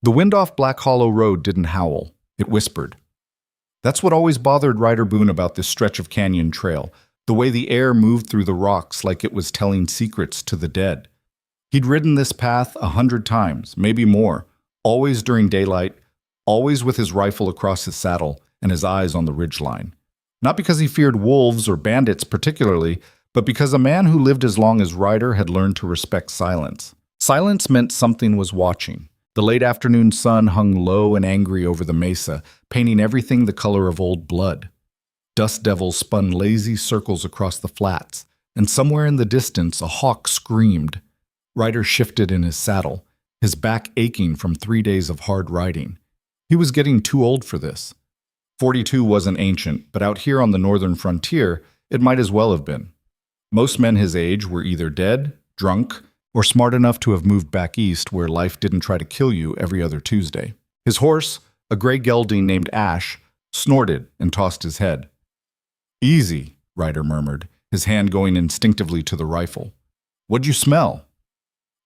The wind off Black Hollow Road didn't howl. It whispered. That's what always bothered Ryder Boone about this stretch of canyon trail, the way the air moved through the rocks like it was telling secrets to the dead. He'd ridden this path 100 times, maybe more, always during daylight, always with his rifle across his saddle and his eyes on the ridgeline. Not because he feared wolves or bandits particularly, but because a man who lived as long as Ryder had learned to respect silence. Silence meant something was watching. The late afternoon sun hung low and angry over the mesa, painting everything the color of old blood. Dust devils spun lazy circles across the flats, and somewhere in the distance a hawk screamed. Ryder shifted in his saddle, his back aching from 3 days of hard riding. He was getting too old for this. 42 wasn't ancient, but out here on the northern frontier, it might as well have been. Most men his age were either dead, drunk, or smart enough to have moved back east where life didn't try to kill you every other Tuesday. His horse, a gray gelding named Ash, snorted and tossed his head. "Easy," Ryder murmured, his hand going instinctively to the rifle. "What'd you smell?"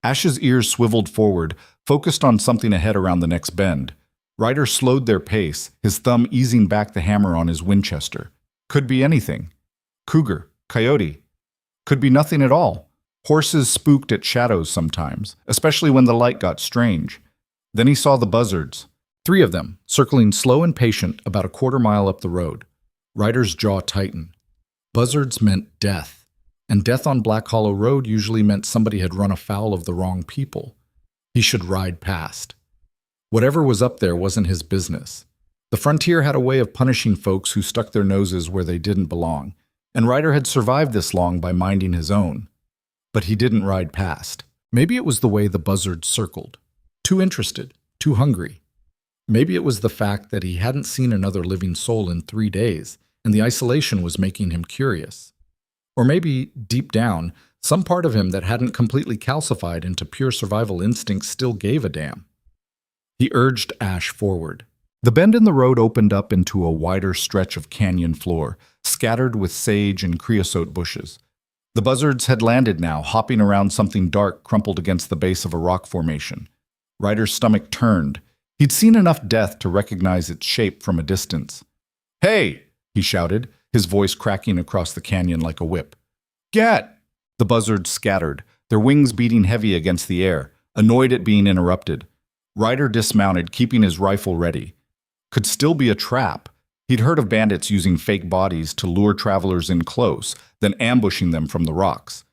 Ash's ears swiveled forward, focused on something ahead around the next bend. Ryder slowed their pace, his thumb easing back the hammer on his Winchester. Could be anything. Cougar, coyote. Could be nothing at all. Horses spooked at shadows sometimes, especially when the light got strange. Then he saw the buzzards, 3 of them, circling slow and patient about a quarter-mile up the road. Ryder's jaw tightened. Buzzards meant death, and death on Black Hollow Road usually meant somebody had run afoul of the wrong people. He should ride past. Whatever was up there wasn't his business. The frontier had a way of punishing folks who stuck their noses where they didn't belong, and Ryder had survived this long by minding his own. But he didn't ride past. Maybe it was the way the buzzards circled. Too interested, too hungry. Maybe it was the fact that he hadn't seen another living soul in 3 days, and the isolation was making him curious. Or maybe, deep down, some part of him that hadn't completely calcified into pure survival instinct still gave a damn. He urged Ash forward. The bend in the road opened up into a wider stretch of canyon floor, scattered with sage and creosote bushes. The buzzards had landed now, hopping around something dark crumpled against the base of a rock formation. Ryder's stomach turned. He'd seen enough death to recognize its shape from a distance. "Hey!" he shouted, his voice cracking across the canyon like a whip. "Get!" The buzzards scattered, their wings beating heavy against the air, annoyed at being interrupted. Ryder dismounted, keeping his rifle ready. Could still be a trap. He'd heard of bandits using fake bodies to lure travelers in close, then ambushing them from the rocks.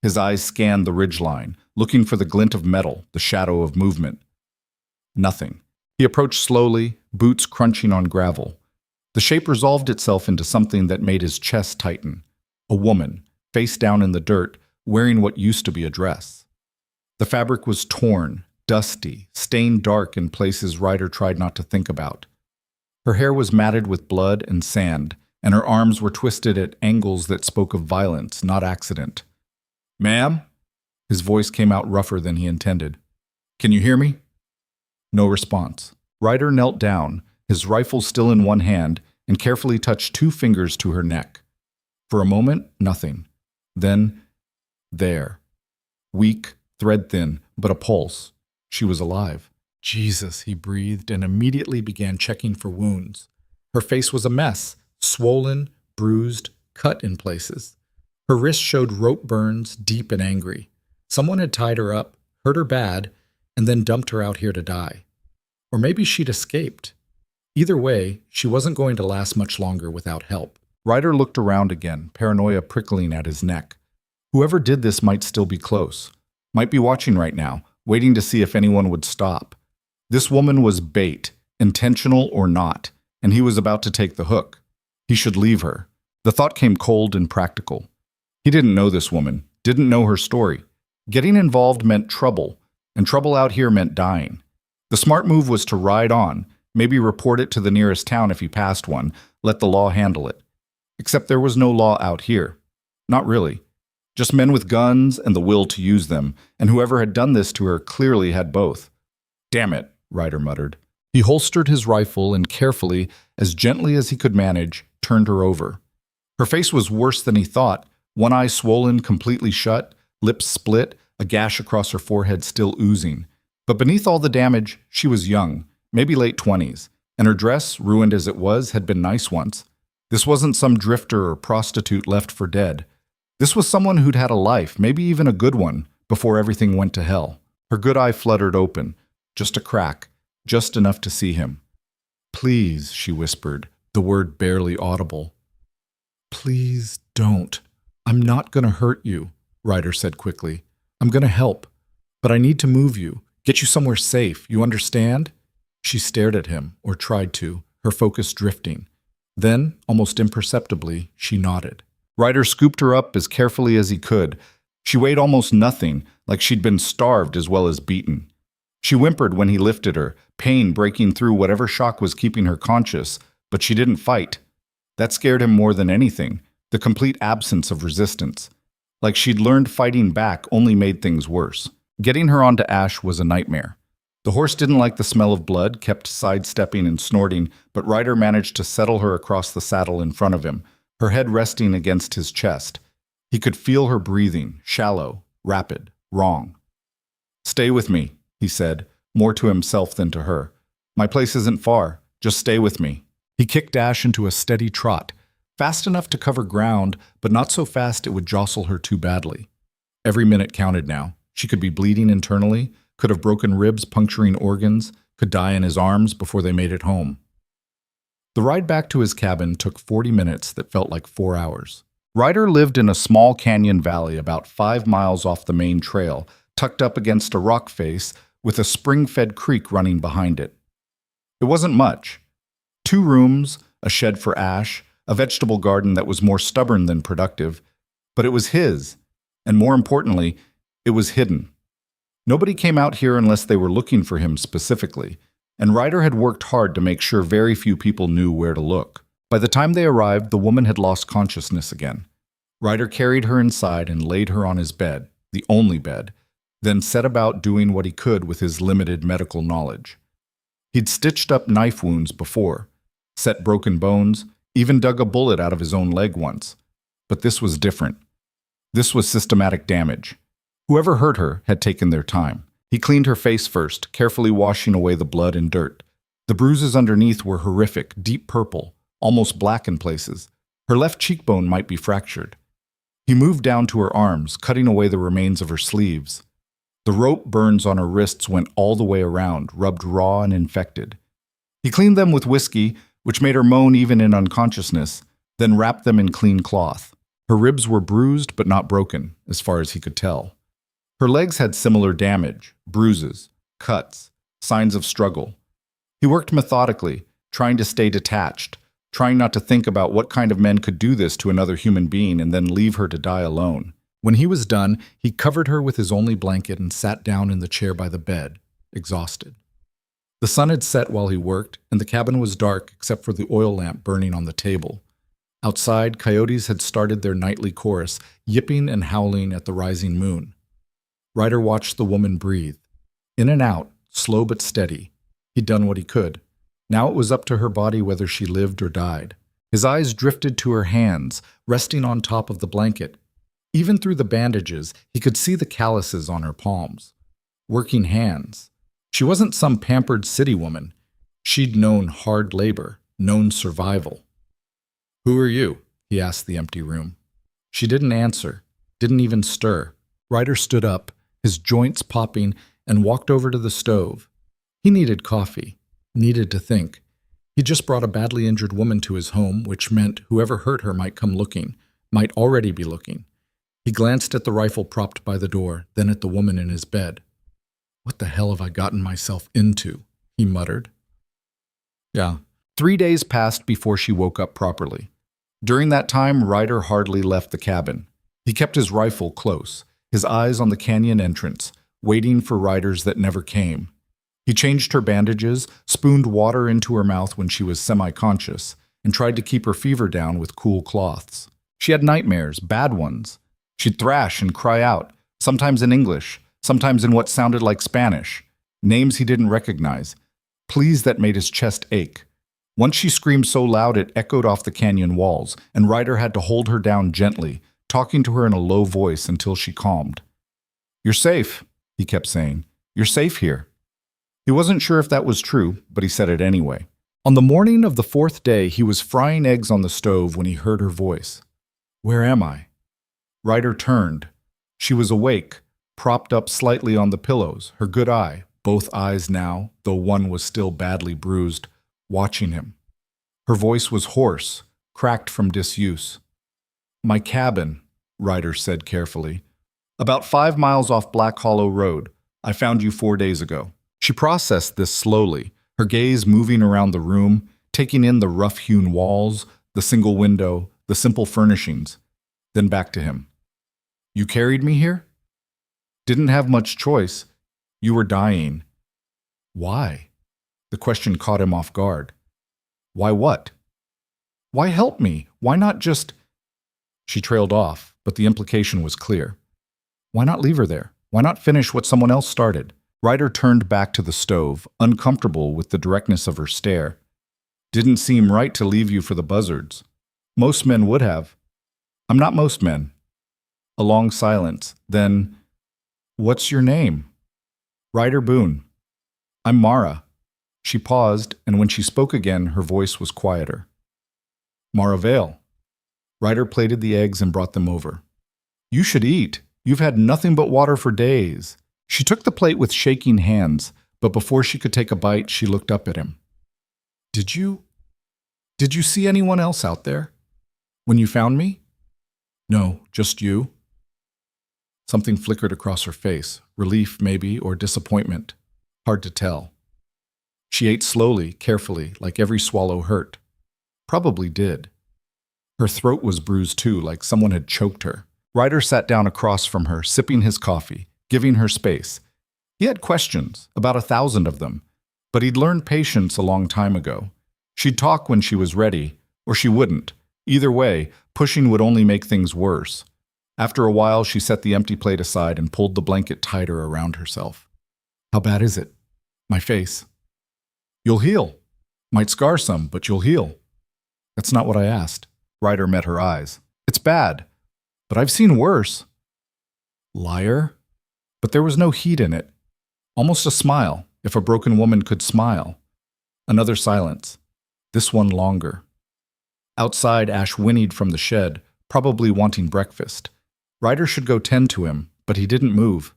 His eyes scanned the ridgeline, looking for the glint of metal, the shadow of movement. Nothing. He approached slowly, boots crunching on gravel. The shape resolved itself into something that made his chest tighten. A woman, face down in the dirt, wearing what used to be a dress. The fabric was torn, dusty, stained dark in places Ryder tried not to think about. Her hair was matted with blood and sand, and her arms were twisted at angles that spoke of violence, not accident. "Ma'am?" His voice came out rougher than he intended. "Can you hear me?" No response. Ryder knelt down, his rifle still in one hand, and carefully touched 2 fingers to her neck. For a moment, nothing. Then, there. Weak, thread-thin, but a pulse. She was alive. "Jesus," he breathed, and immediately began checking for wounds. Her face was a mess, swollen, bruised, cut in places. Her wrist showed rope burns, deep and angry. Someone had tied her up, hurt her bad, and then dumped her out here to die. Or maybe she'd escaped. Either way, she wasn't going to last much longer without help. Ryder looked around again, paranoia prickling at his neck. Whoever did this might still be close. Might be watching right now, waiting to see if anyone would stop. This woman was bait, intentional or not, and he was about to take the hook. He should leave her. The thought came cold and practical. He didn't know this woman, didn't know her story. Getting involved meant trouble, and trouble out here meant dying. The smart move was to ride on, maybe report it to the nearest town if he passed one, let the law handle it. Except there was no law out here. Not really. Just men with guns and the will to use them, and whoever had done this to her clearly had both. "Damn it," Ryder muttered. He holstered his rifle and carefully, as gently as he could manage, turned her over. Her face was worse than he thought, one eye swollen, completely shut, lips split, a gash across her forehead still oozing. But beneath all the damage, she was young, maybe late 20s, and her dress, ruined as it was, had been nice once. This wasn't some drifter or prostitute left for dead. This was someone who'd had a life, maybe even a good one, before everything went to hell. Her good eye fluttered open, just a crack, just enough to see him. "Please," she whispered, the word barely audible. "Please don't. I'm not going to hurt you," Ryder said quickly. "I'm going to help, but I need to move you, get you somewhere safe, you understand?" She stared at him, or tried to, her focus drifting. Then, almost imperceptibly, she nodded. Ryder scooped her up as carefully as he could. She weighed almost nothing, like she'd been starved as well as beaten. She whimpered when he lifted her, pain breaking through whatever shock was keeping her conscious, but she didn't fight. That scared him more than anything, the complete absence of resistance. Like she'd learned fighting back only made things worse. Getting her onto Ash was a nightmare. The horse didn't like the smell of blood, kept sidestepping and snorting, but Ryder managed to settle her across the saddle in front of him, her head resting against his chest. He could feel her breathing, shallow, rapid, wrong. "Stay with me," he said, more to himself than to her. "My place isn't far. Just stay with me." He kicked Ash into a steady trot, fast enough to cover ground, but not so fast it would jostle her too badly. Every minute counted now. She could be bleeding internally, could have broken ribs puncturing organs, could die in his arms before they made it home. The ride back to his cabin took 40 minutes that felt like 4 hours. Ryder lived in a small canyon valley about 5 miles off the main trail, tucked up against a rock face with a spring-fed creek running behind it. It wasn't much. 2 rooms, a shed for Ash, a vegetable garden that was more stubborn than productive, but it was his, and more importantly, it was hidden. Nobody came out here unless they were looking for him specifically, and Ryder had worked hard to make sure very few people knew where to look. By the time they arrived, the woman had lost consciousness again. Ryder carried her inside and laid her on his bed, the only bed, then set about doing what he could with his limited medical knowledge. He'd stitched up knife wounds before, set broken bones, even dug a bullet out of his own leg once. But this was different. This was systematic damage. Whoever hurt her had taken their time. He cleaned her face first, carefully washing away the blood and dirt. The bruises underneath were horrific, deep purple, almost black in places. Her left cheekbone might be fractured. He moved down to her arms, cutting away the remains of her sleeves. The rope burns on her wrists went all the way around, rubbed raw and infected. He cleaned them with whiskey, which made her moan even in unconsciousness, then wrapped them in clean cloth. Her ribs were bruised but not broken, as far as he could tell. Her legs had similar damage, bruises, cuts, signs of struggle. He worked methodically, trying to stay detached, trying not to think about what kind of men could do this to another human being and then leave her to die alone. When he was done, he covered her with his only blanket and sat down in the chair by the bed, exhausted. The sun had set while he worked, and the cabin was dark except for the oil lamp burning on the table. Outside, coyotes had started their nightly chorus, yipping and howling at the rising moon. Ryder watched the woman breathe. In and out, slow but steady. He'd done what he could. Now it was up to her body whether she lived or died. His eyes drifted to her hands, resting on top of the blanket. Even through the bandages, he could see the calluses on her palms. Working hands. She wasn't some pampered city woman. She'd known hard labor, known survival. "Who are you?" he asked the empty room. She didn't answer, didn't even stir. Ryder stood up, his joints popping, and walked over to the stove. He needed coffee, needed to think. He just brought a badly injured woman to his home, which meant whoever hurt her might come looking, might already be looking. He glanced at the rifle propped by the door, then at the woman in his bed. "What the hell have I gotten myself into?" he muttered. Yeah. 3 days passed before she woke up properly. During that time, Ryder hardly left the cabin. He kept his rifle close, his eyes on the canyon entrance, waiting for riders that never came. He changed her bandages, spooned water into her mouth when she was semi-conscious, and tried to keep her fever down with cool cloths. She had nightmares, bad ones. She'd thrash and cry out, sometimes in English, sometimes in what sounded like Spanish, names he didn't recognize, pleas that made his chest ache. Once she screamed so loud it echoed off the canyon walls, and Ryder had to hold her down gently, talking to her in a low voice until she calmed. "You're safe," he kept saying. "You're safe here." He wasn't sure if that was true, but he said it anyway. On the morning of the fourth day, he was frying eggs on the stove when he heard her voice. "Where am I?" Ryder turned. She was awake, propped up slightly on the pillows, her good eye, both eyes now, though one was still badly bruised, watching him. Her voice was hoarse, cracked from disuse. "My cabin," Ryder said carefully. "About 5 miles off Black Hollow Road. I found you 4 days ago." She processed this slowly, her gaze moving around the room, taking in the rough-hewn walls, the single window, the simple furnishings, then back to him. "You carried me here?" "Didn't have much choice. You were dying." "Why?" The question caught him off guard. "Why what?" "Why help me? Why not just—" She trailed off, but the implication was clear. Why not leave her there? Why not finish what someone else started? Ryder turned back to the stove, uncomfortable with the directness of her stare. "Didn't seem right to leave you for the buzzards. Most men would have." "I'm not most men." A long silence. Then, "What's your name?" "Ryder Boone." "I'm Mara." She paused, and when she spoke again, her voice was quieter. "Mara Vale." Ryder plated the eggs and brought them over. "You should eat. You've had nothing but water for days." She took the plate with shaking hands, but before she could take a bite, she looked up at him. Did you see anyone else out there? When you found me?" "No, just you." Something flickered across her face, relief maybe, or disappointment. Hard to tell. She ate slowly, carefully, like every swallow hurt. Probably did. Her throat was bruised too, like someone had choked her. Ryder sat down across from her, sipping his coffee, giving her space. He had questions, about 1,000 of them, but he'd learned patience a long time ago. She'd talk when she was ready, or she wouldn't. Either way, pushing would only make things worse. After a while, she set the empty plate aside and pulled the blanket tighter around herself. "How bad is it?" "My face." "You'll heal. Might scar some, but you'll heal." "That's not what I asked." Ryder met her eyes. "It's bad, but I've seen worse." Liar? But there was no heat in it. Almost a smile, if a broken woman could smile. Another silence. This one longer. Outside, Ash whinnied from the shed, probably wanting breakfast. Ryder should go tend to him, but he didn't move.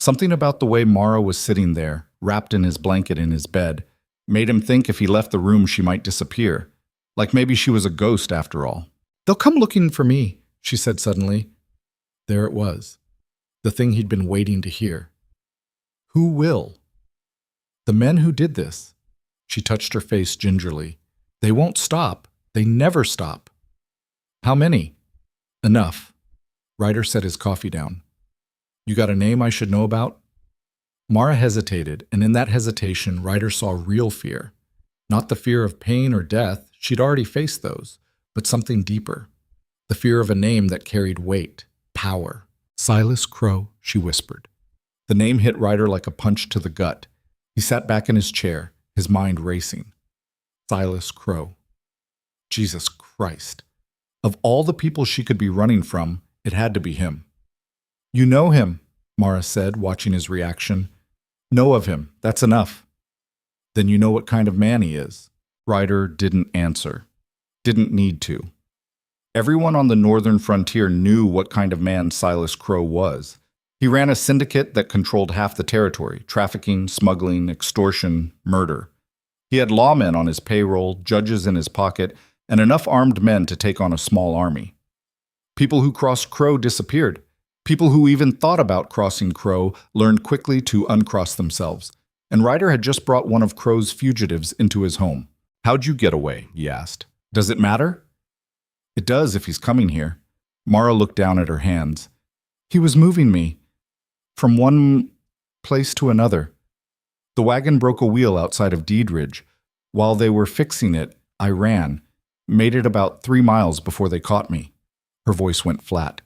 Something about the way Mara was sitting there, wrapped in his blanket in his bed, made him think if he left the room she might disappear. Like maybe she was a ghost after all. "They'll come looking for me," she said suddenly. There it was. The thing he'd been waiting to hear. Who will? The men who did this. She touched her face gingerly. They won't stop. They never stop. How many? Enough. Ryder set his coffee down. You got a name I should know about? Mara hesitated, and in that hesitation, Ryder saw real fear. Not the fear of pain or death, she'd already faced those, but something deeper. The fear of a name that carried weight, power. Silas Crow, she whispered. The name hit Ryder like a punch to the gut. He sat back in his chair, his mind racing. Silas Crow. Jesus Christ. Of all the people she could be running from, it had to be him. You know him, Mara said, watching his reaction. Know of him, that's enough. Then you know what kind of man he is. Ryder didn't answer. Didn't need to. Everyone on the northern frontier knew what kind of man Silas Crow was. He ran a syndicate that controlled half the territory, trafficking, smuggling, extortion, murder. He had lawmen on his payroll, judges in his pocket, and enough armed men to take on a small army. People who crossed Crow disappeared. People who even thought about crossing Crow learned quickly to uncross themselves. And Ryder had just brought one of Crow's fugitives into his home. How'd you get away? He asked. Does it matter? It does if he's coming here. Mara looked down at her hands. He was moving me from one place to another. The wagon broke a wheel outside of Deedridge. While they were fixing it, I ran, made it about 3 miles before they caught me. Her voice went flat.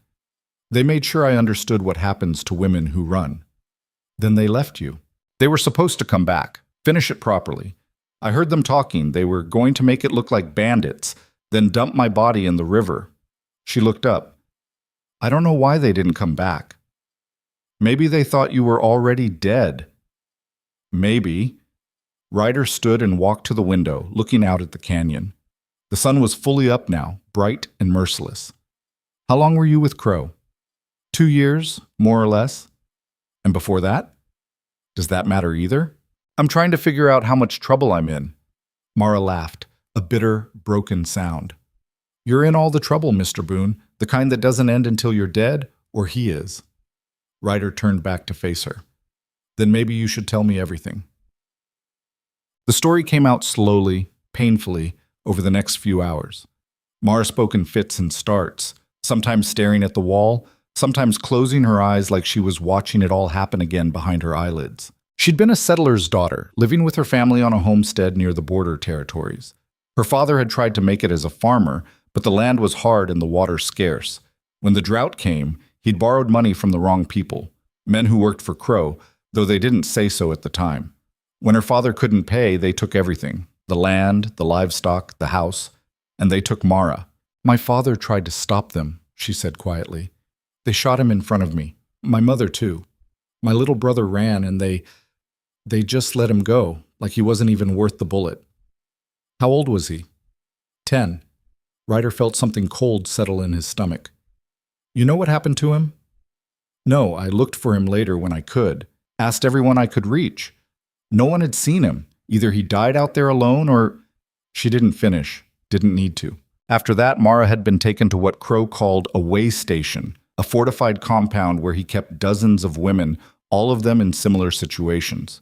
They made sure I understood what happens to women who run. Then they left you. They were supposed to come back, finish it properly. I heard them talking. They were going to make it look like bandits, then dump my body in the river. She looked up. I don't know why they didn't come back. Maybe they thought you were already dead. Maybe. Ryder stood and walked to the window, looking out at the canyon. The sun was fully up now, bright and merciless. How long were you with Crow? 2 years, more or less. And before that? Does that matter either? I'm trying to figure out how much trouble I'm in. Mara laughed, a bitter, broken sound. You're in all the trouble, Mr. Boone, the kind that doesn't end until you're dead, or he is. Ryder turned back to face her. Then maybe you should tell me everything. The story came out slowly, painfully, over the next few hours. Mara spoke in fits and starts, sometimes staring at the wall, sometimes closing her eyes like she was watching it all happen again behind her eyelids. She'd been a settler's daughter, living with her family on a homestead near the border territories. Her father had tried to make it as a farmer, but the land was hard and the water scarce. When the drought came, he'd borrowed money from the wrong people, men who worked for Crow, though they didn't say so at the time. When her father couldn't pay, they took everything, the land, the livestock, the house, and they took Mara. My father tried to stop them, she said quietly. They shot him in front of me. My mother, too. My little brother ran, and they just let him go, like he wasn't even worth the bullet. How old was he? 10. Ryder felt something cold settle in his stomach. You know what happened to him? No, I looked for him later when I could, asked everyone I could reach. No one had seen him. Either he died out there alone or... She didn't finish, didn't need to. After that, Mara had been taken to what Crow called a way station, a fortified compound where he kept dozens of women, all of them in similar situations.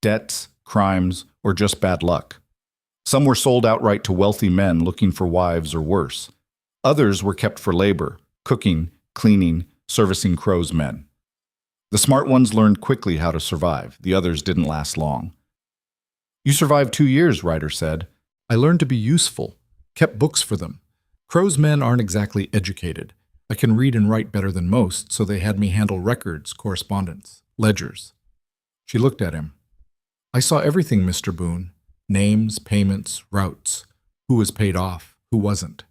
Debts, crimes, or just bad luck. Some were sold outright to wealthy men looking for wives or worse. Others were kept for labor, cooking, cleaning, servicing Crow's men. The smart ones learned quickly how to survive. The others didn't last long. You survived 2 years, Ryder said. I learned to be useful, kept books for them. Crow's men aren't exactly educated. I can read and write better than most, so they had me handle records, correspondence, ledgers. She looked at him. I saw everything, Mr. Boone. Names, payments, routes. Who was paid off, who wasn't.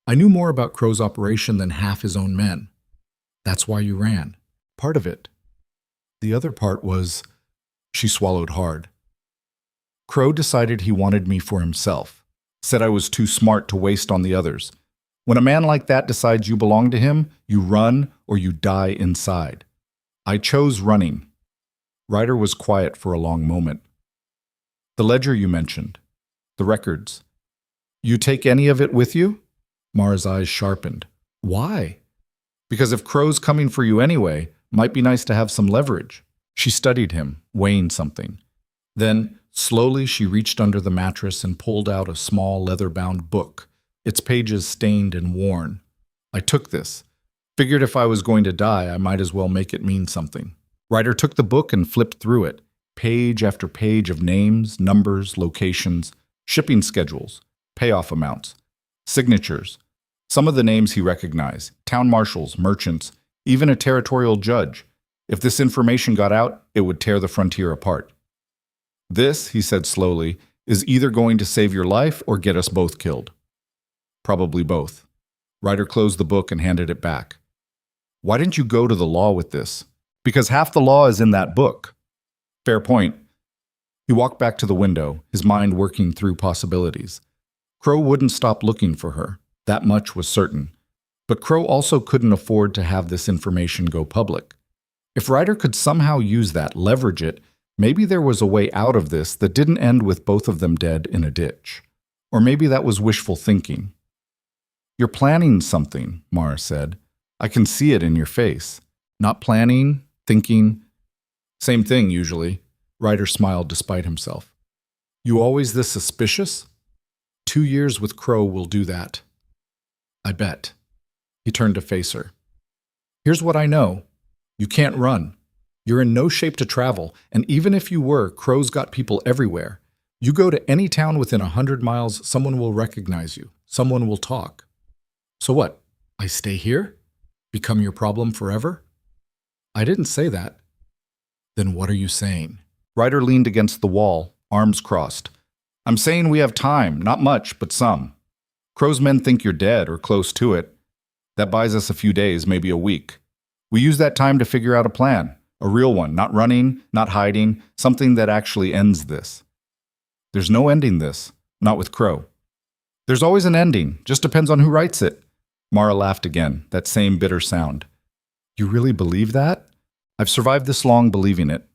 I knew more about Crow's operation than half his own men. That's why you ran. Part of it. The other part was... She swallowed hard. Crow decided he wanted me for himself. Said I was too smart to waste on the others. When a man like that decides you belong to him, you run or you die inside. I chose running. Ryder was quiet for a long moment. The ledger you mentioned. The records. You take any of it with you? Mara's eyes sharpened. Why? Because if Crow's coming for you anyway, might be nice to have some leverage. She studied him, weighing something. Then, slowly she reached under the mattress and pulled out a small leather-bound book, its pages stained and worn. I took this. Figured if I was going to die, I might as well make it mean something. Ryder took the book and flipped through it, page after page of names, numbers, locations, shipping schedules, payoff amounts, signatures. Some of the names he recognized, town marshals, merchants, even a territorial judge. If this information got out, it would tear the frontier apart. This, he said slowly, is either going to save your life or get us both killed. Probably both. Ryder closed the book and handed it back. Why didn't you go to the law with this? Because half the law is in that book. Fair point. He walked back to the window, his mind working through possibilities. Crow wouldn't stop looking for her. That much was certain. But Crow also couldn't afford to have this information go public. If Ryder could somehow use that, leverage it, maybe there was a way out of this that didn't end with both of them dead in a ditch. Or maybe that was wishful thinking. You're planning something, Mara said. I can see it in your face. Not planning, thinking. Same thing, usually. Ryder smiled despite himself. You always this suspicious? 2 years with Crow will do that. I bet. He turned to face her. Here's what I know. You can't run. You're in no shape to travel, and even if you were, Crow's got people everywhere. You go to any town within 100 miles, someone will recognize you. Someone will talk. So what? I stay here? Become your problem forever? I didn't say that. Then what are you saying? Ryder leaned against the wall, arms crossed. I'm saying we have time, not much, but some. Crow's men think you're dead or close to it. That buys us a few days, maybe a week. We use that time to figure out a plan. A real one, not running, not hiding, something that actually ends this. There's no ending this, not with Crow. There's always an ending, just depends on who writes it. Mara laughed again, that same bitter sound. You really believe that? I've survived this long believing it.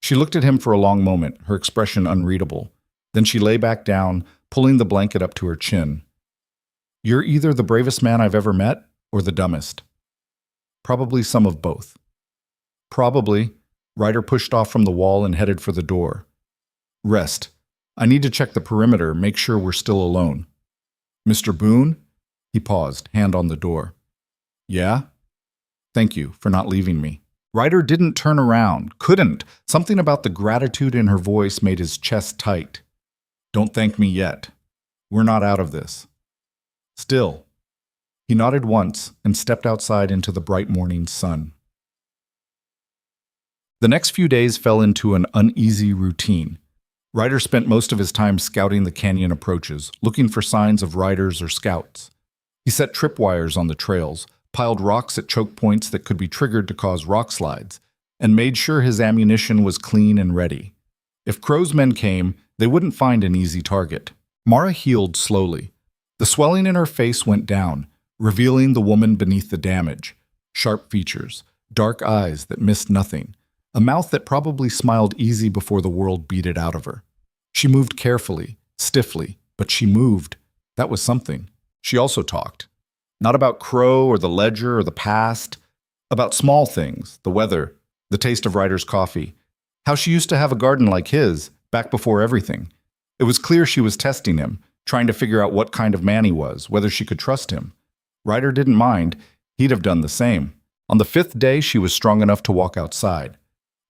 She looked at him for a long moment, her expression unreadable. Then she lay back down, pulling the blanket up to her chin. You're either the bravest man I've ever met, or the dumbest. Probably some of both. Probably. Ryder pushed off from the wall and headed for the door. Rest. I need to check the perimeter, make sure we're still alone. Mr. Boone? He paused, hand on the door. Yeah? Thank you for not leaving me. Ryder didn't turn around, couldn't. Something about the gratitude in her voice made his chest tight. Don't thank me yet. We're not out of this. Still. He nodded once and stepped outside into the bright morning sun. The next few days fell into an uneasy routine. Ryder spent most of his time scouting the canyon approaches, looking for signs of riders or scouts. He set tripwires on the trails, piled rocks at choke points that could be triggered to cause rock slides, and made sure his ammunition was clean and ready. If Crow's men came, they wouldn't find an easy target. Mara healed slowly. The swelling in her face went down, revealing the woman beneath the damage. Sharp features, dark eyes that missed nothing, a mouth that probably smiled easy before the world beat it out of her. She moved carefully, stiffly, but she moved. That was something. She also talked. Not about Crow or the ledger or the past, about small things, the weather, the taste of Ryder's coffee, how she used to have a garden like his, back before everything. It was clear she was testing him, trying to figure out what kind of man he was, whether she could trust him. Ryder didn't mind. He'd have done the same. On the 5th day, she was strong enough to walk outside.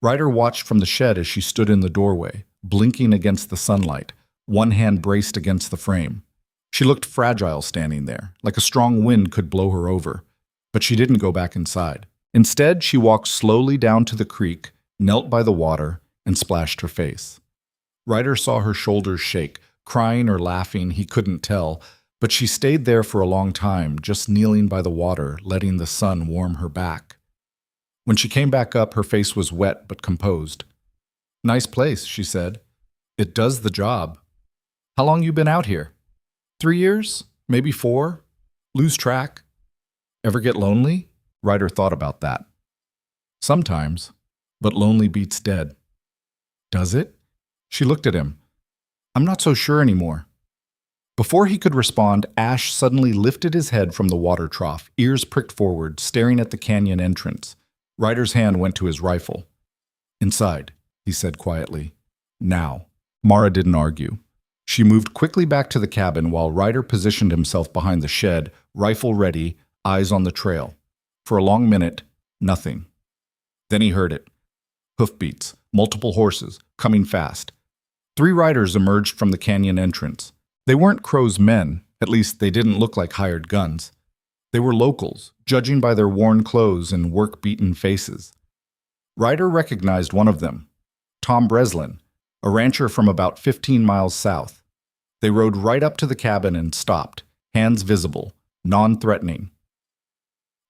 Ryder watched from the shed as she stood in the doorway, blinking against the sunlight, one hand braced against the frame. She looked fragile standing there, like a strong wind could blow her over. But she didn't go back inside. Instead, she walked slowly down to the creek, knelt by the water, and splashed her face. Ryder saw her shoulders shake, crying or laughing, he couldn't tell, but she stayed there for a long time, just kneeling by the water, letting the sun warm her back. When she came back up, her face was wet but composed. Nice place, she said. It does the job. How long you been out here? 3 years? Maybe 4? Lose track? Ever get lonely? Ryder thought about that. Sometimes, but lonely beats dead. Does it? She looked at him. I'm not so sure anymore. Before he could respond, Ash suddenly lifted his head from the water trough, ears pricked forward, staring at the canyon entrance. Ryder's hand went to his rifle. Inside, he said quietly. Now. Mara didn't argue. She moved quickly back to the cabin while Ryder positioned himself behind the shed, rifle ready, eyes on the trail. For a long minute, nothing. Then he heard it. Hoofbeats, multiple horses, coming fast. 3 riders emerged from the canyon entrance. They weren't Crow's men, at least they didn't look like hired guns. They were locals, judging by their worn clothes and work-beaten faces. Ryder recognized one of them, Tom Breslin, a rancher from about 15 miles south. They rode right up to the cabin and stopped, hands visible, non-threatening.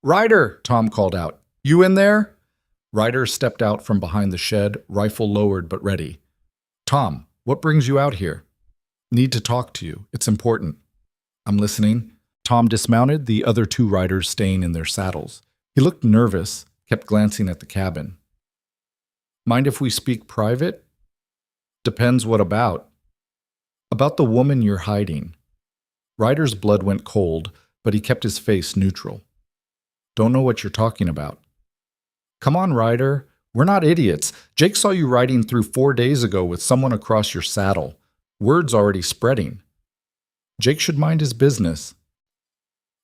Ryder, Tom called out. You in there? Ryder stepped out from behind the shed, rifle lowered but ready. Tom, what brings you out here? Need to talk to you. It's important. I'm listening. Tom dismounted, the other 2 riders staying in their saddles. He looked nervous, kept glancing at the cabin. Mind if we speak private? Depends what about. About the woman you're hiding. Ryder's blood went cold, but he kept his face neutral. Don't know what you're talking about. Come on, Ryder. We're not idiots. Jake saw you riding through 4 days ago with someone across your saddle. Word's already spreading. Jake should mind his business.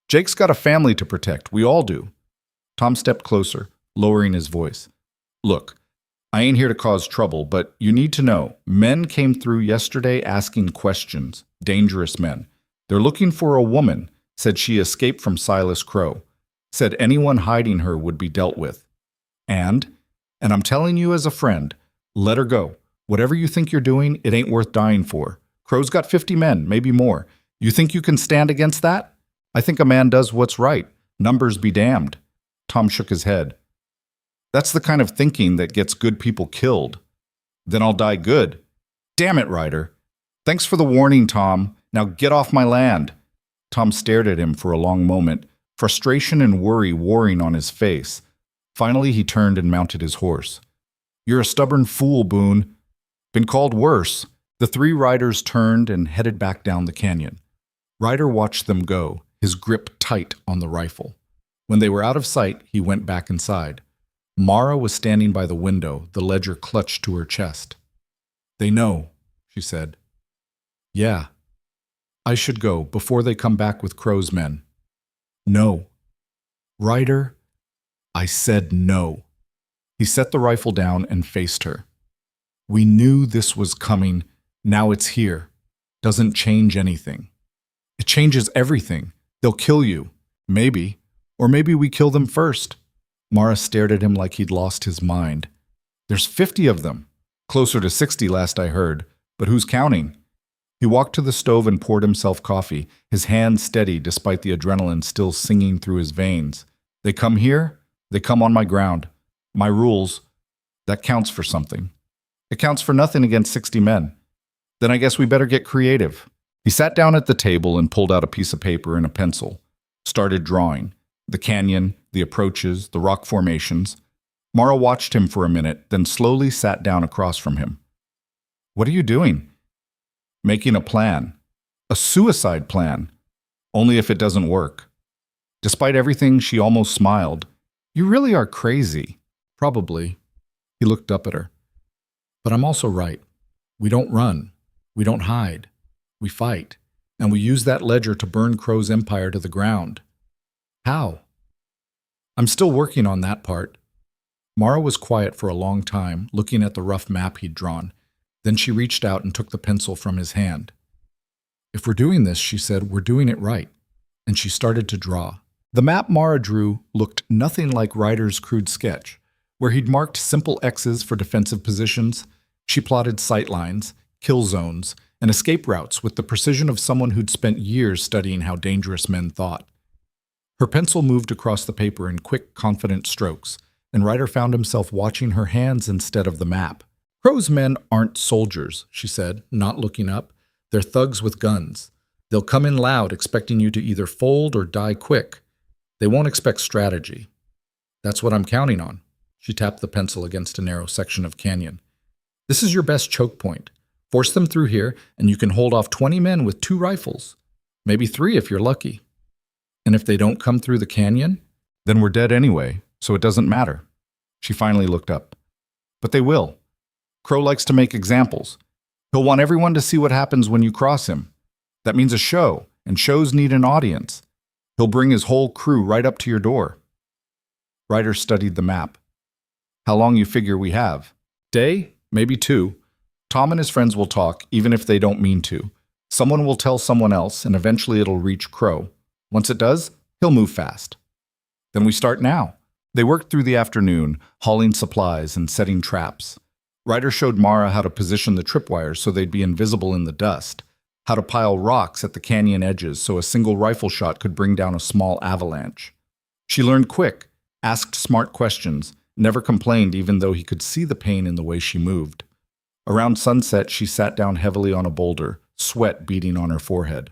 Jake's got a family to protect. We all do. Tom stepped closer, lowering his voice. Look, I ain't here to cause trouble, but you need to know, men came through yesterday asking questions. Dangerous men. They're looking for a woman, said she escaped from Silas Crow. Said anyone hiding her would be dealt with. And I'm telling you as a friend, let her go. Whatever you think you're doing, it ain't worth dying for. Crow's got 50 men, maybe more. You think you can stand against that? I think a man does what's right. Numbers be damned. Tom shook his head. That's the kind of thinking that gets good people killed. Then I'll die good. Damn it, Ryder. Thanks for the warning, Tom. Now get off my land. Tom stared at him for a long moment, frustration and worry warring on his face. Finally, he turned and mounted his horse. You're a stubborn fool, Boone. Been called worse. The three riders turned and headed back down the canyon. Ryder watched them go, his grip tight on the rifle. When they were out of sight, he went back inside. Mara was standing by the window, the ledger clutched to her chest. They know, she said. Yeah. I should go before they come back with Crow's men. No. Ryder, I said no. He set the rifle down and faced her. We knew this was coming. Now it's here. Doesn't change anything. It changes everything. They'll kill you. Maybe. Or maybe we kill them first. Mara stared at him like he'd lost his mind. There's 50 of them. Closer to 60 last I heard. But who's counting? He walked to the stove and poured himself coffee, his hand steady despite the adrenaline still singing through his veins. They come here, they come on my ground. My rules, that counts for something. It counts for nothing against 60 men. Then I guess we better get creative. He sat down at the table and pulled out a piece of paper and a pencil. Started drawing. The canyon, the approaches, the rock formations. Mara watched him for a minute, then slowly sat down across from him. What are you doing? Making a plan. A suicide plan. Only if it doesn't work. Despite everything, she almost smiled. You really are crazy. Probably. He looked up at her. But I'm also right. We don't run. We don't hide. We fight. And we use that ledger to burn Crow's empire to the ground. How? I'm still working on that part. Mara was quiet for a long time, looking at the rough map he'd drawn. Then she reached out and took the pencil from his hand. If we're doing this, she said, we're doing it right. And she started to draw. The map Mara drew looked nothing like Ryder's crude sketch, where he'd marked simple X's for defensive positions. She plotted sight lines, kill zones, and escape routes with the precision of someone who'd spent years studying how dangerous men thought. Her pencil moved across the paper in quick, confident strokes, and Ryder found himself watching her hands instead of the map. Crow's men aren't soldiers, she said, not looking up. They're thugs with guns. They'll come in loud, expecting you to either fold or die quick. They won't expect strategy. That's what I'm counting on. She tapped the pencil against a narrow section of canyon. This is your best choke point. Force them through here, and you can hold off 20 men with 2 rifles. Maybe 3 if you're lucky. And if they don't come through the canyon? Then we're dead anyway, so it doesn't matter. She finally looked up. But they will. Crow likes to make examples. He'll want everyone to see what happens when you cross him. That means a show, and shows need an audience. He'll bring his whole crew right up to your door. Ryder studied the map. How long you figure we have? Day? Maybe 2. Tom and his friends will talk, even if they don't mean to. Someone will tell someone else, and eventually it'll reach Crow. Once it does, he'll move fast. Then we start now. They worked through the afternoon, hauling supplies and setting traps. Ryder showed Mara how to position the tripwires so they'd be invisible in the dust, how to pile rocks at the canyon edges so a single rifle shot could bring down a small avalanche. She learned quick, asked smart questions, never complained even though he could see the pain in the way she moved. Around sunset, she sat down heavily on a boulder, sweat beading on her forehead.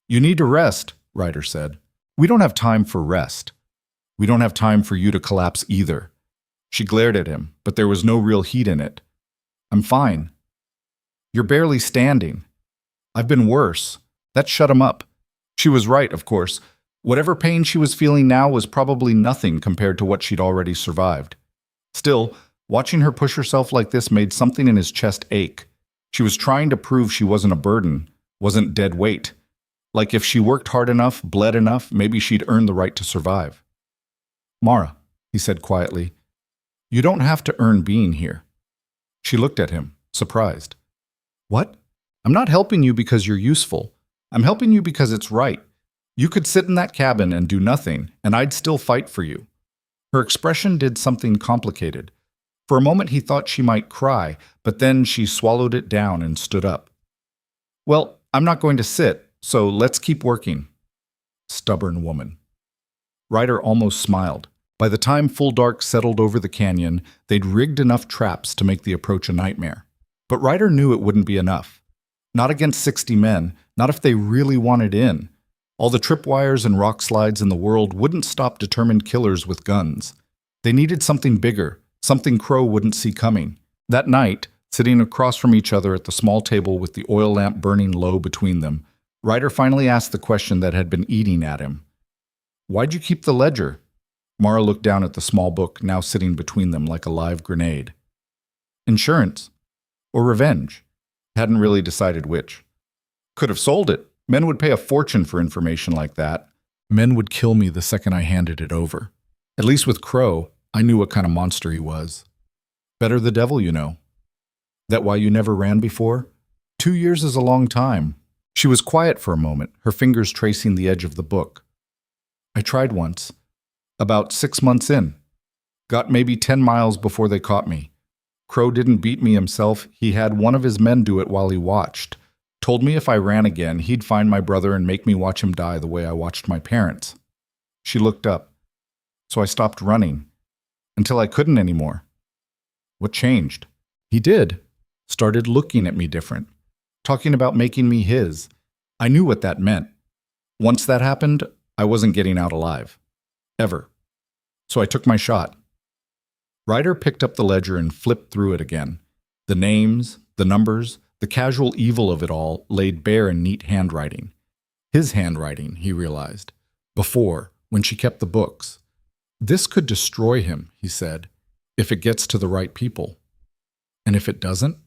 You need to rest, Ryder said. We don't have time for rest. We don't have time for you to collapse either. She glared at him, but there was no real heat in it. I'm fine. You're barely standing. I've been worse. That shut him up. She was right, of course. Whatever pain she was feeling now was probably nothing compared to what she'd already survived. Still, watching her push herself like this made something in his chest ache. She was trying to prove she wasn't a burden, wasn't dead weight. Like if she worked hard enough, bled enough, maybe she'd earn the right to survive. Mara, he said quietly, you don't have to earn being here. She looked at him, surprised. What? I'm not helping you because you're useful. I'm helping you because it's right. You could sit in that cabin and do nothing, and I'd still fight for you. Her expression did something complicated. For a moment he thought she might cry, but then she swallowed it down and stood up. Well, I'm not going to sit, so let's keep working. Stubborn woman. Ryder almost smiled. By the time full dark settled over the canyon, they'd rigged enough traps to make the approach a nightmare. But Ryder knew it wouldn't be enough. Not against 60 men, not if they really wanted in. All the tripwires and rock slides in the world wouldn't stop determined killers with guns. They needed something bigger, something Crow wouldn't see coming. That night, sitting across from each other at the small table with the oil lamp burning low between them, Ryder finally asked the question that had been eating at him. "Why'd you keep the ledger?" Mara looked down at the small book now sitting between them like a live grenade. "Insurance. Or revenge. Hadn't really decided which. Could have sold it. Men would pay a fortune for information like that. Men would kill me the second I handed it over. At least with Crow, I knew what kind of monster he was. Better the devil, you know. That why you never ran before? 2 years is a long time." She was quiet for a moment, her fingers tracing the edge of the book. "I tried once. About 6 months in. Got maybe 10 miles before they caught me. Crow didn't beat me himself. He had one of his men do it while he watched. Told me if I ran again, he'd find my brother and make me watch him die the way I watched my parents." She looked up. "So I stopped running. Until I couldn't anymore." "What changed?" "He did. Started looking at me different. Talking about making me his. I knew what that meant. Once that happened, I wasn't getting out alive. Ever. So I took my shot." Ryder picked up the ledger and flipped through it again. The names, the numbers, the casual evil of it all laid bare in neat handwriting. His handwriting, he realized. Before, when she kept the books. This could destroy him, he said, if it gets to the right people. And if it doesn't,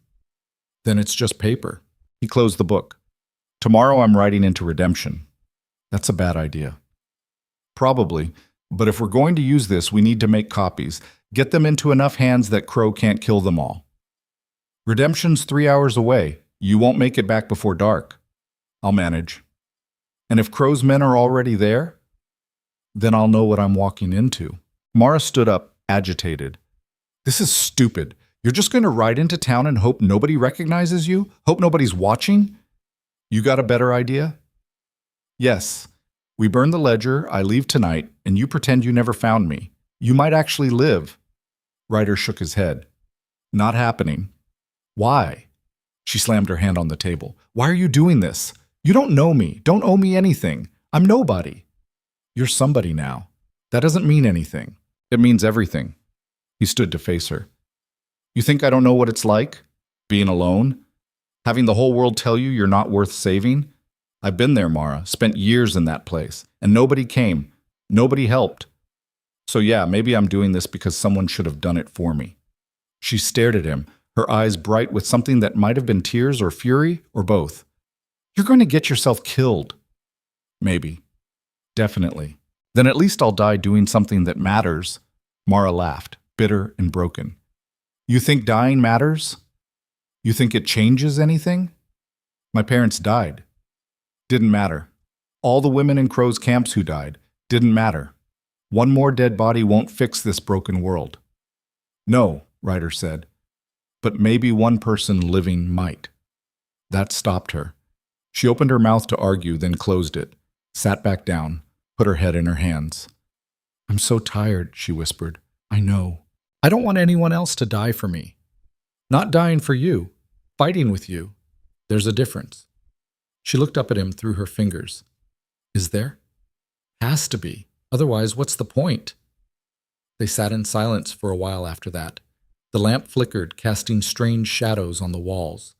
then it's just paper. He closed the book. "Tomorrow I'm writing into redemption." "That's a bad idea." "Probably, but if we're going to use this, we need to make copies. Get them into enough hands that Crow can't kill them all. Redemption's 3 hours away. You won't make it back before dark." "I'll manage." "And if Crow's men are already there?" "Then I'll know what I'm walking into." Mara stood up, agitated. "This is stupid. You're just going to ride into town and hope nobody recognizes you? Hope nobody's watching? You got a better idea?" "Yes. We burn the ledger, I leave tonight, and you pretend you never found me. You might actually live." Ryder shook his head. "Not happening." "Why?" She slammed her hand on the table. "Why are you doing this? You don't know me. Don't owe me anything. I'm nobody." "You're somebody now. That doesn't mean anything. It means everything." He stood to face her. "You think I don't know what it's like? Being alone? Having the whole world tell you you're not worth saving? I've been there, Mara. Spent years in that place. And nobody came. Nobody helped. So yeah, maybe I'm doing this because someone should have done it for me." She stared at him, her eyes bright with something that might have been tears or fury or both. "You're going to get yourself killed." "Maybe. Definitely. Then at least I'll die doing something that matters." Mara laughed, bitter and broken. "You think dying matters? You think it changes anything? My parents died. Didn't matter. All the women in Crow's camps who died. Didn't matter. One more dead body won't fix this broken world." "No," Ryder said. "But maybe one person living might." That stopped her. She opened her mouth to argue, then closed it, sat back down, put her head in her hands. "I'm so tired," she whispered. "I know. I don't want anyone else to die for me. Not dying for you, fighting with you. There's a difference." She looked up at him through her fingers. "Is there?" "Has to be. Otherwise, what's the point?" They sat in silence for a while after that. The lamp flickered, casting strange shadows on the walls.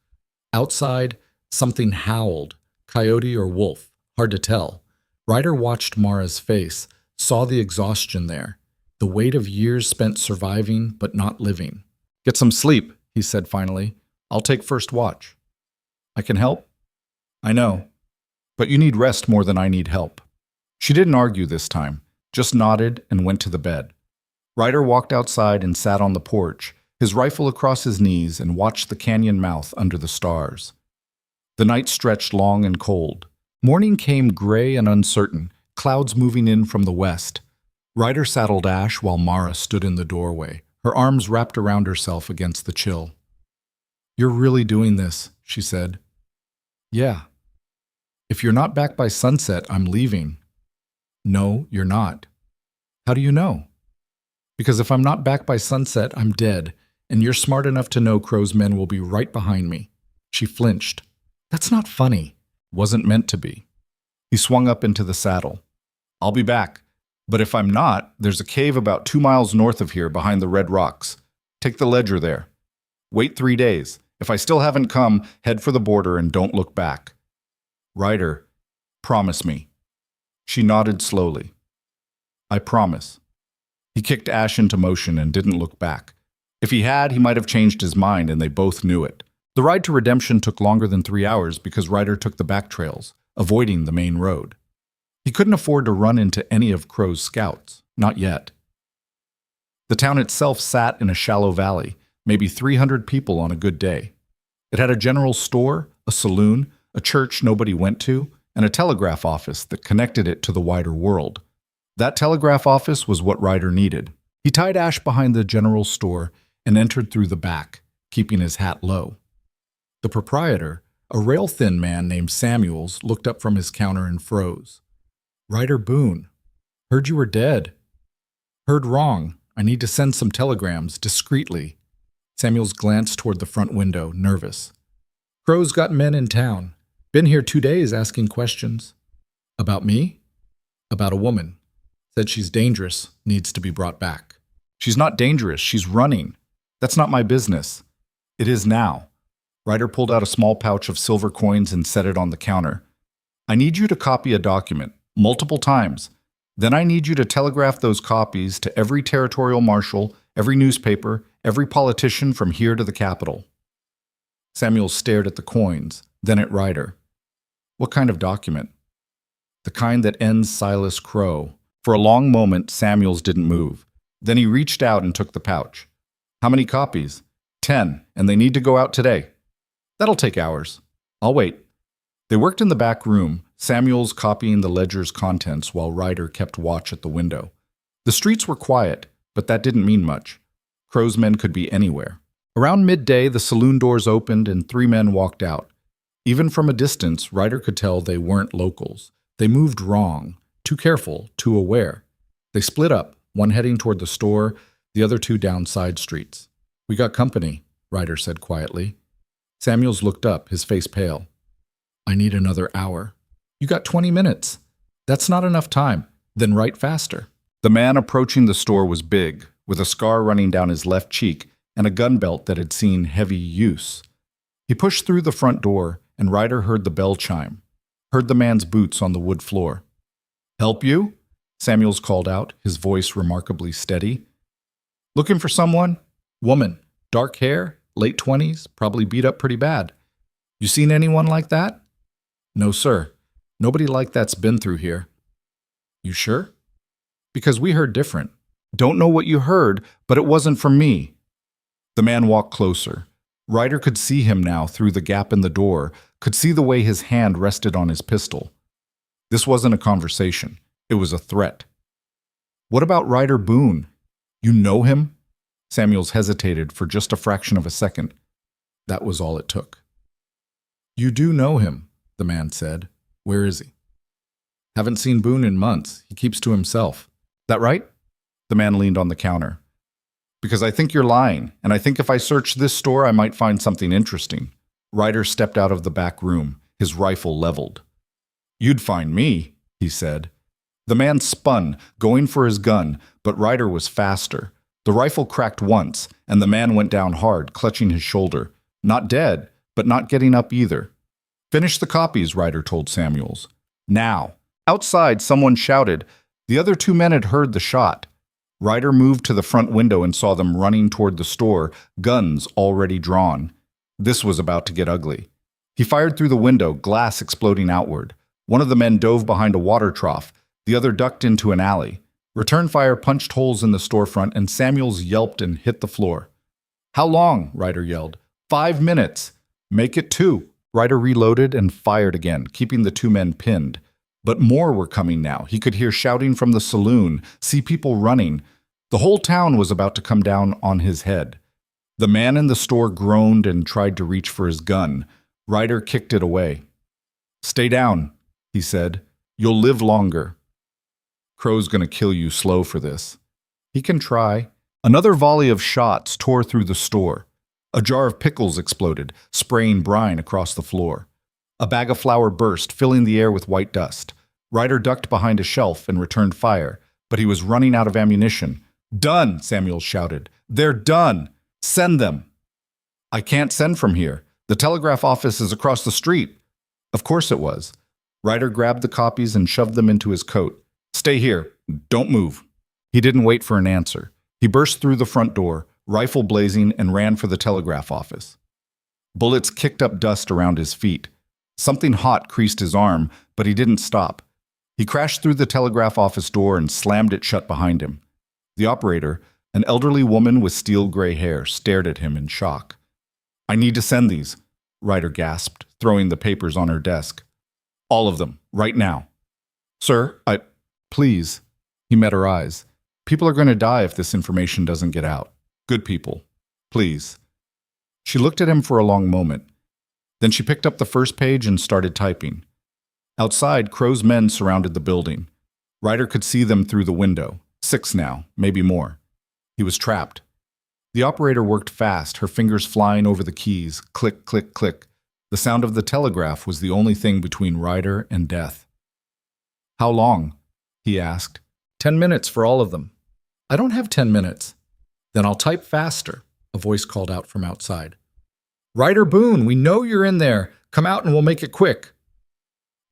Outside, something howled, coyote or wolf, hard to tell. Ryder watched Mara's face, saw the exhaustion there, the weight of years spent surviving but not living. "Get some sleep," he said finally. "I'll take first watch." "I can help?" "I know. But you need rest more than I need help." She didn't argue this time, just nodded and went to the bed. Ryder walked outside and sat on the porch, his rifle across his knees, and watched the canyon mouth under the stars. The night stretched long and cold. Morning came gray and uncertain, clouds moving in from the west. Ryder saddled Ash while Mara stood in the doorway, her arms wrapped around herself against the chill. "You're really doing this," she said. "Yeah. If you're not back by sunset, I'm leaving." "No, you're not." "How do you know?" Because if I'm not back by sunset, I'm dead, and you're smart enough to know Crow's men will be right behind me. She flinched. That's not funny. Wasn't meant to be. He swung up into the saddle. I'll be back. But if I'm not, there's a cave about 2 miles north of here behind the red rocks. Take the ledger there. Wait 3 days. If I still haven't come, head for the border and don't look back. Ryder, promise me. She nodded slowly. I promise. He kicked Ash into motion and didn't look back. If he had, he might have changed his mind, and they both knew it. The ride to Redemption took longer than 3 hours because Ryder took the back trails, avoiding the main road. He couldn't afford to run into any of Crow's scouts, not yet. The town itself sat in a shallow valley, maybe 300 people on a good day. It had a general store, a saloon, a church nobody went to, and a telegraph office that connected it to the wider world. That telegraph office was what Ryder needed. He tied Ash behind the general store and entered through the back, keeping his hat low. The proprietor, a rail-thin man named Samuels, looked up from his counter and froze. Ryder Boone. Heard you were dead. Heard wrong. I need to send some telegrams, discreetly. Samuels glanced toward the front window, nervous. Crow's got men in town. Been here 2 days asking questions. About me? About a woman. Said she's dangerous, needs to be brought back. She's not dangerous, she's running. That's not my business. It is now. Ryder pulled out a small pouch of silver coins and set it on the counter. I need you to copy a document, multiple times. Then I need you to telegraph those copies to every territorial marshal, every newspaper, every politician from here to the capital. Samuel stared at the coins, then at Ryder. What kind of document? The kind that ends Silas Crow. For a long moment, Samuels didn't move. Then he reached out and took the pouch. How many copies? 10, and they need to go out today. That'll take hours. I'll wait. They worked in the back room, Samuels copying the ledger's contents while Ryder kept watch at the window. The streets were quiet, but that didn't mean much. Crow's men could be anywhere. Around midday, the saloon doors opened and 3 men walked out. Even from a distance, Ryder could tell they weren't locals. They moved wrong, too careful, too aware. They split up, one heading toward the store, the other 2 down side streets. We got company, Ryder said quietly. Samuels looked up, his face pale. I need another hour. You got 20 minutes. That's not enough time. Then write faster. The man approaching the store was big, with a scar running down his left cheek and a gun belt that had seen heavy use. He pushed through the front door, and Ryder heard the bell chime, heard the man's boots on the wood floor. Help you? Samuels called out, his voice remarkably steady. Looking for someone? Woman, dark hair, late 20s, probably beat up pretty bad. You seen anyone like that? No, sir. Nobody like that's been through here. You sure? Because we heard different. Don't know what you heard, but it wasn't from me. The man walked closer. Ryder could see him now through the gap in the door, could see the way his hand rested on his pistol. This wasn't a conversation. It was a threat. What about Ryder Boone? You know him? Samuels hesitated for just a fraction of a second. That was all it took. You do know him, the man said. Where is he? Haven't seen Boone in months. He keeps to himself. That right? The man leaned on the counter. Because I think you're lying, and I think if I search this store, I might find something interesting. Ryder stepped out of the back room, his rifle leveled. You'd find me, he said. The man spun, going for his gun, but Ryder was faster. The rifle cracked once, and the man went down hard, clutching his shoulder. Not dead, but not getting up either. Finish the copies, Ryder told Samuels. Now. Outside, someone shouted. The other 2 men had heard the shot. Ryder moved to the front window and saw them running toward the store, guns already drawn. This was about to get ugly. He fired through the window, glass exploding outward. One of the men dove behind a water trough. The other ducked into an alley. Return fire punched holes in the storefront, and Samuels yelped and hit the floor. How long? Ryder yelled. 5 minutes. Make it 2. Ryder reloaded and fired again, keeping the 2 men pinned. But more were coming now. He could hear shouting from the saloon, see people running. The whole town was about to come down on his head. The man in the store groaned and tried to reach for his gun. Ryder kicked it away. Stay down, he said. You'll live longer. Crow's gonna kill you slow for this. He can try. Another volley of shots tore through the store. A jar of pickles exploded, spraying brine across the floor. A bag of flour burst, filling the air with white dust. Ryder ducked behind a shelf and returned fire, but he was running out of ammunition. "Done!" Samuel shouted. "They're done! Send them!" "I can't send from here. The telegraph office is across the street." Of course it was. Ryder grabbed the copies and shoved them into his coat. "Stay here. Don't move." He didn't wait for an answer. He burst through the front door, rifle blazing, and ran for the telegraph office. Bullets kicked up dust around his feet. Something hot creased his arm, but he didn't stop. He crashed through the telegraph office door and slammed it shut behind him. The operator, an elderly woman with steel-gray hair, stared at him in shock. "I need to send these," Ryder gasped, throwing the papers on her desk. "All of them, right now." "Sir, please." He met her eyes. "People are going to die if this information doesn't get out. Good people. Please." She looked at him for a long moment. Then she picked up the first page and started typing. Outside, Crow's men surrounded the building. Ryder could see them through the window. 6 now, maybe more. He was trapped. The operator worked fast, her fingers flying over the keys. Click, click, click. The sound of the telegraph was the only thing between Ryder and death. "How long?" he asked. 10 minutes for all of them." "I don't have 10 minutes." "Then I'll type faster," a voice called out from outside. "Ryder Boone, we know you're in there. Come out and we'll make it quick."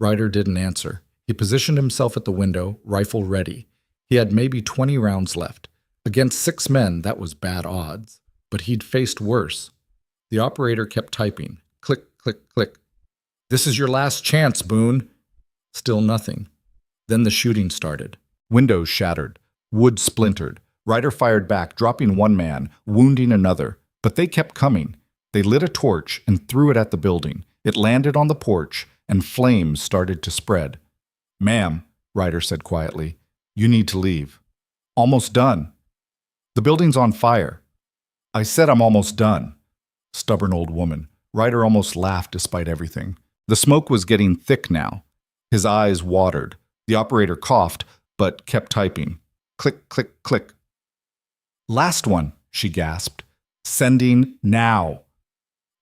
Ryder didn't answer. He positioned himself at the window, rifle ready. He had maybe 20 rounds left. Against 6 men, that was bad odds. But he'd faced worse. The operator kept typing. Click, click, click. "This is your last chance, Boone." Still nothing. Then the shooting started. Windows shattered. Wood splintered. Ryder fired back, dropping one man, wounding another. But they kept coming. They lit a torch and threw it at the building. It landed on the porch, and flames started to spread. "Ma'am," Ryder said quietly, "you need to leave." "Almost done." "The building's on fire." "I said I'm almost done." Stubborn old woman. Ryder almost laughed despite everything. The smoke was getting thick now. His eyes watered. The operator coughed, but kept typing. Click, click, click. "Last one," she gasped. "Sending now."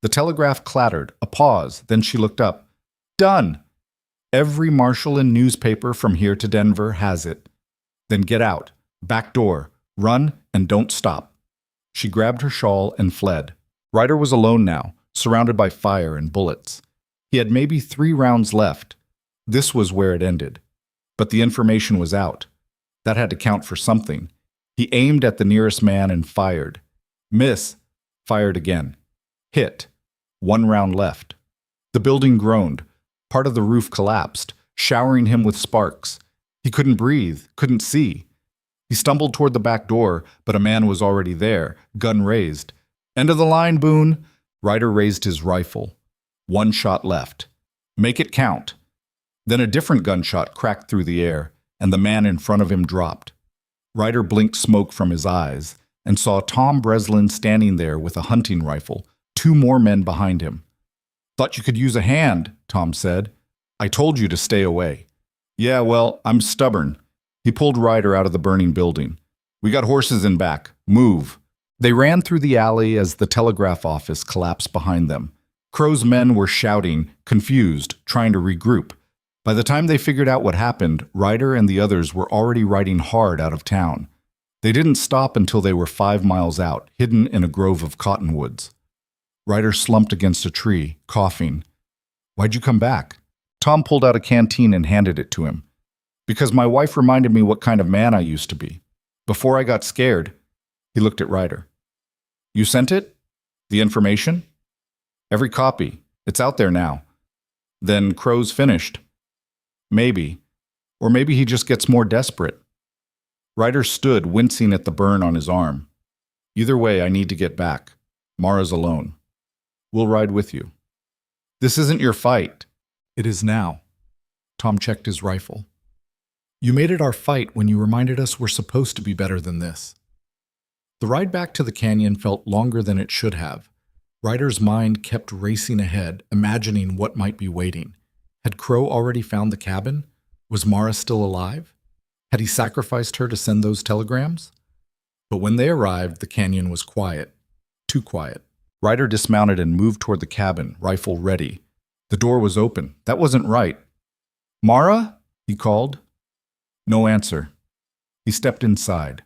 The telegraph clattered, a pause, then she looked up. "Done. Every marshal and newspaper from here to Denver has it. Then get out. Back door. Run and don't stop." She grabbed her shawl and fled. Ryder was alone now, surrounded by fire and bullets. He had maybe 3 rounds left. This was where it ended. But the information was out. That had to count for something. He aimed at the nearest man and fired. Miss. Fired again. Hit. 1 round left. The building groaned. Part of the roof collapsed, showering him with sparks. He couldn't breathe, couldn't see. He stumbled toward the back door, but a man was already there, gun raised. "End of the line, Boone." Ryder raised his rifle. 1 shot left. "Make it count." Then a different gunshot cracked through the air, and the man in front of him dropped. Ryder blinked smoke from his eyes and saw Tom Breslin standing there with a hunting rifle, 2 more men behind him. "Thought you could use a hand," Tom said. "I told you to stay away." "Yeah, well, I'm stubborn." He pulled Ryder out of the burning building. "We got horses in back. Move." They ran through the alley as the telegraph office collapsed behind them. Crow's men were shouting, confused, trying to regroup. By the time they figured out what happened, Ryder and the others were already riding hard out of town. They didn't stop until they were 5 miles out, hidden in a grove of cottonwoods. Ryder slumped against a tree, coughing. "Why'd you come back?" Tom pulled out a canteen and handed it to him. "Because my wife reminded me what kind of man I used to be. Before I got scared." He looked at Ryder. "You sent it? The information?" "Every copy. It's out there now." "Then Crow's finished." "Maybe. Or maybe he just gets more desperate." Ryder stood, wincing at the burn on his arm. "Either way, I need to get back. Mara's alone. We'll ride with you." "This isn't your fight." "It is now." Tom checked his rifle. "You made it our fight when you reminded us we're supposed to be better than this." The ride back to the canyon felt longer than it should have. Ryder's mind kept racing ahead, imagining what might be waiting. Had Crow already found the cabin? Was Mara still alive? Had he sacrificed her to send those telegrams? But when they arrived, the canyon was quiet. Too quiet. Ryder dismounted and moved toward the cabin, rifle ready. The door was open. That wasn't right. "Mara?" he called. No answer. He stepped inside.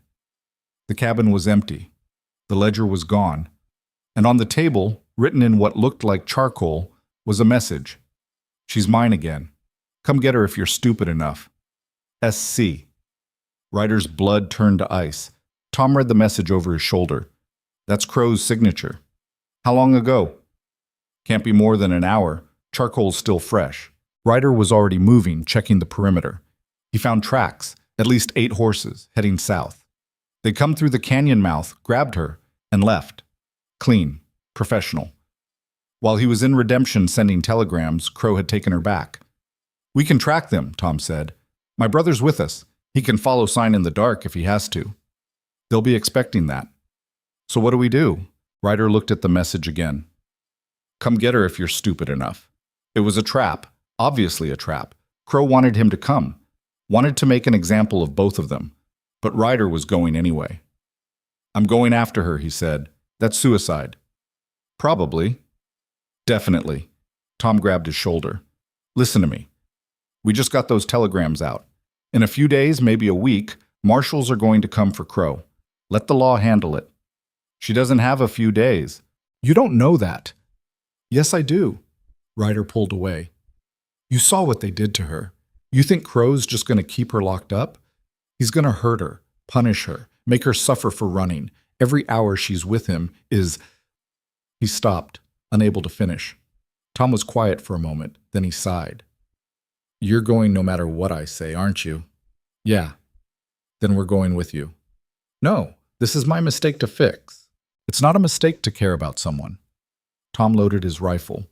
The cabin was empty. The ledger was gone. And on the table, written in what looked like charcoal, was a message. "She's mine again. Come get her if you're stupid enough. SC." Ryder's blood turned to ice. Tom read the message over his shoulder. "That's Crow's signature." "How long ago?" "Can't be more than an hour. Charcoal's still fresh." Ryder was already moving, checking the perimeter. He found tracks, at least 8 horses, heading south. They'd come through the canyon mouth, grabbed her, and left. Clean. Professional. While he was in Redemption sending telegrams, Crow had taken her back. "We can track them," Tom said. "My brother's with us. He can follow sign in the dark if he has to." "They'll be expecting that." "So what do we do?" Ryder looked at the message again. "Come get her if you're stupid enough." It was a trap. Obviously a trap. Crow wanted him to come. Wanted to make an example of both of them. But Ryder was going anyway. "I'm going after her," he said. "That's suicide." "Probably." "Definitely." Tom grabbed his shoulder. "Listen to me. We just got those telegrams out. In a few days, maybe a week, marshals are going to come for Crow. Let the law handle it." "She doesn't have a few days." "You don't know that." "Yes, I do." Ryder pulled away. "You saw what they did to her. You think Crow's just going to keep her locked up? He's going to hurt her, punish her, make her suffer for running. Every hour she's with him is—" He stopped, unable to finish. Tom was quiet for a moment, then he sighed. "You're going no matter what I say, aren't you?" "Yeah." "Then we're going with you." "No, this is my mistake to fix." "It's not a mistake to care about someone." Tom loaded his rifle.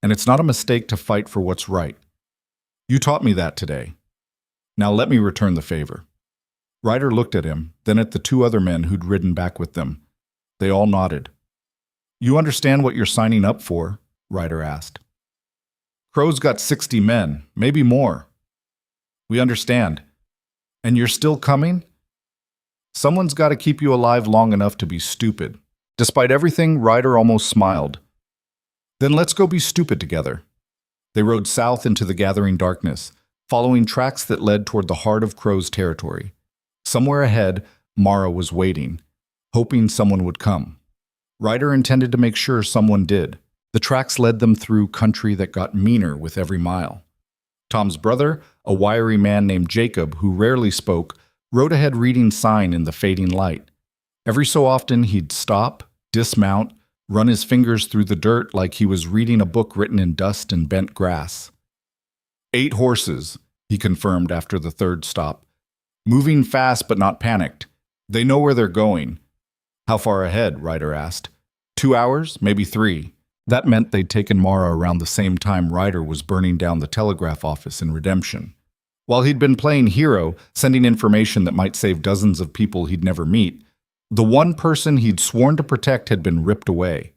"And it's not a mistake to fight for what's right. You taught me that today. Now let me return the favor." Ryder looked at him, then at the 2 other men who'd ridden back with them. They all nodded. "You understand what you're signing up for?" Ryder asked. "Crow's got 60 men, maybe more." "We understand. And you're still coming?" "Someone's got to keep you alive long enough to be stupid." Despite everything, Ryder almost smiled. "Then let's go be stupid together." They rode south into the gathering darkness, following tracks that led toward the heart of Crow's territory. Somewhere ahead, Mara was waiting, hoping someone would come. Ryder intended to make sure someone did. The tracks led them through country that got meaner with every mile. Tom's brother, a wiry man named Jacob who rarely spoke, rode ahead reading sign in the fading light. Every so often he'd stop, dismount, run his fingers through the dirt like he was reading a book written in dust and bent grass. 8 horses, he confirmed after the 3rd stop. Moving fast but not panicked. They know where they're going. "How far ahead?" Ryder asked. 2 hours, maybe 3. That meant they'd taken Mara around the same time Ryder was burning down the telegraph office in Redemption. While he'd been playing hero, sending information that might save dozens of people he'd never meet, the one person he'd sworn to protect had been ripped away.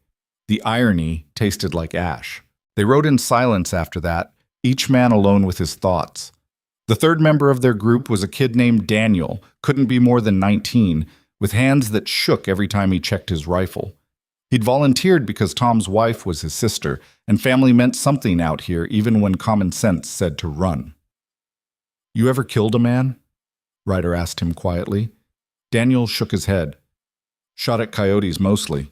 The irony tasted like ash. They rode in silence after that, each man alone with his thoughts. The 3rd member of their group was a kid named Daniel, couldn't be more than 19, with hands that shook every time he checked his rifle. He'd volunteered because Tom's wife was his sister, and family meant something out here even when common sense said to run. "You ever killed a man?" Ryder asked him quietly. Daniel shook his head. "Shot at coyotes mostly."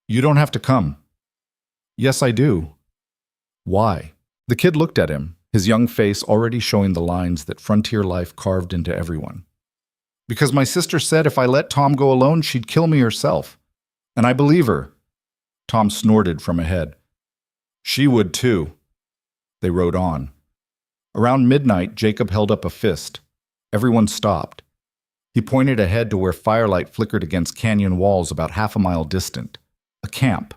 "You don't have to come." "Yes, I do." "Why?" The kid looked at him, his young face already showing the lines that frontier life carved into everyone. "Because my sister said if I let Tom go alone, she'd kill me herself. And I believe her." Tom snorted from ahead. "She would too." They rode on. Around midnight, Jacob held up a fist. Everyone stopped. He pointed ahead to where firelight flickered against canyon walls about half a mile distant. A camp.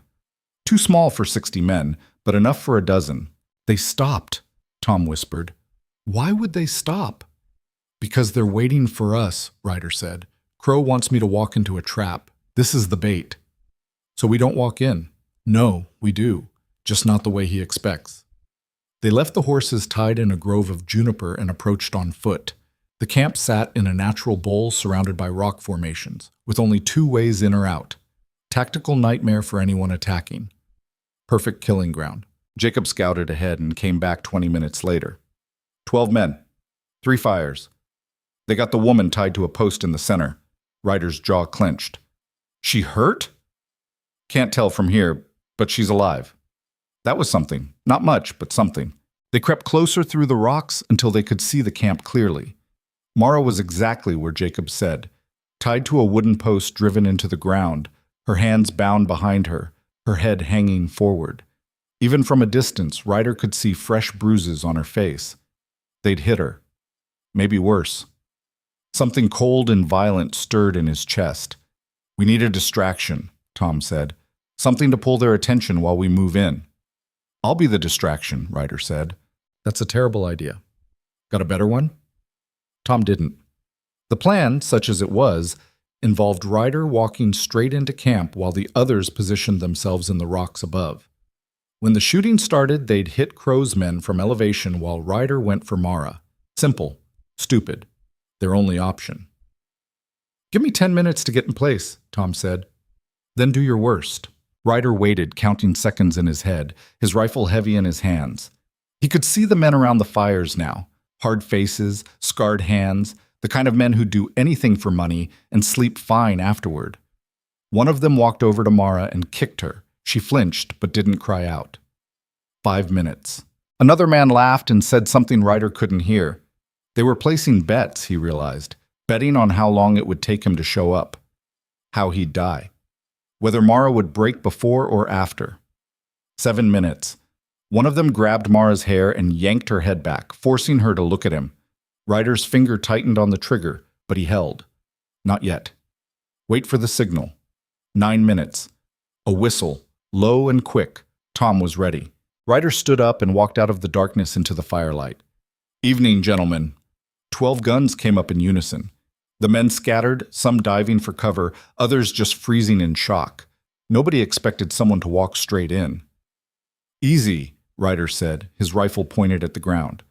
Too small for 60 men, but enough for a dozen. "They stopped," Tom whispered. "Why would they stop?" "Because they're waiting for us," Ryder said. "Crow wants me to walk into a trap. This is the bait." "So we don't walk in?" "No, we do. Just not the way he expects." They left the horses tied in a grove of juniper and approached on foot. The camp sat in a natural bowl surrounded by rock formations, with only 2 ways in or out. Tactical nightmare for anyone attacking. Perfect killing ground. Jacob scouted ahead and came back 20 minutes later. 12 men. 3 fires. They got the woman tied to a post in the center. Ryder's jaw clenched. She hurt? Can't tell from here, but she's alive. That was something. Not much, but something. They crept closer through the rocks until they could see the camp clearly. Mara was exactly where Jacob said, tied to a wooden post driven into the ground, her hands bound behind her, her head hanging forward. Even from a distance, Ryder could see fresh bruises on her face. They'd hit her. Maybe worse. Something cold and violent stirred in his chest. We need a distraction, Tom said. Something to pull their attention while we move in. I'll be the distraction, Ryder said. That's a terrible idea. Got a better one? Tom didn't. The plan, such as it was, involved Ryder walking straight into camp while the others positioned themselves in the rocks above. When the shooting started, they'd hit Crow's men from elevation while Ryder went for Mara. Simple. Stupid. Their only option. Give me 10 minutes to get in place, Tom said. Then do your worst. Ryder waited, counting seconds in his head, his rifle heavy in his hands. He could see the men around the fires now. Hard faces, scarred hands, the kind of men who'd do anything for money and sleep fine afterward. One of them walked over to Mara and kicked her. She flinched, but didn't cry out. 5 minutes. Another man laughed and said something Ryder couldn't hear. They were placing bets, he realized, betting on how long it would take him to show up, how he'd die, whether Mara would break before or after. 7 minutes. One of them grabbed Mara's hair and yanked her head back, forcing her to look at him. Ryder's finger tightened on the trigger, but he held. Not yet. Wait for the signal. 9 minutes. A whistle, low and quick. Tom was ready. Ryder stood up and walked out of the darkness into the firelight. Evening, gentlemen. 12 guns came up in unison. The men scattered, some diving for cover, others just freezing in shock. Nobody expected someone to walk straight in. Easy, Ryder said, his rifle pointed at the ground.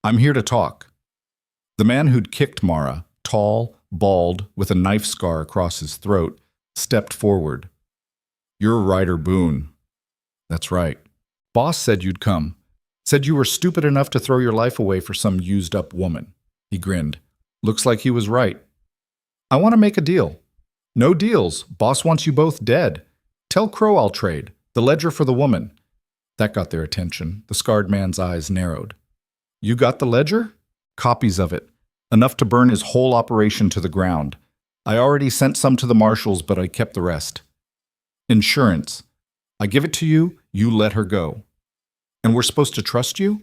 I'm here to talk. The man who'd kicked Mara, tall, bald, with a knife scar across his throat, stepped forward. You're Ryder Boone. That's right. Boss said you'd come. Said you were stupid enough to throw your life away for some used-up woman. He grinned. Looks like he was right. I want to make a deal. No deals. Boss wants you both dead. Tell Crow I'll trade. The ledger for the woman. That got their attention. The scarred man's eyes narrowed. You got the ledger? Copies of it. Enough to burn his whole operation to the ground. I already sent some to the marshals, but I kept the rest. Insurance. I give it to you, you let her go. And we're supposed to trust you?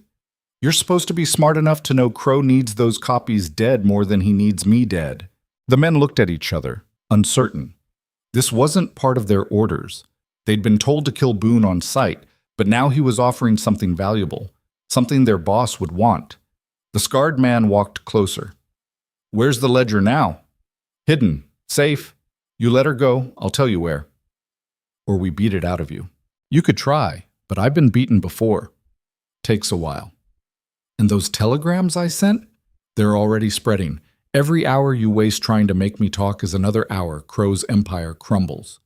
You're supposed to be smart enough to know Crow needs those copies dead more than he needs me dead. The men looked at each other, uncertain. This wasn't part of their orders. They'd been told to kill Boone on sight, but now he was offering something valuable, something their boss would want. The scarred man walked closer. Where's the ledger now? Hidden. Safe. You let her go, I'll tell you where. Or we beat it out of you. You could try, but I've been beaten before. Takes a while. And those telegrams I sent? They're already spreading. Every hour you waste trying to make me talk is another hour Crow's empire crumbles.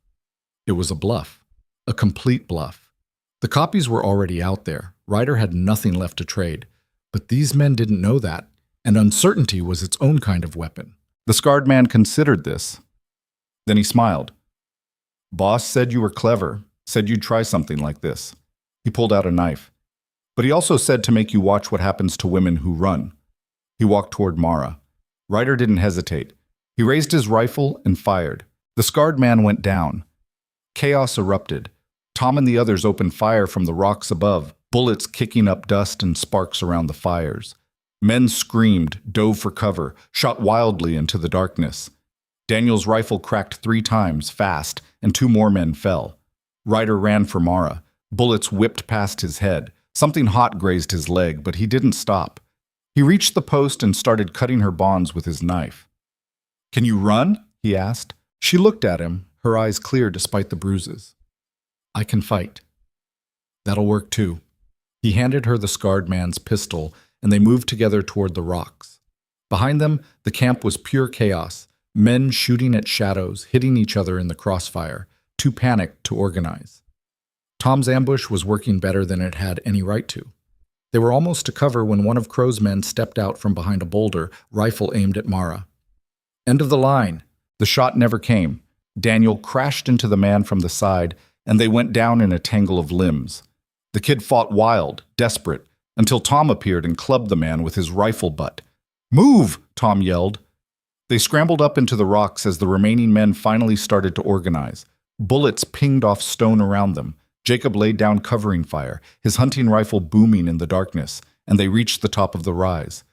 It was a bluff. A complete bluff. The copies were already out there. Ryder had nothing left to trade. But these men didn't know that, and uncertainty was its own kind of weapon. The scarred man considered this. Then he smiled. Boss said you were clever, said you'd try something like this. He pulled out a knife. But he also said to make you watch what happens to women who run. He walked toward Mara. Ryder didn't hesitate. He raised his rifle and fired. The scarred man went down. Chaos erupted. Tom and the others opened fire from the rocks above, bullets kicking up dust and sparks around the fires. Men screamed, dove for cover, shot wildly into the darkness. Daniel's rifle cracked 3 times, fast, and 2 more men fell. Ryder ran for Mara. Bullets whipped past his head. Something hot grazed his leg, but he didn't stop. He reached the post and started cutting her bonds with his knife. Can you run? He asked. She looked at him, her eyes clear despite the bruises. I can fight. That'll work too. He handed her the scarred man's pistol, and they moved together toward the rocks. Behind them, the camp was pure chaos. Men shooting at shadows, hitting each other in the crossfire, too panicked to organize. Tom's ambush was working better than it had any right to. They were almost to cover when one of Crow's men stepped out from behind a boulder, rifle aimed at Mara. End of the line. The shot never came. Daniel crashed into the man from the side, and they went down in a tangle of limbs. The kid fought wild, desperate, until Tom appeared and clubbed the man with his rifle butt. "Move!" Tom yelled. They scrambled up into the rocks as the remaining men finally started to organize. Bullets pinged off stone around them. Jacob laid down covering fire, his hunting rifle booming in the darkness, and they reached the top of the rise.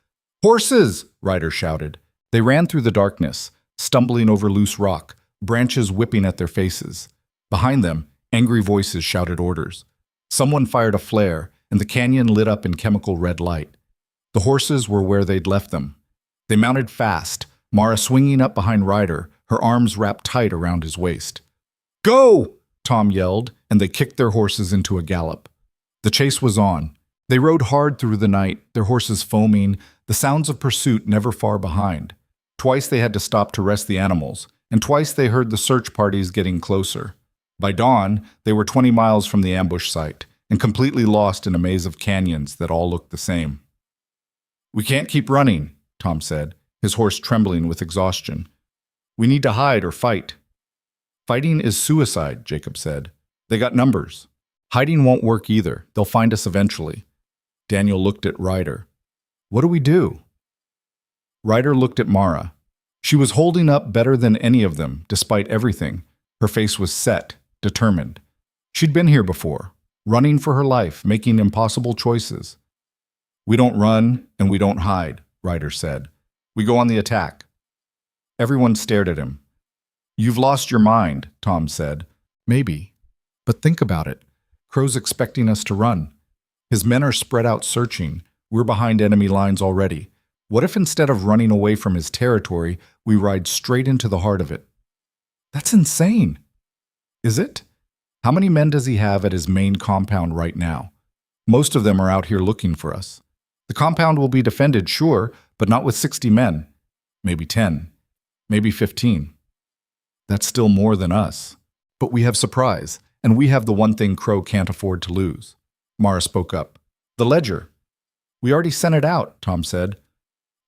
"Horses!" Ryder shouted. They ran through the darkness, stumbling over loose rock, branches whipping at their faces. Behind them, angry voices shouted orders. Someone fired a flare, and the canyon lit up in chemical red light. The horses were where they'd left them. They mounted fast, Mara swinging up behind Ryder, her arms wrapped tight around his waist. "Go!" Tom yelled, and they kicked their horses into a gallop. The chase was on. They rode hard through the night, their horses foaming, the sounds of pursuit never far behind. Twice they had to stop to rest the animals, and twice they heard the search parties getting closer. By dawn, they were 20 miles from the ambush site, and completely lost in a maze of canyons that all looked the same. "We can't keep running," Tom said, his horse trembling with exhaustion. "We need to hide or fight." "Fighting is suicide," Jacob said. "They got numbers. Hiding won't work either. They'll find us eventually." Daniel looked at Ryder. "What do we do?" Ryder looked at Mara. She was holding up better than any of them, despite everything. Her face was set, determined. She'd been here before, running for her life, making impossible choices. "We don't run and we don't hide," Ryder said. "We go on the attack." Everyone stared at him. "You've lost your mind," Tom said. "Maybe. But think about it. Crow's expecting us to run. His men are spread out searching. We're behind enemy lines already. What if instead of running away from his territory, we ride straight into the heart of it?" "That's insane." "Is it? How many men does he have at his main compound right now? Most of them are out here looking for us. The compound will be defended, sure, but not with 60 men. Maybe 10. Maybe 15. That's still more than us. But we have surprise, and we have the one thing Crow can't afford to lose." Mara spoke up. "The ledger." "We already sent it out," Tom said.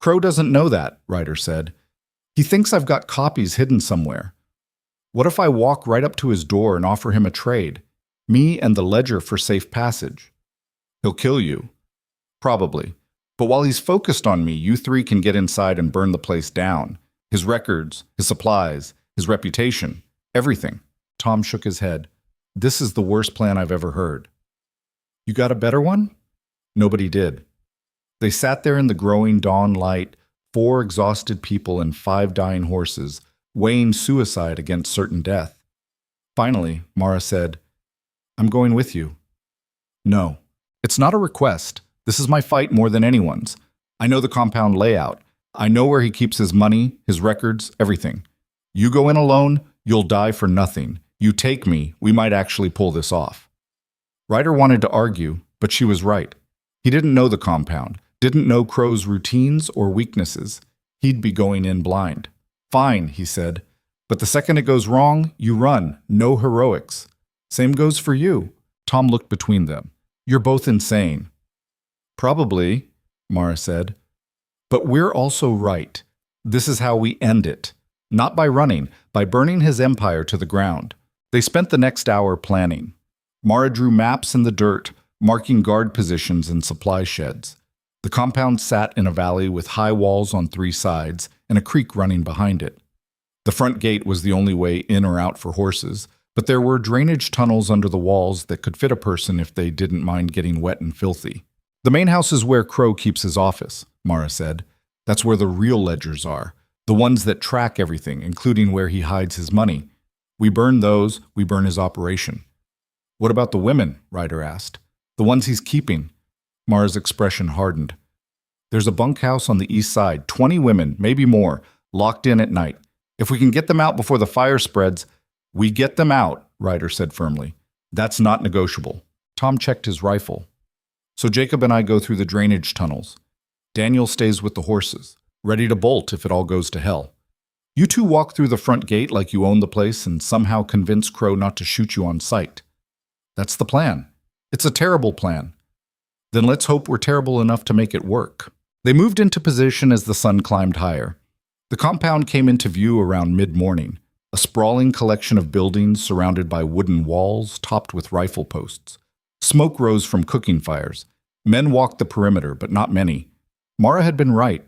"Crow doesn't know that," Ryder said. "He thinks I've got copies hidden somewhere. What if I walk right up to his door and offer him a trade? Me and the ledger for safe passage." "He'll kill you." "Probably. But while he's focused on me, you three can get inside and burn the place down. His records, his supplies, his reputation, everything." Tom shook his head. "This is the worst plan I've ever heard." "You got a better one?" Nobody did. They sat there in the growing dawn light, 4 exhausted people and 5 dying horses, weighing suicide against certain death. Finally, Mara said, "I'm going with you." "No. It's not a request. This is my fight more than anyone's. I know the compound layout. I know where he keeps his money, his records, everything. You go in alone, you'll die for nothing. You take me, we might actually pull this off." Ryder wanted to argue, but she was right. He didn't know the compound, didn't know Crow's routines or weaknesses. He'd be going in blind. "Fine," he said. "But the second it goes wrong, you run. No heroics." "Same goes for you." Tom looked between them. "You're both insane." "Probably," Mara said. "But we're also right. This is how we end it. Not by running, by burning his empire to the ground." They spent the next hour planning. Mara drew maps in the dirt, marking guard positions and supply sheds. The compound sat in a valley with high walls on 3 sides and a creek running behind it. The front gate was the only way in or out for horses, but there were drainage tunnels under the walls that could fit a person if they didn't mind getting wet and filthy. "The main house is where Crow keeps his office," Mara said. "That's where the real ledgers are, the ones that track everything, including where he hides his money. We burn those, we burn his operation." "What about the women?" Ryder asked. "The ones he's keeping?" Mara's expression hardened. "There's a bunkhouse on the east side, 20 women, maybe more, locked in at night. If we can get them out before the fire spreads—" "We get them out," Ryder said firmly. "That's not negotiable." Tom checked his rifle. "So Jacob and I go through the drainage tunnels. Daniel stays with the horses. ready to bolt if it all goes to hell. You two walk through the front gate like you own the place and somehow convince Crow not to shoot you on sight. That's the plan. It's a terrible plan. Then let's hope we're terrible enough to make it work. They moved into position as the sun climbed higher. The compound came into view around mid-morning, a sprawling collection of buildings surrounded by wooden walls topped with rifle posts. Smoke rose from cooking fires. Men walked the perimeter, but not many. Mara had been right.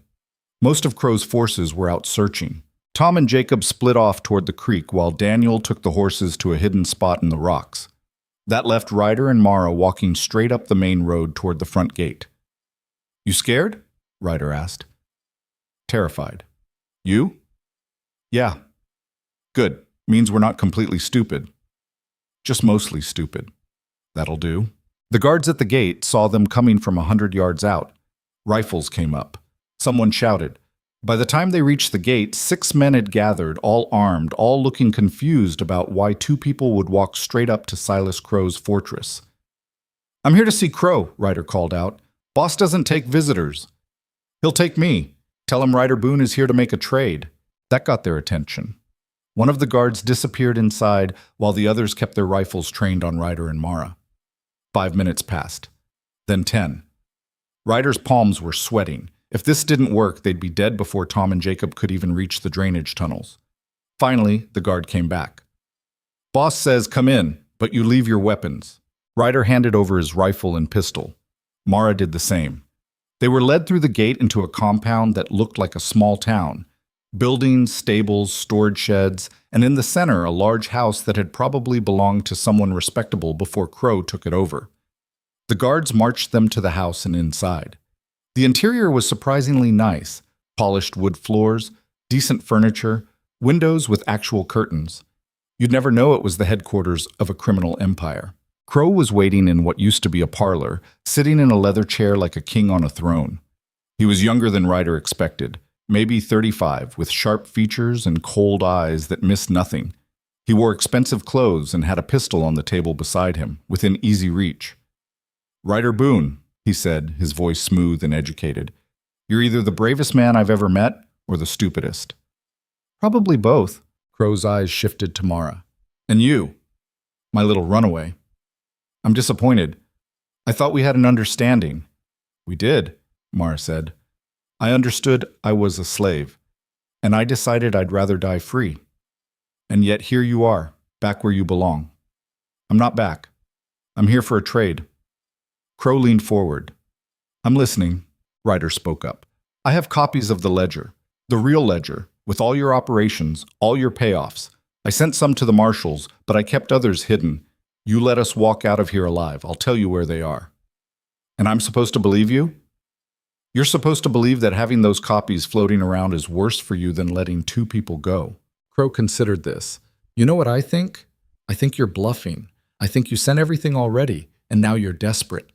Most of Crow's forces were out searching. Tom and Jacob split off toward the creek while Daniel took the horses to a hidden spot in the rocks. That left Ryder and Mara walking straight up the main road toward the front gate. "You scared?" Ryder asked. "Terrified. You?" "Yeah." "Good. Means we're not completely stupid. Just mostly stupid." "That'll do." The guards at the gate saw them coming from 100 yards out. Rifles came up. Someone shouted. By the time they reached the gate, 6 men had gathered, all armed, all looking confused about why 2 people would walk straight up to Silas Crow's fortress. "I'm here to see Crow," Ryder called out. "Boss doesn't take visitors." "He'll take me. Tell him Ryder Boone is here to make a trade." That got their attention. One of the guards disappeared inside while the others kept their rifles trained on Ryder and Mara. 5 minutes passed. Then 10. Ryder's palms were sweating. If this didn't work, they'd be dead before Tom and Jacob could even reach the drainage tunnels. Finally, the guard came back. "Boss says come in, but you leave your weapons." Ryder handed over his rifle and pistol. Mara did the same. They were led through the gate into a compound that looked like a small town. Buildings, stables, storage sheds, and in the center a large house that had probably belonged to someone respectable before Crow took it over. The guards marched them to the house and inside. The interior was surprisingly nice. Polished wood floors, decent furniture, windows with actual curtains. You'd never know it was the headquarters of a criminal empire. Crow was waiting in what used to be a parlor, sitting in a leather chair like a king on a throne. He was younger than Ryder expected, maybe 35, with sharp features and cold eyes that missed nothing. He wore expensive clothes and had a pistol on the table beside him, within easy reach. "Ryder Boone," he said, his voice smooth and educated. "You're either the bravest man I've ever met or the stupidest." "Probably both." Crow's eyes shifted to Mara. "And you, my little runaway." "I'm disappointed. I thought we had an understanding." "We did," Mara said. "I understood I was a slave, and I decided I'd rather die free. And yet here you are, back where you belong." "I'm not back. I'm here for a trade." Crow leaned forward. "I'm listening," Ryder spoke up. "I have copies of the ledger, the real ledger, with all your operations, all your payoffs. I sent some to the marshals, but I kept others hidden. You let us walk out of here alive. I'll tell you where they are." "And I'm supposed to believe you?" "You're supposed to believe that having those copies floating around is worse for you than letting 2 people go." Crow considered this. "You know what I think? I think you're bluffing. I think you sent everything already, and now you're desperate."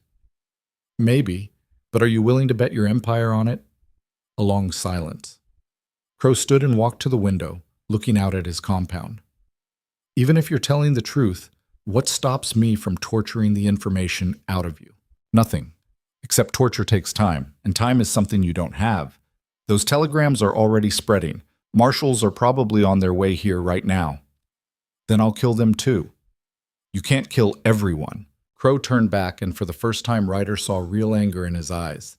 "Maybe, but are you willing to bet your empire on it?" A long silence. Crow stood and walked to the window, looking out at his compound. "Even if you're telling the truth, what stops me from torturing the information out of you?" "Nothing. Except torture takes time, and time is something you don't have. Those telegrams are already spreading. Marshals are probably on their way here right now." "Then I'll kill them too." "You can't kill everyone." Crow turned back, and for the first time Ryder saw real anger in his eyes.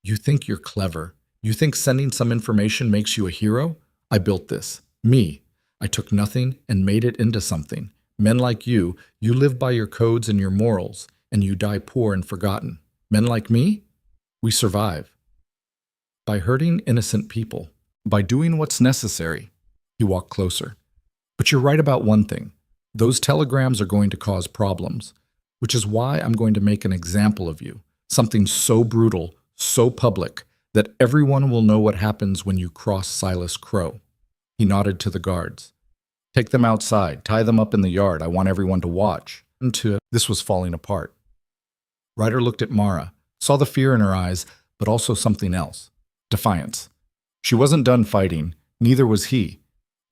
"You think you're clever. You think sending some information makes you a hero? I built this. Me. I took nothing and made it into something. Men like you live by your codes and your morals, and you die poor and forgotten. Men like me, we survive. By hurting innocent people. By doing what's necessary." He walked closer. "But you're right about one thing. Those telegrams are going to cause problems. Which is why I'm going to make an example of you, something so brutal, so public, that everyone will know what happens when you cross Silas Crow." He nodded to the guards. "Take them outside, tie them up in the yard. I want everyone to watch." This was falling apart. Ryder looked at Mara, saw the fear in her eyes, but also something else. Defiance. She wasn't done fighting, neither was he.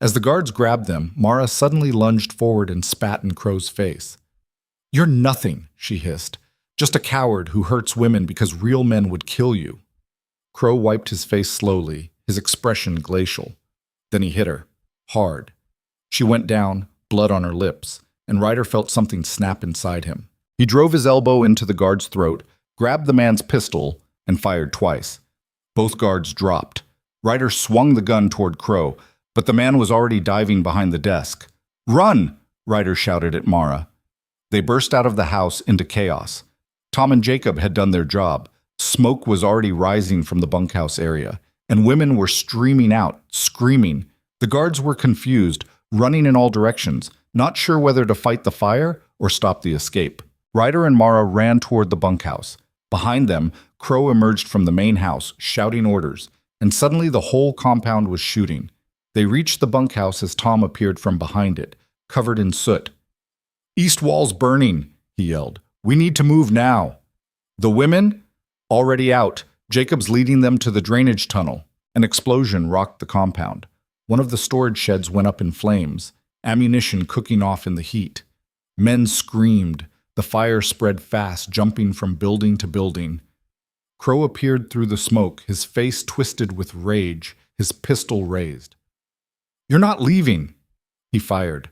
As the guards grabbed them, Mara suddenly lunged forward and spat in Crow's face. "You're nothing," she hissed. "Just a coward who hurts women because real men would kill you." Crow wiped his face slowly, his expression glacial. Then he hit her. Hard. She went down, blood on her lips, and Ryder felt something snap inside him. He drove his elbow into the guard's throat, grabbed the man's pistol, and fired twice. Both guards dropped. Ryder swung the gun toward Crow, but the man was already diving behind the desk. "Run!" Ryder shouted at Mara. They burst out of the house into chaos. Tom and Jacob had done their job. Smoke was already rising from the bunkhouse area, and women were streaming out, screaming. The guards were confused, running in all directions, not sure whether to fight the fire or stop the escape. Ryder and Mara ran toward the bunkhouse. Behind them, Crow emerged from the main house, shouting orders, and suddenly the whole compound was shooting. They reached the bunkhouse as Tom appeared from behind it, covered in soot. "East wall's burning," he yelled. "We need to move now." The women? Already out. Jacob's leading them to the drainage tunnel. An explosion rocked the compound. One of the storage sheds went up in flames, ammunition cooking off in the heat. Men screamed. The fire spread fast, jumping from building to building. Crow appeared through the smoke, his face twisted with rage, his pistol raised. "You're not leaving!" He fired.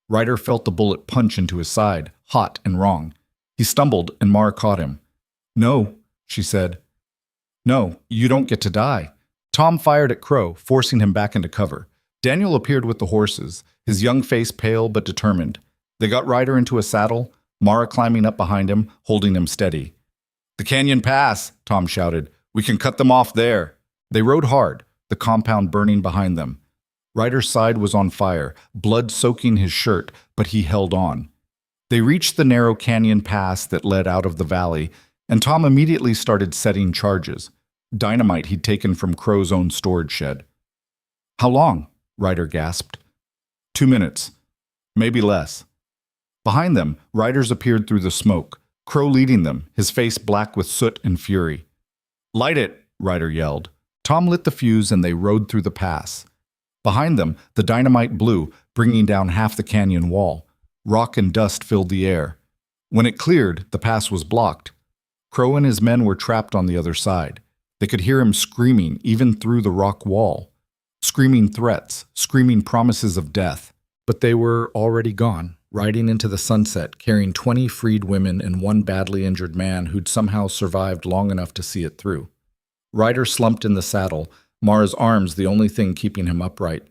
Ryder felt the bullet punch into his side, hot and wrong. He stumbled, and Mara caught him. "No," she said. "No, you don't get to die." Tom fired at Crow, forcing him back into cover. Daniel appeared with the horses, his young face pale but determined. They got Ryder into a saddle, Mara climbing up behind him, holding him steady. "The canyon pass," Tom shouted. "We can cut them off there." They rode hard, the compound burning behind them. Ryder's side was on fire, blood soaking his shirt, but he held on. They reached the narrow canyon pass that led out of the valley, and Tom immediately started setting charges. Dynamite he'd taken from Crow's own storage shed. "How long?" Ryder gasped. 2 minutes. Maybe less. Behind them, riders appeared through the smoke, Crow leading them, his face black with soot and fury. "Light it!" Ryder yelled. Tom lit the fuse and they rode through the pass. Behind them, the dynamite blew, bringing down half the canyon wall. Rock and dust filled the air. When it cleared, the pass was blocked. Crow and his men were trapped on the other side. They could hear him screaming, even through the rock wall. Screaming threats, screaming promises of death. But they were already gone, riding into the sunset, carrying 20 freed women and one badly injured man who'd somehow survived long enough to see it through. Ryder slumped in the saddle, Mara's arms the only thing keeping him upright.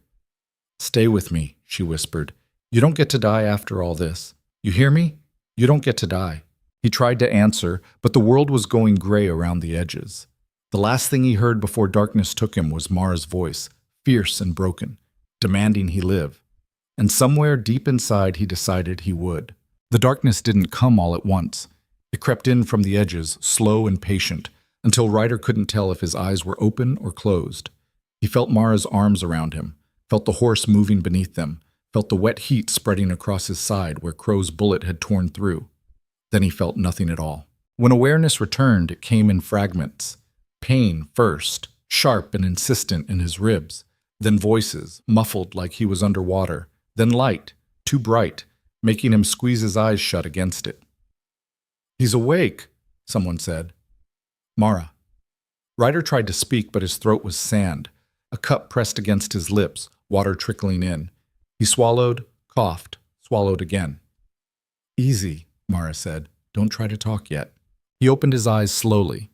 "Stay with me," she whispered. "You don't get to die after all this. You hear me? You don't get to die." He tried to answer, but the world was going gray around the edges. The last thing he heard before darkness took him was Mara's voice, fierce and broken, demanding he live. And somewhere deep inside he decided he would. The darkness didn't come all at once. It crept in from the edges, slow and patient, until Ryder couldn't tell if his eyes were open or closed. He felt Mara's arms around him, felt the horse moving beneath them, felt the wet heat spreading across his side where Crow's bullet had torn through. Then he felt nothing at all. When awareness returned, it came in fragments. Pain first, sharp and insistent in his ribs, then voices, muffled like he was underwater, then light, too bright, making him squeeze his eyes shut against it. "He's awake," someone said. "Mara." Ryder tried to speak, but his throat was sand, a cup pressed against his lips, water trickling in. He swallowed, coughed, swallowed again. "Easy," Mara said. "Don't try to talk yet." He opened his eyes slowly.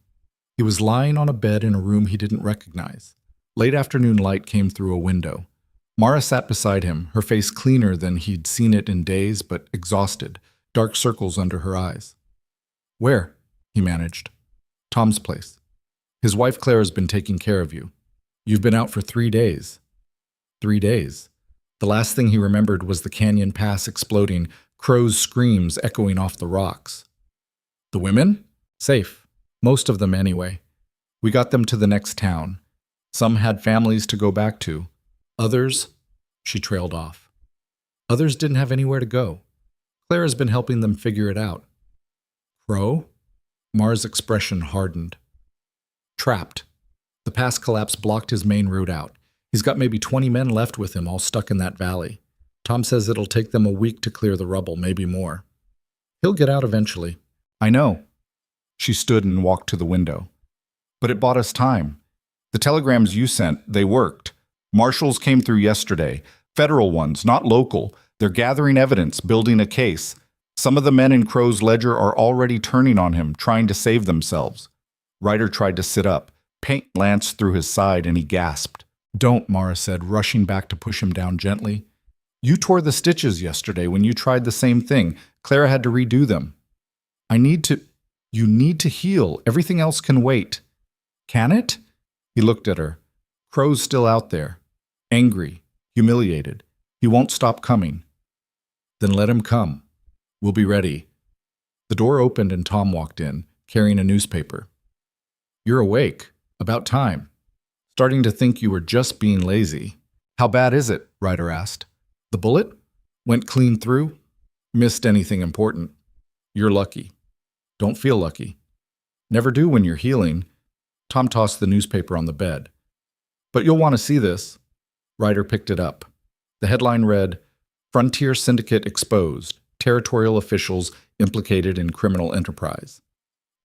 He was lying on a bed in a room he didn't recognize. Late afternoon light came through a window. Mara sat beside him, her face cleaner than he'd seen it in days, but exhausted, dark circles under her eyes. "Where?" he managed. "Tom's place. His wife Clara's been taking care of you. You've been out for 3 days." 3 days. The last thing he remembered was the canyon pass exploding, Crow's screams echoing off the rocks. "The women? Safe. Most of them anyway. We got them to the next town. Some had families to go back to. Others," she trailed off. "Others didn't have anywhere to go. Clara's been helping them figure it out." "Crow?" Mara's expression hardened. "Trapped. The pass collapse blocked his main route out. He's got maybe 20 men left with him all stuck in that valley. Tom says it'll take them a week to clear the rubble, maybe more. He'll get out eventually." "I know." She stood and walked to the window. "But it bought us time. The telegrams you sent, they worked. Marshals came through yesterday. Federal ones, not local. They're gathering evidence, building a case. Some of the men in Crow's ledger are already turning on him, trying to save themselves. Ryder tried to sit up. Paint lanced through his side and he gasped. Don't, Mara said, rushing back to push him down gently. You tore the stitches yesterday when you tried the same thing. Clara had to redo them. You need to heal. Everything else can wait. Can it? He looked at her. Crow's still out there. Angry. Humiliated. He won't stop coming. Then let him come. We'll be ready. The door opened and Tom walked in, carrying a newspaper. You're awake. About time. Starting to think you were just being lazy. How bad is it? Ryder asked. The bullet? Went clean through? Missed anything important. You're lucky. Don't feel lucky. Never do when you're healing. Tom tossed the newspaper on the bed. But you'll want to see this. Ryder picked it up. The headline read, Frontier Syndicate Exposed. Territorial officials implicated in criminal enterprise.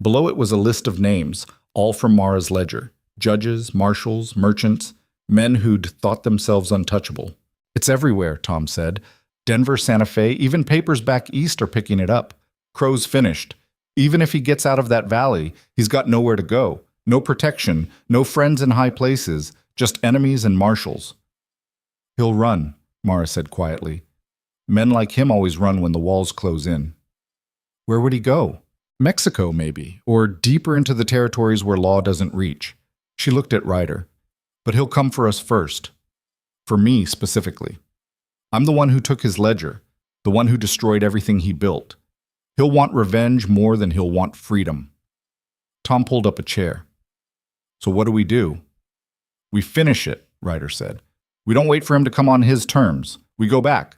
Below it was a list of names, all from Mara's ledger. Judges, marshals, merchants, men who'd thought themselves untouchable. It's everywhere, Tom said. Denver, Santa Fe, even papers back east are picking it up. Crow's finished. Even if he gets out of that valley, he's got nowhere to go. No protection, no friends in high places, just enemies and marshals. He'll run, Mara said quietly. Men like him always run when the walls close in. Where would he go? Mexico, maybe, or deeper into the territories where law doesn't reach. She looked at Ryder. But he'll come for us first. For me, specifically. I'm the one who took his ledger, the one who destroyed everything he built. He'll want revenge more than he'll want freedom. Tom pulled up a chair. So what do? We finish it, Ryder said. We don't wait for him to come on his terms. We go back.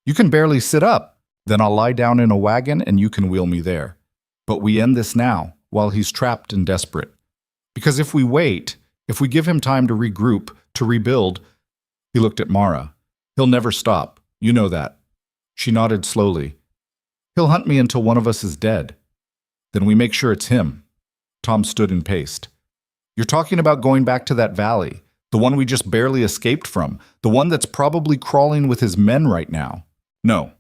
You can barely sit up. Then I'll lie down in a wagon and you can wheel me there. But we end this now, while he's trapped and desperate. Because if we wait, if we give him time to regroup, to rebuild, he looked at Mara. He'll never stop. You know that. She nodded slowly. He'll hunt me until one of us is dead. Then we make sure it's him. Tom stood and paced. You're talking about going back to that valley, the one we just barely escaped from, the one that's probably crawling with his men right now. No,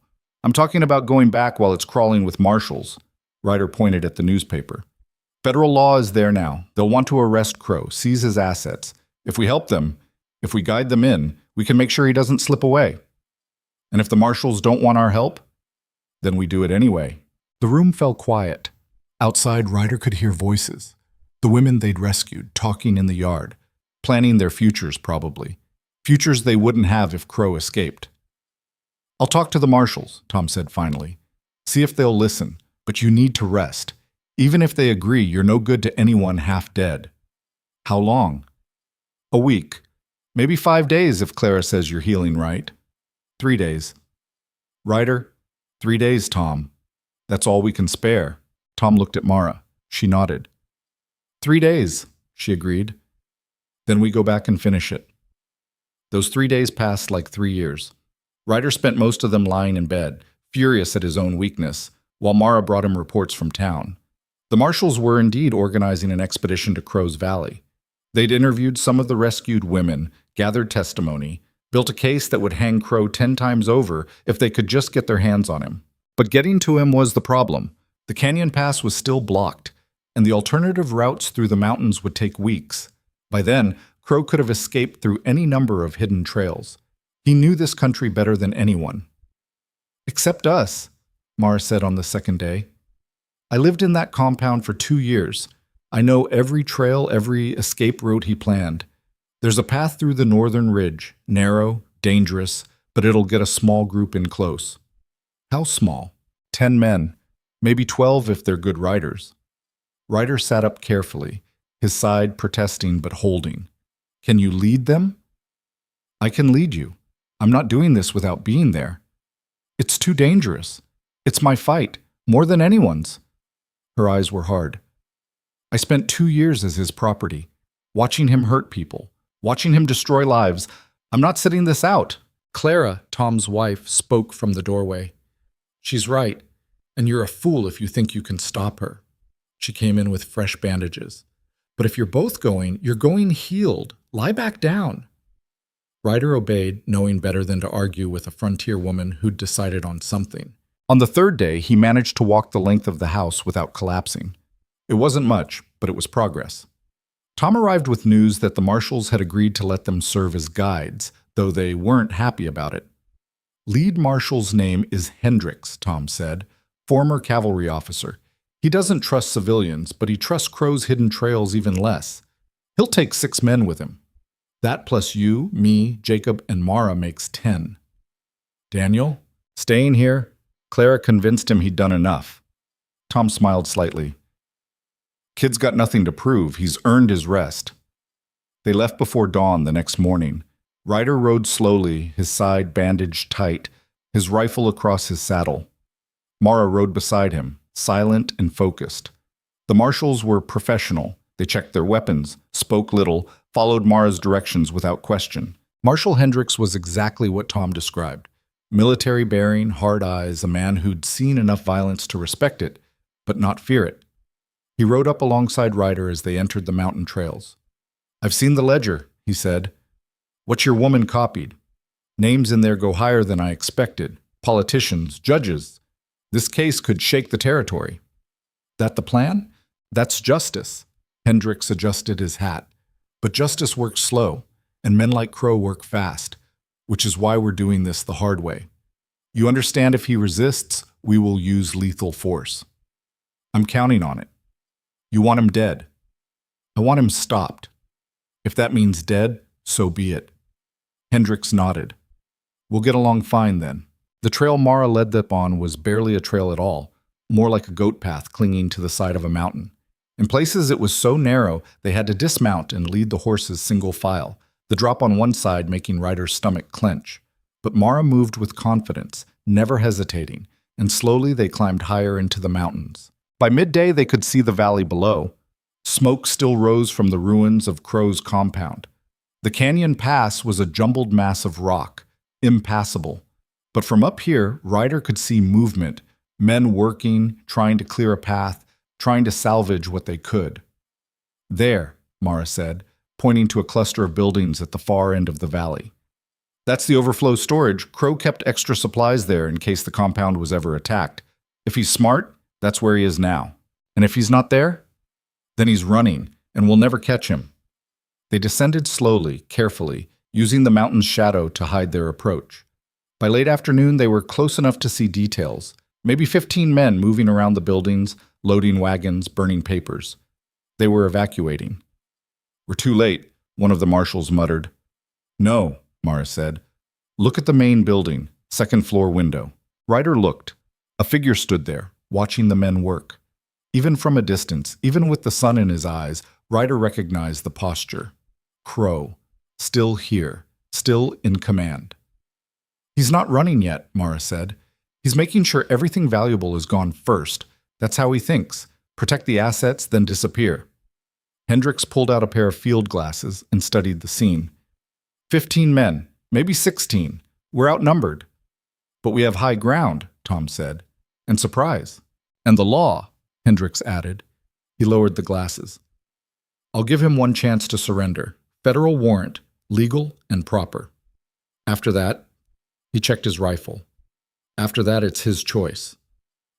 I'm talking about going back while it's crawling with marshals. Ryder pointed at the newspaper. Federal law is there now. They'll want to arrest Crow, seize his assets. If we help them, if we guide them in, we can make sure he doesn't slip away. And if the marshals don't want our help, then we do it anyway. The room fell quiet. Outside, Ryder could hear voices. The women they'd rescued, talking in the yard, planning their futures probably. Futures they wouldn't have if Crow escaped. I'll talk to the marshals, Tom said finally. See if they'll listen, but you need to rest. Even if they agree, you're no good to anyone half dead. How long? A week. Maybe 5 days if Clara says you're healing right. 3 days. Ryder, 3 days, Tom. That's all we can spare. Tom looked at Mara. She nodded. 3 days, she agreed. Then we go back and finish it. Those 3 days passed like 3 years. Ryder spent most of them lying in bed, furious at his own weakness, while Mara brought him reports from town. The marshals were indeed organizing an expedition to Crow's Valley. They'd interviewed some of the rescued women, gathered testimony, built a case that would hang Crow 10 times over if they could just get their hands on him. But getting to him was the problem. The canyon pass was still blocked, and the alternative routes through the mountains would take weeks. By then, Crow could have escaped through any number of hidden trails. He knew this country better than anyone. Except us, Mara said on the second day. I lived in that compound for 2 years. I know every trail, every escape route he planned. There's a path through the northern ridge, narrow, dangerous, but it'll get a small group in close. How small? 10 men, maybe 12 if they're good riders. Ryder sat up carefully, his side protesting but holding. Can you lead them? I can lead you. I'm not doing this without being there. It's too dangerous. It's my fight, more than anyone's. Her eyes were hard. I spent 2 years as his property, watching him hurt people, watching him destroy lives. I'm not sitting this out. Clara, Tom's wife, spoke from the doorway. She's right, and you're a fool if you think you can stop her. She came in with fresh bandages. But if you're both going, you're going healed. Lie back down. Ryder obeyed, knowing better than to argue with a frontier woman who'd decided on something. On the third day, he managed to walk the length of the house without collapsing. It wasn't much, but it was progress. Tom arrived with news that the marshals had agreed to let them serve as guides, though they weren't happy about it. Lead Marshal's name is Hendricks, Tom said, former cavalry officer. He doesn't trust civilians, but he trusts Crow's hidden trails even less. He'll take 6 men with him. That plus you, me, Jacob, and Mara makes 10. Daniel? Staying here? Clara convinced him he'd done enough. Tom smiled slightly. Kid's got nothing to prove. He's earned his rest. They left before dawn the next morning. Ryder rode slowly, his side bandaged tight, his rifle across his saddle. Mara rode beside him, silent and focused. The marshals were professional. They checked their weapons, spoke little, followed Mara's directions without question. Marshal Hendricks was exactly what Tom described. Military bearing, hard eyes, a man who'd seen enough violence to respect it, but not fear it. He rode up alongside Ryder as they entered the mountain trails. I've seen the ledger, he said. What's your woman copied? Names in there go higher than I expected. Politicians, judges. This case could shake the territory. That the plan? That's justice. Hendricks adjusted his hat. But justice works slow, and men like Crow work fast, which is why we're doing this the hard way. You understand, if he resists, we will use lethal force. I'm counting on it. You want him dead. I want him stopped. If that means dead, so be it. Hendricks nodded. We'll get along fine then. The trail Mara led them on was barely a trail at all, more like a goat path clinging to the side of a mountain. In places it was so narrow they had to dismount and lead the horses single file, the drop on one side making Ryder's stomach clench. But Mara moved with confidence, never hesitating, and slowly they climbed higher into the mountains. By midday they could see the valley below. Smoke still rose from the ruins of Crow's compound. The canyon pass was a jumbled mass of rock, impassable. But from up here, Ryder could see movement, men working, trying to clear a path, trying to salvage what they could. There, Mara said, pointing to a cluster of buildings at the far end of the valley. That's the overflow storage. Crow kept extra supplies there in case the compound was ever attacked. If he's smart, that's where he is now. And if he's not there, then he's running, and we'll never catch him. They descended slowly, carefully, using the mountain's shadow to hide their approach. By late afternoon, they were close enough to see details. Maybe 15 men moving around the buildings, loading wagons, burning papers. They were evacuating. We're too late, one of the marshals muttered. No, Mara said. Look at the main building, second floor window. Ryder looked. A figure stood there, watching the men work. Even from a distance, even with the sun in his eyes, Ryder recognized the posture. Crow, still here, still in command. He's not running yet, Mara said. He's making sure everything valuable is gone first. That's how he thinks. Protect the assets, then disappear. Hendricks pulled out a pair of field glasses and studied the scene. 15 men, maybe 16. We're outnumbered. But we have high ground, Tom said. And surprise. And the law, Hendricks added. He lowered the glasses. I'll give him one chance to surrender. Federal warrant, legal and proper. After that, he checked his rifle. After that, it's his choice.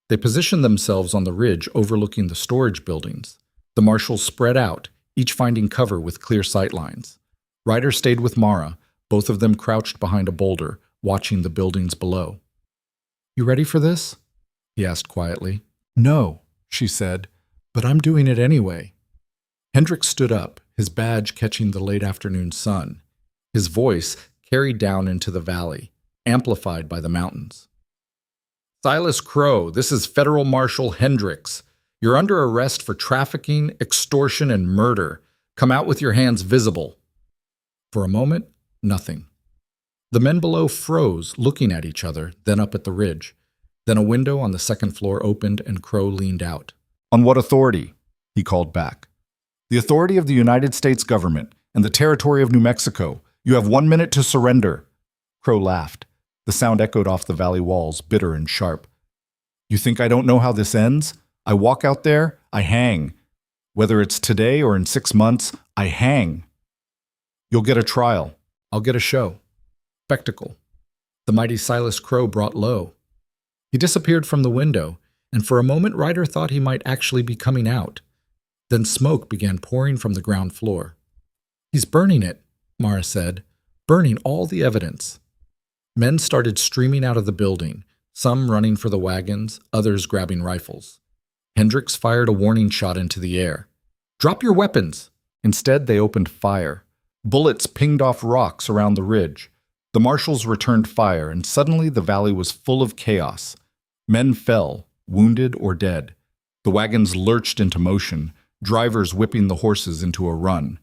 They positioned themselves on the ridge overlooking the storage buildings. The marshals spread out, each finding cover with clear sight lines. Ryder stayed with Mara, both of them crouched behind a boulder, watching the buildings below. You ready for this? He asked quietly. No, she said, but I'm doing it anyway. Hendricks stood up, his badge catching the late afternoon sun. His voice carried down into the valley, amplified by the mountains. Silas Crow, this is Federal Marshal Hendricks. You're under arrest for trafficking, extortion, and murder. Come out with your hands visible. For a moment, nothing. The men below froze, looking at each other, then up at the ridge. Then a window on the second floor opened and Crow leaned out. On what authority? He called back. The authority of the United States government and the territory of New Mexico. You have 1 minute to surrender. Crow laughed. The sound echoed off the valley walls, bitter and sharp. You think I don't know how this ends? I walk out there, I hang. Whether it's today or in 6 months, I hang. You'll get a trial. I'll get a show. Spectacle. The mighty Silas Crow brought low. He disappeared from the window, and for a moment Ryder thought he might actually be coming out. Then smoke began pouring from the ground floor. He's burning it, Mara said, burning all the evidence. Men started streaming out of the building, some running for the wagons, others grabbing rifles. Hendricks fired a warning shot into the air. Drop your weapons! Instead, they opened fire. Bullets pinged off rocks around the ridge. The marshals returned fire, and suddenly the valley was full of chaos. Men fell, wounded or dead. The wagons lurched into motion, drivers whipping the horses into a run.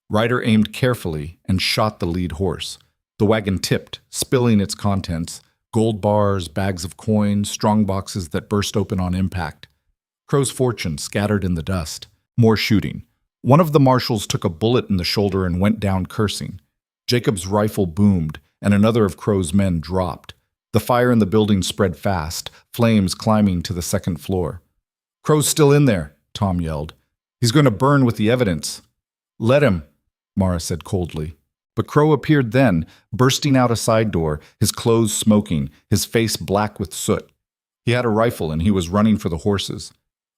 Ryder aimed carefully and shot the lead horse. The wagon tipped, spilling its contents, gold bars, bags of coins, strong boxes that burst open on impact. Crow's fortune scattered in the dust. More shooting. One of the marshals took a bullet in the shoulder and went down cursing. Jacob's rifle boomed, and another of Crow's men dropped. The fire in the building spread fast, flames climbing to the second floor. "Crow's still in there," Tom yelled. "He's going to burn with the evidence." "Let him," Mara said coldly. But Crow appeared then, bursting out a side door, his clothes smoking, his face black with soot. He had a rifle and he was running for the horses.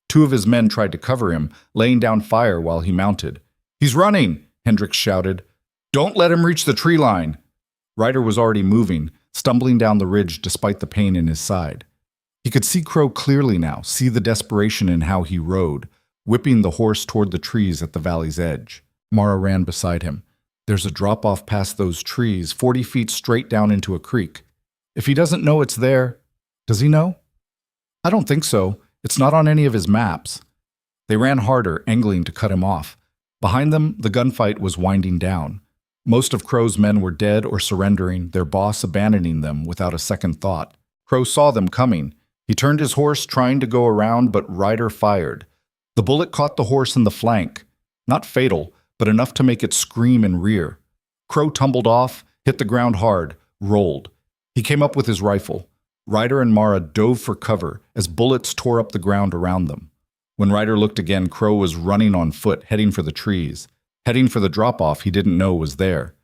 2 of his men tried to cover him, laying down fire while he mounted. "He's running!" Hendricks shouted. "Don't let him reach the tree line!" Ryder was already moving, stumbling down the ridge despite the pain in his side. He could see Crow clearly now, see the desperation in how he rode, whipping the horse toward the trees at the valley's edge. Mara ran beside him. "There's a drop-off past those trees, 40 feet straight down into a creek. If he doesn't know it's there, does he know?" "I don't think so. It's not on any of his maps." They ran harder, angling to cut him off. Behind them, the gunfight was winding down. Most of Crow's men were dead or surrendering, their boss abandoning them without a second thought. Crow saw them coming. He turned his horse, trying to go around, but Ryder fired. The bullet caught the horse in the flank. Not fatal, but enough to make it scream and rear. Crow tumbled off, hit the ground hard, rolled. He came up with his rifle. Ryder and Mara dove for cover as bullets tore up the ground around them. When Ryder looked again, Crow was running on foot, heading for the trees. Heading for the drop-off he didn't know was there.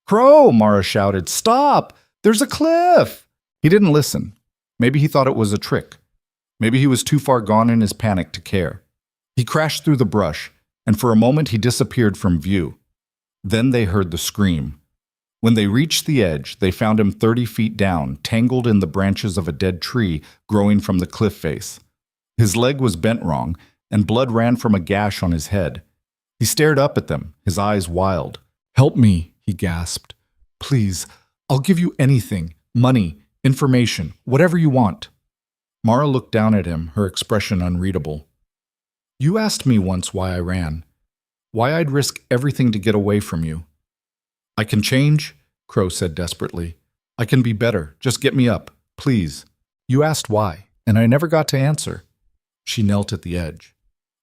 "Crow!" Mara shouted. "Stop! There's a cliff!" He didn't listen. Maybe he thought it was a trick. Maybe he was too far gone in his panic to care. He crashed through the brush, and for a moment he disappeared from view. Then they heard the scream. When they reached the edge, they found him 30 feet down, tangled in the branches of a dead tree growing from the cliff face. His leg was bent wrong, and blood ran from a gash on his head. He stared up at them, his eyes wild. "Help me," he gasped. "Please, I'll give you anything, money, information, whatever you want." Mara looked down at him, her expression unreadable. "You asked me once why I ran, why I'd risk everything to get away from you." "I can change," Crow said desperately. "I can be better. Just get me up, please." "You asked why, and I never got to answer." She knelt at the edge.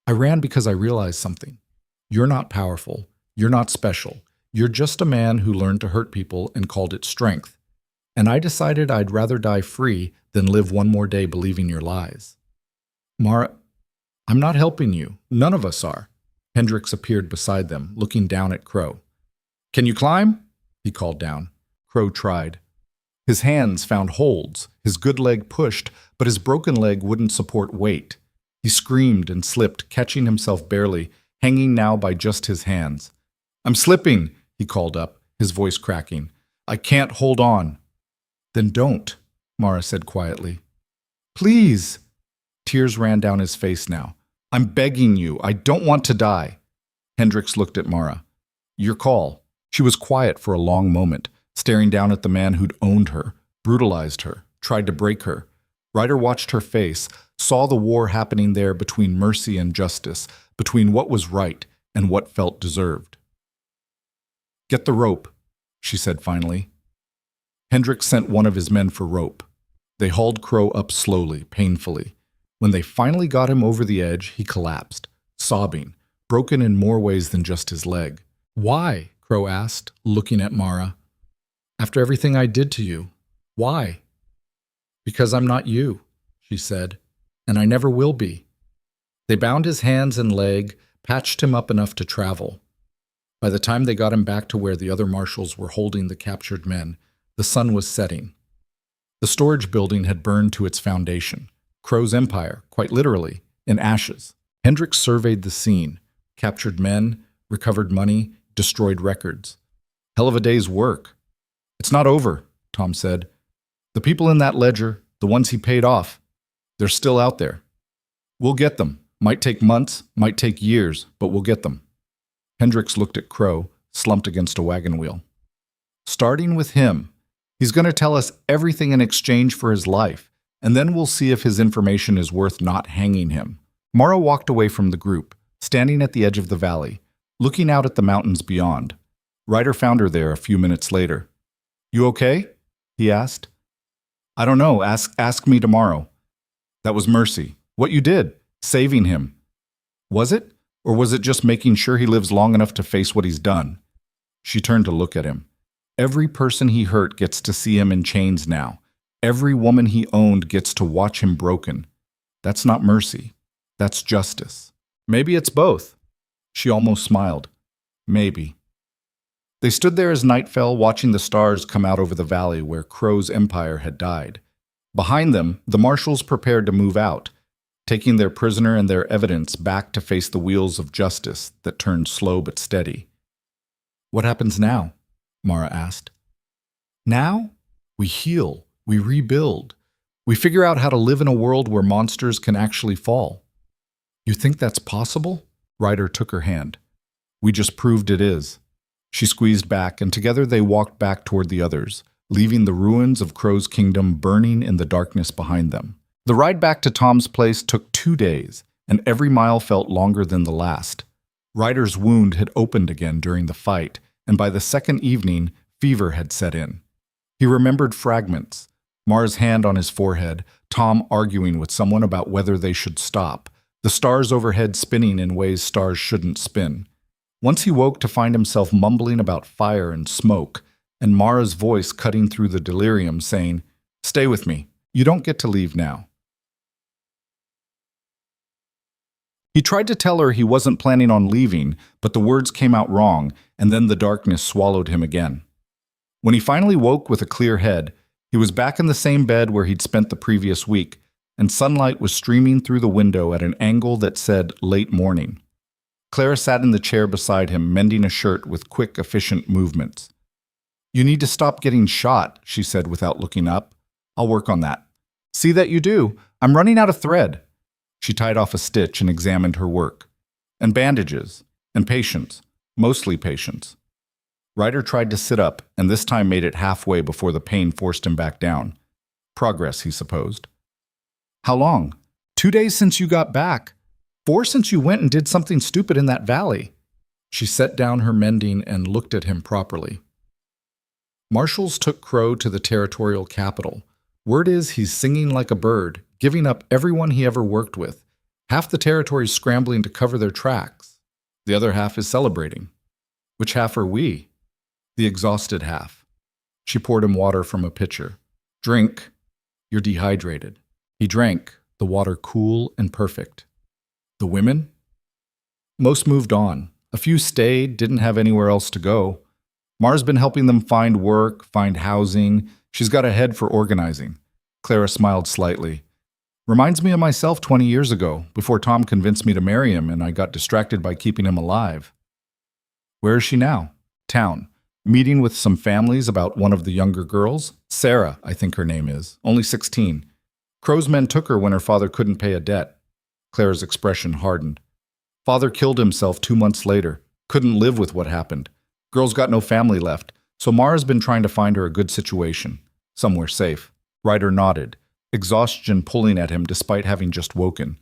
"I ran because I realized something. You're not powerful. You're not special. You're just a man who learned to hurt people and called it strength. And I decided I'd rather die free than live one more day believing your lies." "Mara, I'm not helping you. None of us are." Hendricks appeared beside them, looking down at Crow. "Can you climb?" he called down. Crow tried. His hands found holds. His good leg pushed, but his broken leg wouldn't support weight. He screamed and slipped, catching himself barely, hanging now by just his hands. "I'm slipping," he called up, his voice cracking. "I can't hold on." "Then don't," Mara said quietly. "Please." Tears ran down his face now. "I'm begging you. I don't want to die." Hendricks looked at Mara. "Your call." She was quiet for a long moment, staring down at the man who'd owned her, brutalized her, tried to break her. Ryder watched her face, saw the war happening there between mercy and justice, between what was right and what felt deserved. "Get the rope," she said finally. Hendricks sent one of his men for rope. They hauled Crow up slowly, painfully. When they finally got him over the edge, he collapsed, sobbing, broken in more ways than just his leg. "Why?" Crow asked, looking at Mara. "After everything I did to you, why?" "Because I'm not you," she said, "and I never will be." They bound his hands and leg, patched him up enough to travel. By the time they got him back to where the other marshals were holding the captured men, the sun was setting. The storage building had burned to its foundation. Crow's empire, quite literally, in ashes. Hendricks surveyed the scene, captured men, recovered money, destroyed records. Hell of a day's work. It's not over, Tom said. The people in that ledger, the ones he paid off, they're still out there. We'll get them. Might take months, might take years, but we'll get them. Hendricks looked at Crow, slumped against a wagon wheel. Starting with him. He's going to tell us everything in exchange for his life, and then we'll see if his information is worth not hanging him. Mara walked away from the group, standing at the edge of the valley, looking out at the mountains beyond. Ryder found her there a few minutes later. You okay? He asked. I don't know. Ask me tomorrow. That was mercy. What you did. Saving him. Was it? Or was it just making sure he lives long enough to face what he's done? She turned to look at him. Every person he hurt gets to see him in chains now. Every woman he owned gets to watch him broken. That's not mercy. That's justice. Maybe it's both. She almost smiled. Maybe. They stood there as night fell, watching the stars come out over the valley where Crow's empire had died. Behind them, the marshals prepared to move out, taking their prisoner and their evidence back to face the wheels of justice that turned slow but steady. What happens now? Mara asked. Now? We heal. We rebuild. We figure out how to live in a world where monsters can actually fall. You think that's possible? Ryder took her hand. We just proved it is. She squeezed back, and together they walked back toward the others, leaving the ruins of Crow's kingdom burning in the darkness behind them. The ride back to Tom's place took 2 days, and every mile felt longer than the last. Ryder's wound had opened again during the fight, and by the second evening, fever had set in. He remembered fragments, Mara's hand on his forehead, Tom arguing with someone about whether they should stop, the stars overhead spinning in ways stars shouldn't spin. Once he woke to find himself mumbling about fire and smoke, and Mara's voice cutting through the delirium saying, "Stay with me. You don't get to leave now." He tried to tell her he wasn't planning on leaving, but the words came out wrong, and then the darkness swallowed him again. When he finally woke with a clear head, he was back in the same bed where he'd spent the previous week, and sunlight was streaming through the window at an angle that said late morning. Clara sat in the chair beside him, mending a shirt with quick, efficient movements. "You need to stop getting shot," she said without looking up. "I'll work on that." "See that you do. I'm running out of thread." She tied off a stitch and examined her work. "And bandages. And patience. Mostly patience." Ryder tried to sit up, and this time made it halfway before the pain forced him back down. Progress, he supposed. "How long?" "2 days since you got back. 4 since you went and did something stupid in that valley." She set down her mending and looked at him properly. Marshals took Crow to the territorial capital. Word is he's singing like a bird, giving up everyone he ever worked with. Half the territory's scrambling to cover their tracks. The other half is celebrating. Which half are we? The exhausted half. She poured him water from a pitcher. "Drink. You're dehydrated." He drank, the water cool and perfect. The women? Most moved on. A few stayed, didn't have anywhere else to go. Mar's been helping them find work, find housing. She's got a head for organizing. Clara smiled slightly. "Reminds me of myself 20 years ago, before Tom convinced me to marry him and I got distracted by keeping him alive." "Where is she now?" "Town. Meeting with some families about one of the younger girls. Sarah, I think her name is. Only 16. Crow's men took her when her father couldn't pay a debt." Clara's expression hardened. "Father killed himself 2 months later. Couldn't live with what happened. Girl's got no family left, so Mara's been trying to find her a good situation. Somewhere safe." Ryder nodded, exhaustion pulling at him despite having just woken.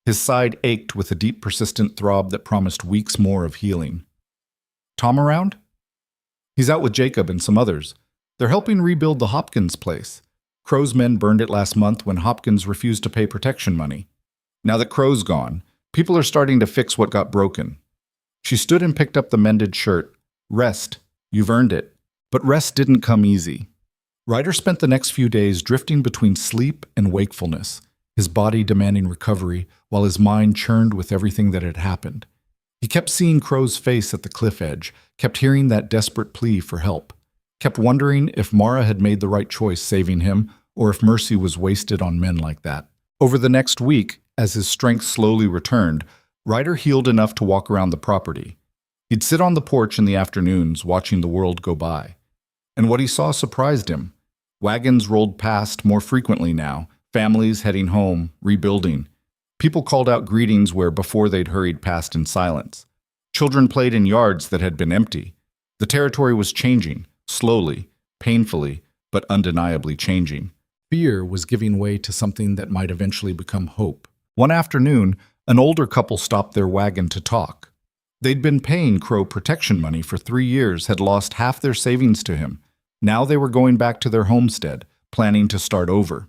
His side ached with a deep, persistent throb that promised weeks more of healing. "Tom around?" "He's out with Jacob and some others. They're helping rebuild the Hopkins place. Crow's men burned it last month when Hopkins refused to pay protection money. Now that Crow's gone, people are starting to fix what got broken." She stood and picked up the mended shirt. "Rest. You've earned it." But rest didn't come easy. Ryder spent the next few days drifting between sleep and wakefulness, his body demanding recovery while his mind churned with everything that had happened. He kept seeing Crow's face at the cliff edge, kept hearing that desperate plea for help, kept wondering if Mara had made the right choice saving him or if mercy was wasted on men like that. Over the next week, as his strength slowly returned, Ryder healed enough to walk around the property. He'd sit on the porch in the afternoons, watching the world go by. And what he saw surprised him. Wagons rolled past more frequently now, families heading home, rebuilding. People called out greetings where before they'd hurried past in silence. Children played in yards that had been empty. The territory was changing, slowly, painfully, but undeniably changing. Fear was giving way to something that might eventually become hope. One afternoon, an older couple stopped their wagon to talk. They'd been paying Crow protection money for 3 years, had lost half their savings to him. Now they were going back to their homestead, planning to start over.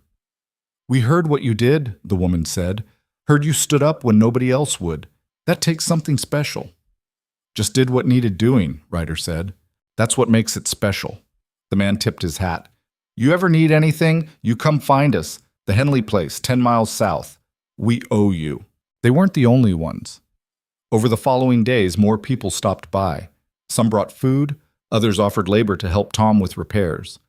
"We heard what you did," the woman said. "Heard you stood up when nobody else would. That takes something special." "Just did what needed doing," Ryder said. "That's what makes it special." The man tipped his hat. "You ever need anything, you come find us. The Henley place, 10 miles south. We owe you." They weren't the only ones. Over the following days, more people stopped by. Some brought food, others offered labor to help Tom with repairs.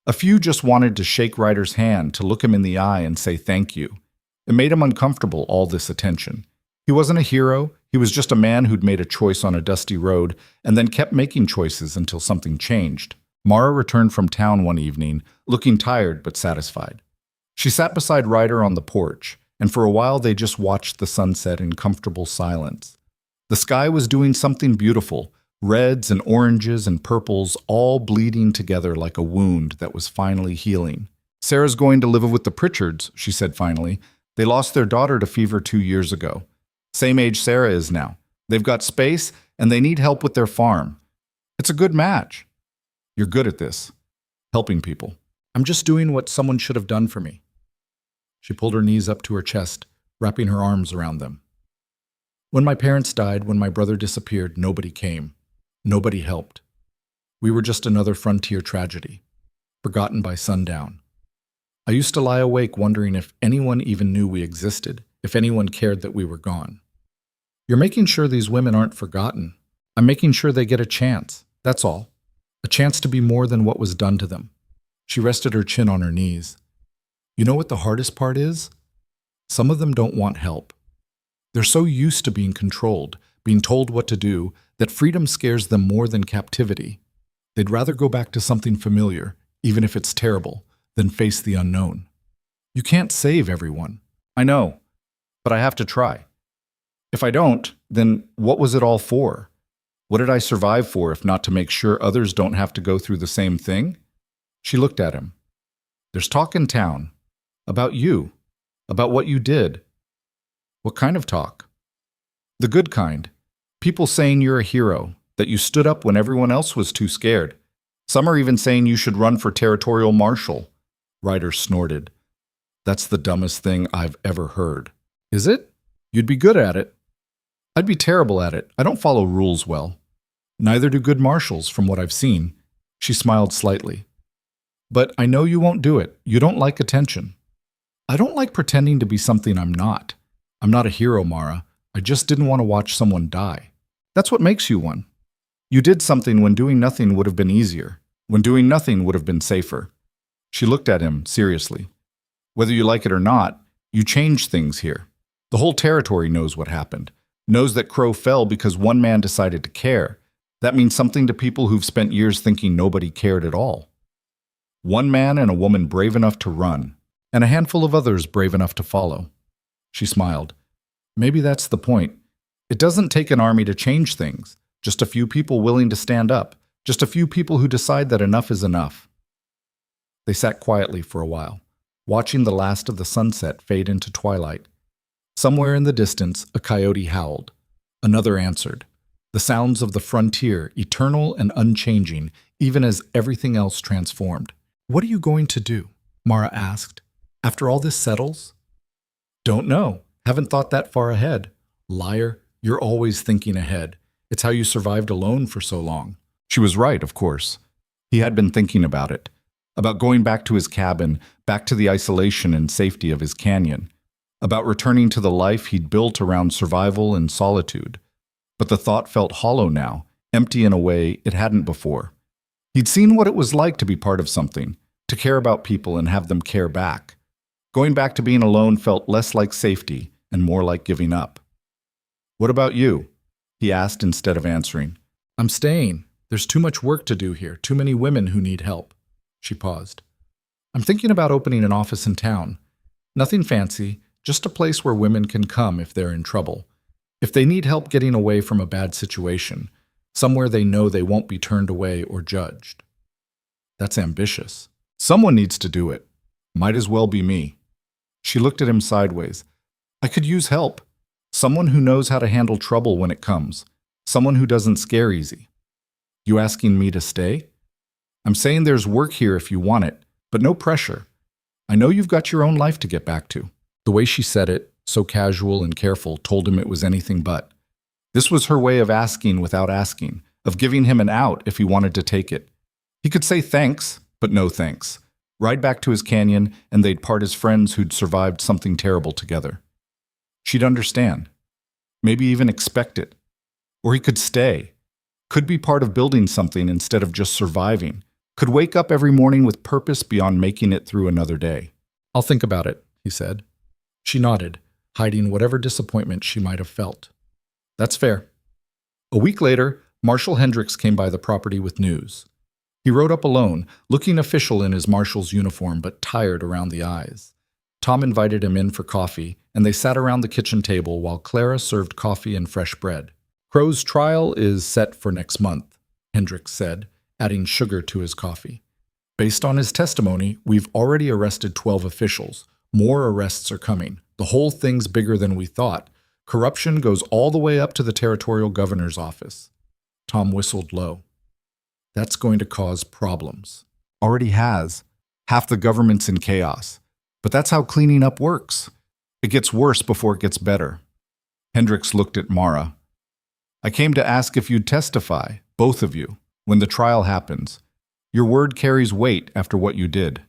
A few just wanted to shake Ryder's hand, to look him in the eye and say thank you. It made him uncomfortable, all this attention. He wasn't a hero, he was just a man who'd made a choice on a dusty road and then kept making choices until something changed. Mara returned from town one evening, looking tired but satisfied. She sat beside Ryder on the porch, and for a while they just watched the sunset in comfortable silence. The sky was doing something beautiful, reds and oranges and purples all bleeding together like a wound that was finally healing. "Sarah's going to live with the Pritchards," she said finally. "They lost their daughter to fever 2 years ago. Same age Sarah is now. They've got space, and they need help with their farm. It's a good match." "You're good at this, helping people." "I'm just doing what someone should have done for me." She pulled her knees up to her chest, wrapping her arms around them. "When my parents died, when my brother disappeared, nobody came. Nobody helped. We were just another frontier tragedy, forgotten by sundown. I used to lie awake wondering if anyone even knew we existed, if anyone cared that we were gone. You're making sure these women aren't forgotten. I'm making sure they get a chance, that's all. A chance to be more than what was done to them." She rested her chin on her knees. "You know what the hardest part is? Some of them don't want help. They're so used to being controlled, being told what to do, that freedom scares them more than captivity. They'd rather go back to something familiar, even if it's terrible, than face the unknown. You can't save everyone. I know, but I have to try. If I don't, then what was it all for? What did I survive for if not to make sure others don't have to go through the same thing?" She looked at him. "There's talk in town. About you. About what you did." "What kind of talk?" "The good kind. People saying you're a hero, that you stood up when everyone else was too scared. Some are even saying you should run for territorial marshal." Ryder snorted. "That's the dumbest thing I've ever heard." "Is it? You'd be good at it." "I'd be terrible at it. I don't follow rules well. Neither do good marshals, from what I've seen." She smiled slightly. "But I know you won't do it. You don't like attention." "I don't like pretending to be something I'm not. I'm not a hero, Mara. I just didn't want to watch someone die. That's what makes you one. You did something when doing nothing would have been easier, when doing nothing would have been safer." She looked at him seriously. "Whether you like it or not, you changed things here. The whole territory knows what happened, knows that Crow fell because one man decided to care. That means something to people who've spent years thinking nobody cared at all. One man and a woman brave enough to run, and a handful of others brave enough to follow." She smiled. "Maybe that's the point. It doesn't take an army to change things, just a few people willing to stand up, just a few people who decide that enough is enough." They sat quietly for a while, watching the last of the sunset fade into twilight. Somewhere in the distance, a coyote howled. Another answered. The sounds of the frontier, eternal and unchanging, even as everything else transformed. "What are you going to do?" Mara asked. "After all this settles?" "Don't know. Haven't thought that far ahead." "Liar, you're always thinking ahead. It's how you survived alone for so long." She was right, of course. He had been thinking about it. About going back to his cabin, back to the isolation and safety of his canyon. About returning to the life he'd built around survival and solitude. But the thought felt hollow now, empty in a way it hadn't before. He'd seen what it was like to be part of something, to care about people and have them care back. Going back to being alone felt less like safety and more like giving up. "What about you?" he asked instead of answering. "I'm staying. There's too much work to do here, too many women who need help." She paused. "I'm thinking about opening an office in town. Nothing fancy, just a place where women can come if they're in trouble. If they need help getting away from a bad situation, somewhere they know they won't be turned away or judged." "That's ambitious." "Someone needs to do it. Might as well be me." She looked at him sideways. "I could use help. Someone who knows how to handle trouble when it comes. Someone who doesn't scare easy." "You asking me to stay?" "I'm saying there's work here if you want it, but no pressure. I know you've got your own life to get back to." The way she said it, so casual and careful, told him it was anything but. This was her way of asking without asking, of giving him an out if he wanted to take it. He could say thanks, but no thanks. Ride back to his canyon, and they'd part as friends who'd survived something terrible together. She'd understand. Maybe even expect it. Or he could stay. Could be part of building something instead of just surviving. Could wake up every morning with purpose beyond making it through another day. "I'll think about it," he said. She nodded, hiding whatever disappointment she might have felt. "That's fair." A week later, Marshal Hendricks came by the property with news. He rode up alone, looking official in his marshal's uniform but tired around the eyes. Tom invited him in for coffee, and they sat around the kitchen table while Clara served coffee and fresh bread. "Crow's trial is set for next month," Hendricks said, adding sugar to his coffee. "Based on his testimony, we've already arrested 12 officials. More arrests are coming. The whole thing's bigger than we thought. Corruption goes all the way up to the territorial governor's office." Tom whistled low. "That's going to cause problems." Already has. Half the government's in chaos. But that's how cleaning up works. It gets worse before it gets better. Hendricks looked at Mara. "I came to ask if you'd testify, both of you, when the trial happens. Your word carries weight after what you did."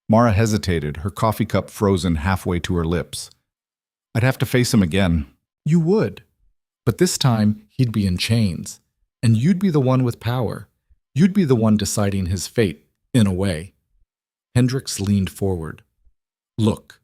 Mara hesitated, her coffee cup frozen halfway to her lips. "I'd have to face him again." "You would. But this time, he'd be in chains. And you'd be the one with power. You'd be the one deciding his fate, in a way." Hendricks leaned forward. "Look,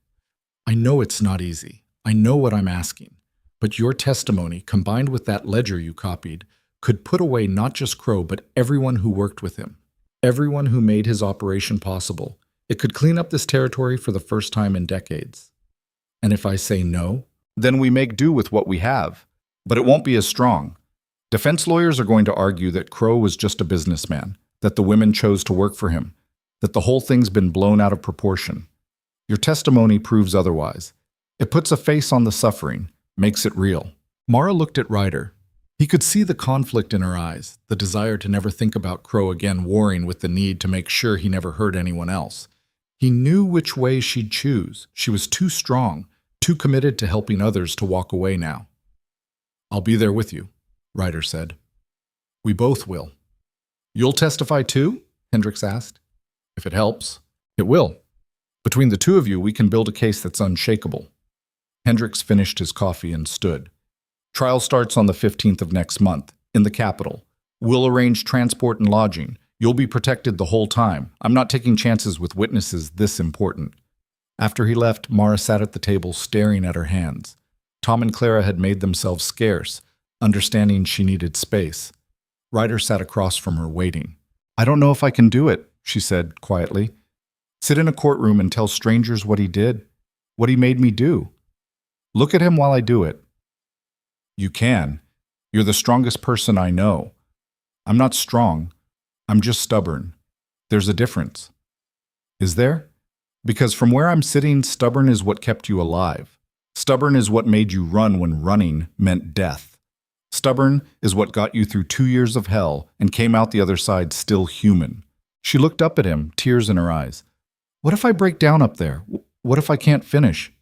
I know it's not easy. I know what I'm asking. But your testimony, combined with that ledger you copied, could put away not just Crow, but everyone who worked with him. Everyone who made his operation possible. It could clean up this territory for the first time in decades. And if I say no?" "Then we make do with what we have. But it won't be as strong. Defense lawyers are going to argue that Crow was just a businessman, that the women chose to work for him, that the whole thing's been blown out of proportion. Your testimony proves otherwise. It puts a face on the suffering, makes it real." Mara looked at Ryder. He could see the conflict in her eyes, the desire to never think about Crow again warring with the need to make sure he never hurt anyone else. He knew which way she'd choose. She was too strong, too committed to helping others to walk away now. "I'll be there with you," Ryder said. "We both will." "You'll testify too?" Hendricks asked. "If it helps." "It will. Between the two of you, we can build a case that's unshakable." Hendricks finished his coffee and stood. "Trial starts on the 15th of next month, in the capital. We'll arrange transport and lodging. You'll be protected the whole time. I'm not taking chances with witnesses this important." After he left, Mara sat at the table staring at her hands. Tom and Clara had made themselves scarce, understanding she needed space. Ryder sat across from her, waiting. "I don't know if I can do it," she said quietly. "Sit in a courtroom and tell strangers what he did, what he made me do. Look at him while I do it." "You can. You're the strongest person I know. I'm not strong. I'm just stubborn. There's a difference." "Is there?" "Because from where I'm sitting, stubborn is what kept you alive. Stubborn is what made you run when running meant death. Stubborn is what got you through 2 years of hell and came out the other side still human." She looked up at him, tears in her eyes. "What if I break down up there? What if I can't finish?"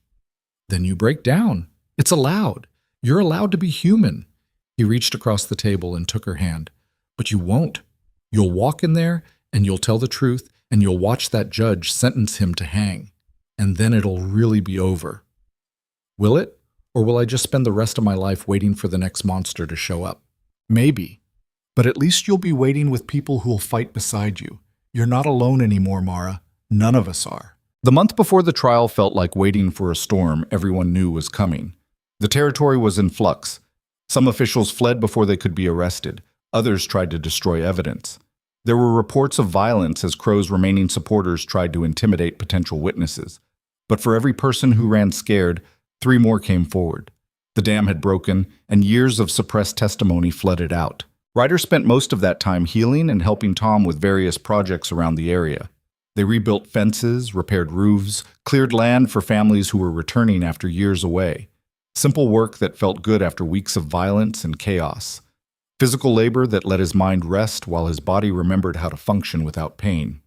"Then you break down. It's allowed. You're allowed to be human." He reached across the table and took her hand. "But you won't. You'll walk in there, and you'll tell the truth, and you'll watch that judge sentence him to hang. And then it'll really be over." "Will it? Or will I just spend the rest of my life waiting for the next monster to show up? Maybe. But at least you'll be waiting with people who'll fight beside you. You're not alone anymore, Mara. None of us are. The month before the trial felt like waiting for a storm everyone knew was coming. The territory was in flux. Some officials fled before they could be arrested. Others tried to destroy evidence. There were reports of violence as Crow's remaining supporters tried to intimidate potential witnesses. But for every person who ran scared, 3 more came forward. The dam had broken, and years of suppressed testimony flooded out. Ryder spent most of that time healing and helping Tom with various projects around the area. They rebuilt fences, repaired roofs, cleared land for families who were returning after years away. Simple work that felt good after weeks of violence and chaos. Physical labor that let his mind rest while his body remembered how to function without pain.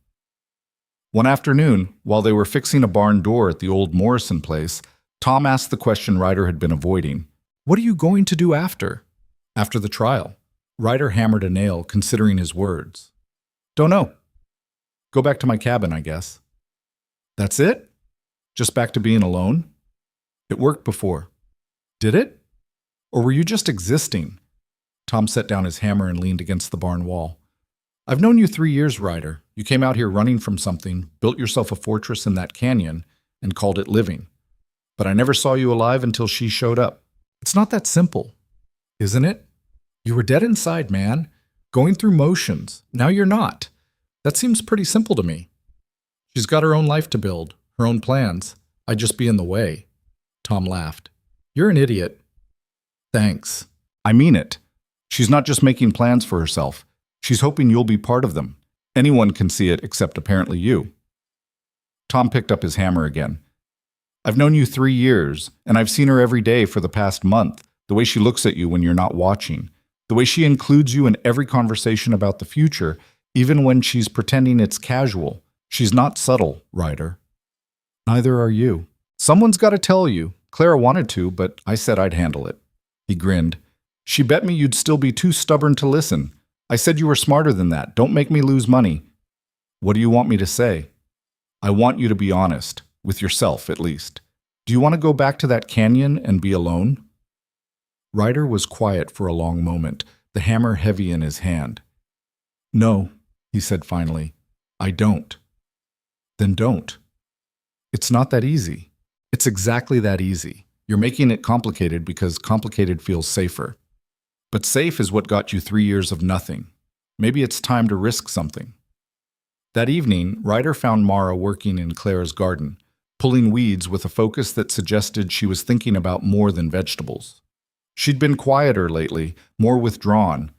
One afternoon, while they were fixing a barn door at the old Morrison place, Tom asked the question Ryder had been avoiding. "What are you going to do after?" "After the trial." Ryder hammered a nail, considering his words. "Don't know. Go back to my cabin, I guess." "That's it? Just back to being alone?" "It worked before." "Did it? Or were you just existing?" Tom set down his hammer and leaned against the barn wall. "I've known you 3 years, Ryder. You came out here running from something, built yourself a fortress in that canyon, and called it living. But I never saw you alive until she showed up. It's not that simple, isn't it? You were dead inside, man, going through motions. Now you're not. That seems pretty simple to me. She's got her own life to build, her own plans. I'd just be in the way." Tom laughed. "You're an idiot." "Thanks. I mean it. She's not just making plans for herself. She's hoping you'll be part of them. Anyone can see it except apparently you." Tom picked up his hammer again. "I've known you 3 years, and I've seen her every day for the past month, the way she looks at you when you're not watching, the way she includes you in every conversation about the future, even when she's pretending it's casual. She's not subtle, Ryder." "Neither are you. Someone's got to tell you. Clara wanted to, but I said I'd handle it." He grinned. "She bet me you'd still be too stubborn to listen. I said you were smarter than that. Don't make me lose money." "What do you want me to say?" "I want you to be honest, with yourself at least. Do you want to go back to that canyon and be alone?" Ryder was quiet for a long moment, the hammer heavy in his hand. "No," he said finally. "I don't." "Then don't." "It's not that easy." "It's exactly that easy. You're making it complicated because complicated feels safer. But safe is what got you 3 years of nothing. Maybe it's time to risk something." That evening, Ryder found Mara working in Clara's garden, pulling weeds with a focus that suggested she was thinking about more than vegetables. She'd been quieter lately, more withdrawn.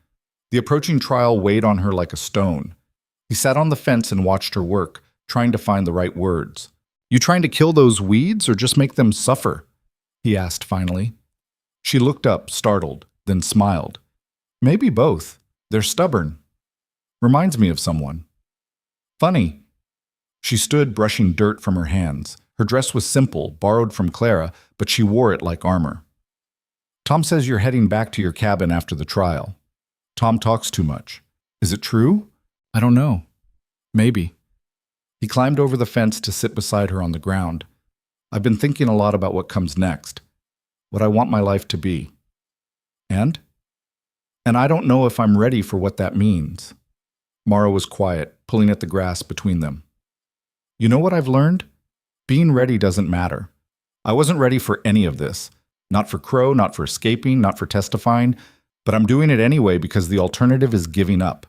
The approaching trial weighed on her like a stone. He sat on the fence and watched her work, trying to find the right words. "You trying to kill those weeds or just make them suffer?" he asked finally. She looked up, startled, then smiled. "Maybe both. They're stubborn. Reminds me of someone." "Funny." She stood brushing dirt from her hands. Her dress was simple, borrowed from Clara, but she wore it like armor. "Tom says you're heading back to your cabin after the trial." "Tom talks too much." "Is it true?" "I don't know. Maybe." He climbed over the fence to sit beside her on the ground. "I've been thinking a lot about what comes next, what I want my life to be. And I don't know if I'm ready for what that means." Mara was quiet, pulling at the grass between them. "You know what I've learned? Being ready doesn't matter. I wasn't ready for any of this. Not for Crow, not for escaping, not for testifying, but I'm doing it anyway because the alternative is giving up.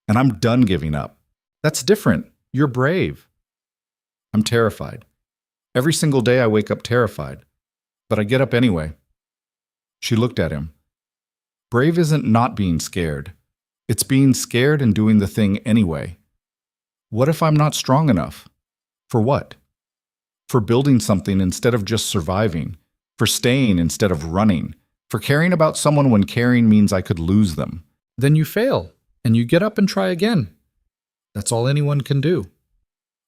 And I'm done giving up. That's different. You're brave." "I'm terrified. Every single day I wake up terrified. But I get up anyway." She looked at him. "Brave isn't not being scared. It's being scared and doing the thing anyway. What if I'm not strong enough? For what? For building something instead of just surviving. For staying instead of running. For caring about someone when caring means I could lose them." "Then you fail, and you get up and try again. That's all anyone can do."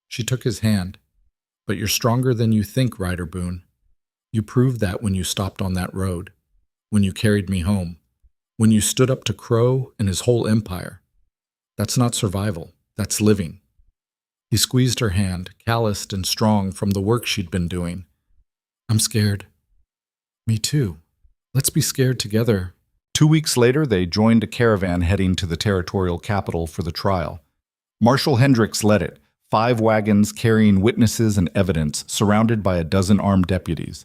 She took his hand. "But you're stronger than you think, Ryder Boone. You proved that when you stopped on that road, when you carried me home, when you stood up to Crow and his whole empire. That's not survival, that's living." He squeezed her hand, calloused and strong from the work she'd been doing. "I'm scared." Me too. Let's be scared together. 2 weeks later, they joined a caravan heading to the territorial capital for the trial. Marshal Hendricks led it, 5 wagons carrying witnesses and evidence, surrounded by a dozen armed deputies.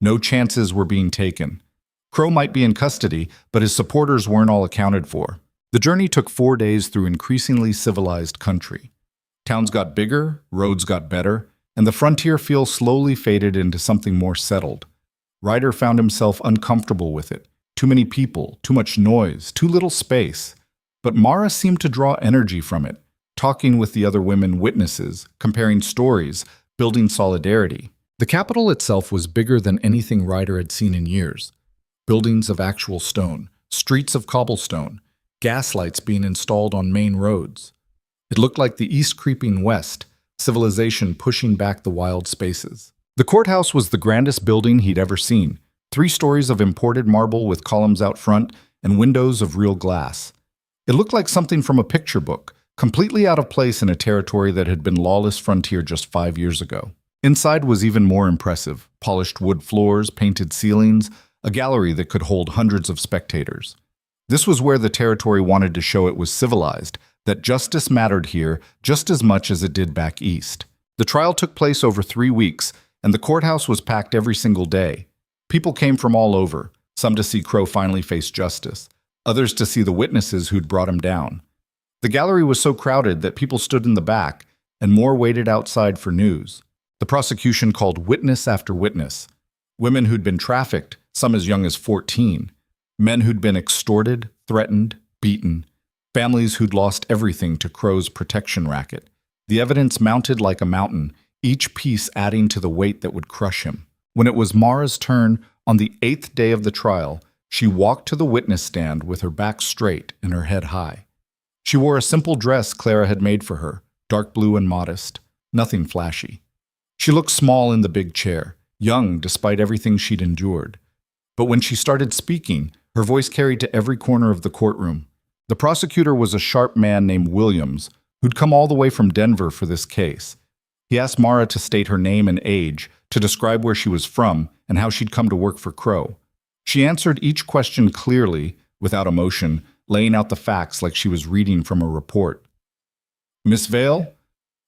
No chances were being taken. Crow might be in custody, but his supporters weren't all accounted for. The journey took 4 days through increasingly civilized country. Towns got bigger, roads got better, and the frontier feel slowly faded into something more settled. Ryder found himself uncomfortable with it. Too many people, too much noise, too little space. But Mara seemed to draw energy from it, talking with the other women witnesses, comparing stories, building solidarity. The capital itself was bigger than anything Ryder had seen in years. Buildings of actual stone, streets of cobblestone, gas lights being installed on main roads. It looked like the east creeping west, civilization pushing back the wild spaces. The courthouse was the grandest building he'd ever seen. 3 stories of imported marble with columns out front and windows of real glass. It looked like something from a picture book, completely out of place in a territory that had been lawless frontier just 5 years ago. Inside was even more impressive. Polished wood floors, painted ceilings, a gallery that could hold hundreds of spectators. This was where the territory wanted to show it was civilized, that justice mattered here just as much as it did back east. The trial took place over 3 weeks, and the courthouse was packed every single day. People came from all over, some to see Crow finally face justice, others to see the witnesses who'd brought him down. The gallery was so crowded that people stood in the back, and more waited outside for news. The prosecution called witness after witness. Women who'd been trafficked, some as young as 14. Men who'd been extorted, threatened, beaten. Families who'd lost everything to Crow's protection racket. The evidence mounted like a mountain, each piece adding to the weight that would crush him. When it was Mara's turn, on the 8th day of the trial, she walked to the witness stand with her back straight and her head high. She wore a simple dress Clara had made for her, dark blue and modest, nothing flashy. She looked small in the big chair, young despite everything she'd endured. But when she started speaking, her voice carried to every corner of the courtroom. The prosecutor was a sharp man named Williams, who'd come all the way from Denver for this case. He asked Mara to state her name and age, to describe where she was from and how she'd come to work for Crow. She answered each question clearly, without emotion, laying out the facts like she was reading from a report. Miss Vale,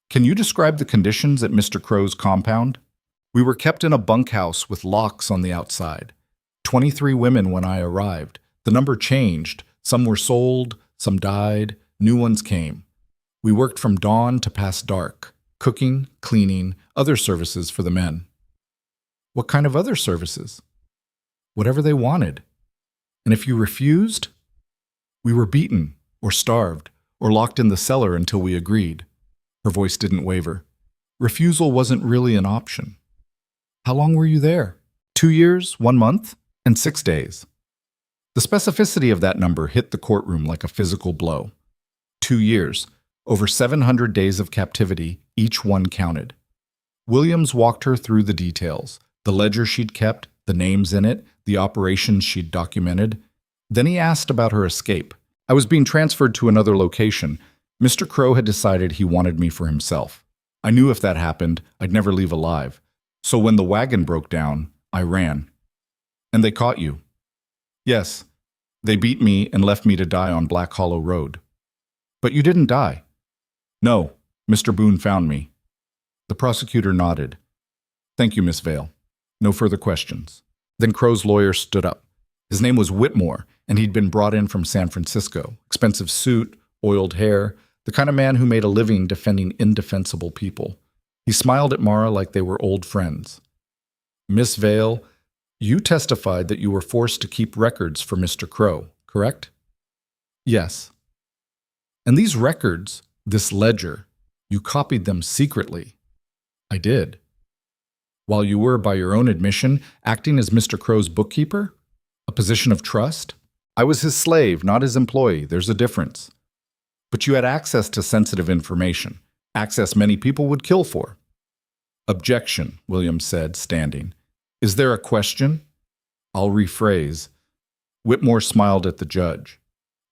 can you describe the conditions at Mr. Crow's compound? We were kept in a bunkhouse with locks on the outside. 23 women when I arrived. The number changed. Some were sold, some died, new ones came. We worked from dawn to past dark. Cooking, cleaning, other services for the men. What kind of other services? Whatever they wanted. And if you refused, we were beaten, or starved, or locked in the cellar until we agreed. Her voice didn't waver. Refusal wasn't really an option. How long were you there? 2 years, 1 month, and 6 days. The specificity of that number hit the courtroom like a physical blow. 2 years. Over 700 days of captivity, each one counted. Williams walked her through the details, the ledger she'd kept, the names in it, the operations she'd documented. Then he asked about her escape. I was being transferred to another location. Mr. Crow had decided he wanted me for himself. I knew if that happened, I'd never leave alive. So when the wagon broke down, I ran. And they caught you? Yes. They beat me and left me to die on Black Hollow Road. But you didn't die. No, Mr. Boone found me. The prosecutor nodded. Thank you, Miss Vale. No further questions. Then Crow's lawyer stood up. His name was Whitmore, and he'd been brought in from San Francisco. Expensive suit, oiled hair, the kind of man who made a living defending indefensible people. He smiled at Mara like they were old friends. Miss Vale, you testified that you were forced to keep records for Mr. Crow, correct? Yes. And these records, this ledger, you copied them secretly. I did. While you were, by your own admission, acting as Mr. Crow's bookkeeper? A position of trust? I was his slave, not his employee. There's a difference. But you had access to sensitive information, access many people would kill for. Objection, Williams said, standing. Is there a question? I'll rephrase. Whitmore smiled at the judge.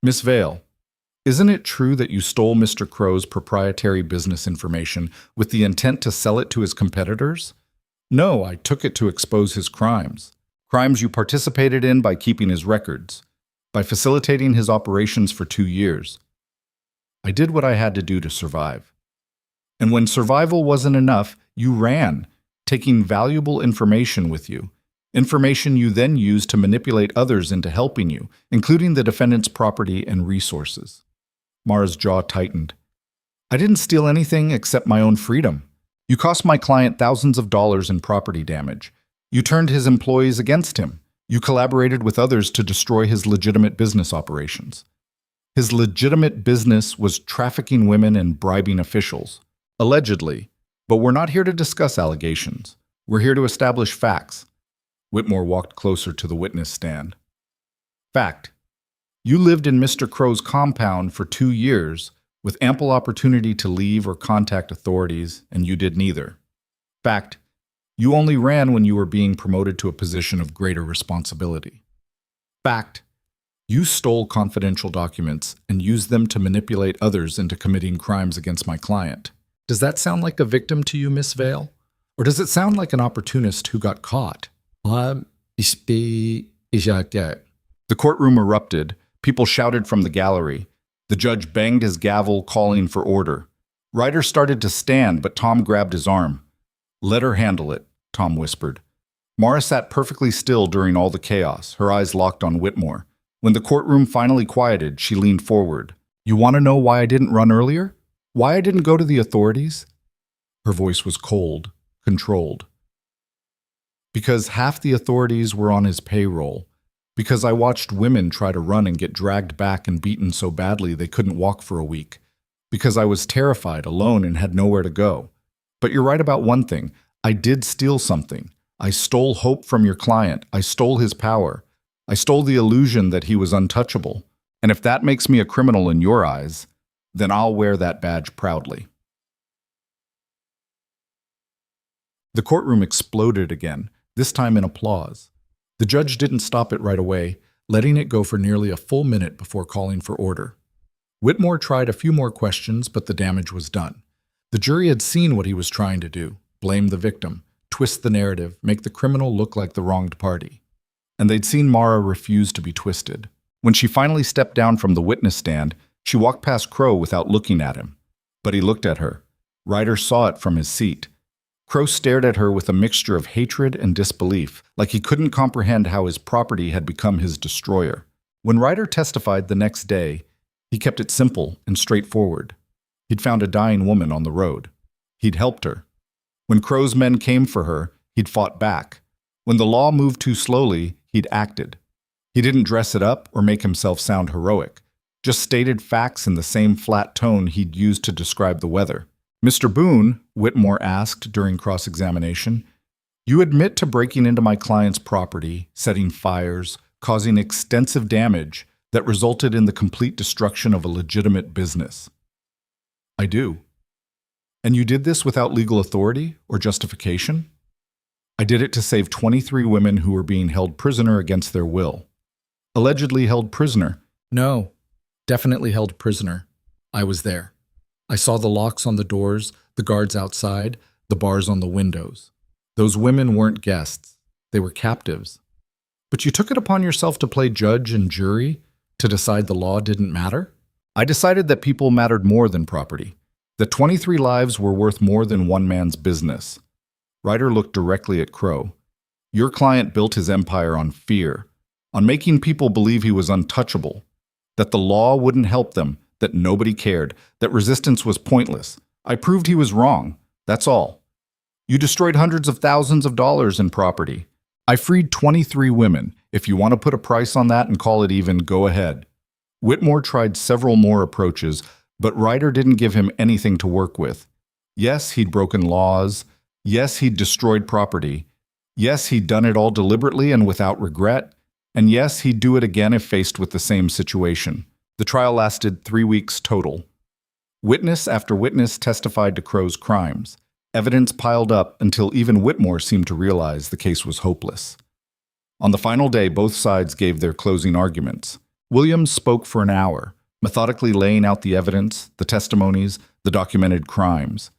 Miss Vale, isn't it true that you stole Mr. Crow's proprietary business information with the intent to sell it to his competitors? No, I took it to expose his crimes. Crimes you participated in by keeping his records, by facilitating his operations for 2 years. I did what I had to do to survive. And when survival wasn't enough, you ran, taking valuable information with you. Information you then used to manipulate others into helping you, including the defendant's property and resources. Mara's jaw tightened. I didn't steal anything except my own freedom. You cost my client thousands of dollars in property damage. You turned his employees against him. You collaborated with others to destroy his legitimate business operations. His legitimate business was trafficking women and bribing officials. Allegedly. But we're not here to discuss allegations. We're here to establish facts. Whitmore walked closer to the witness stand. Fact. You lived in Mr. Crow's compound for 2 years with ample opportunity to leave or contact authorities, and you did neither. Fact. You only ran when you were being promoted to a position of greater responsibility. Fact. You stole confidential documents and used them to manipulate others into committing crimes against my client. Does that sound like a victim to you, Miss Vale? Or does it sound like an opportunist who got caught? The courtroom erupted. People shouted from the gallery. The judge banged his gavel, calling for order. Ryder started to stand, but Tom grabbed his arm. Let her handle it, Tom whispered. Mara sat perfectly still during all the chaos, her eyes locked on Whitmore. When the courtroom finally quieted, she leaned forward. You want to know why I didn't run earlier? Why I didn't go to the authorities? Her voice was cold, controlled. Because half the authorities were on his payroll. Because I watched women try to run and get dragged back and beaten so badly they couldn't walk for a week. Because I was terrified, alone, and had nowhere to go. But you're right about one thing. I did steal something. I stole hope from your client. I stole his power. I stole the illusion that he was untouchable. And if that makes me a criminal in your eyes, then I'll wear that badge proudly. The courtroom exploded again, this time in applause. The judge didn't stop it right away, letting it go for nearly a full minute before calling for order. Whitmore tried a few more questions, but the damage was done. The jury had seen what he was trying to do, blame the victim, twist the narrative, make the criminal look like the wronged party. And they'd seen Mara refuse to be twisted. When she finally stepped down from the witness stand, she walked past Crow without looking at him. But he looked at her. Ryder saw it from his seat. Crow stared at her with a mixture of hatred and disbelief, like he couldn't comprehend how his property had become his destroyer. When Ryder testified the next day, he kept it simple and straightforward. He'd found a dying woman on the road. He'd helped her. When Crow's men came for her, he'd fought back. When the law moved too slowly, he'd acted. He didn't dress it up or make himself sound heroic, just stated facts in the same flat tone he'd used to describe the weather. Mr. Boone, Whitmore asked during cross-examination, you admit to breaking into my client's property, setting fires, causing extensive damage that resulted in the complete destruction of a legitimate business. I do. And you did this without legal authority or justification? I did it to save 23 women who were being held prisoner against their will. Allegedly held prisoner. No, definitely held prisoner. I was there. I saw the locks on the doors, the guards outside, the bars on the windows. Those women weren't guests. They were captives. But you took it upon yourself to play judge and jury, to decide the law didn't matter? I decided that people mattered more than property, that 23 lives were worth more than one man's business. Ryder looked directly at Crow. Your client built his empire on fear, on making people believe he was untouchable, that the law wouldn't help them, that nobody cared, that resistance was pointless. I proved he was wrong. That's all. You destroyed hundreds of thousands of dollars in property. I freed 23 women. If you want to put a price on that and call it even, go ahead. Whitmore tried several more approaches, but Ryder didn't give him anything to work with. Yes, he'd broken laws. Yes, he'd destroyed property. Yes, he'd done it all deliberately and without regret. And yes, he'd do it again if faced with the same situation. The trial lasted 3 weeks total. Witness after witness testified to Crow's crimes. Evidence piled up until even Whitmore seemed to realize the case was hopeless. On the final day, both sides gave their closing arguments. Williams spoke for an hour, methodically laying out the evidence, the testimonies, the documented crimes.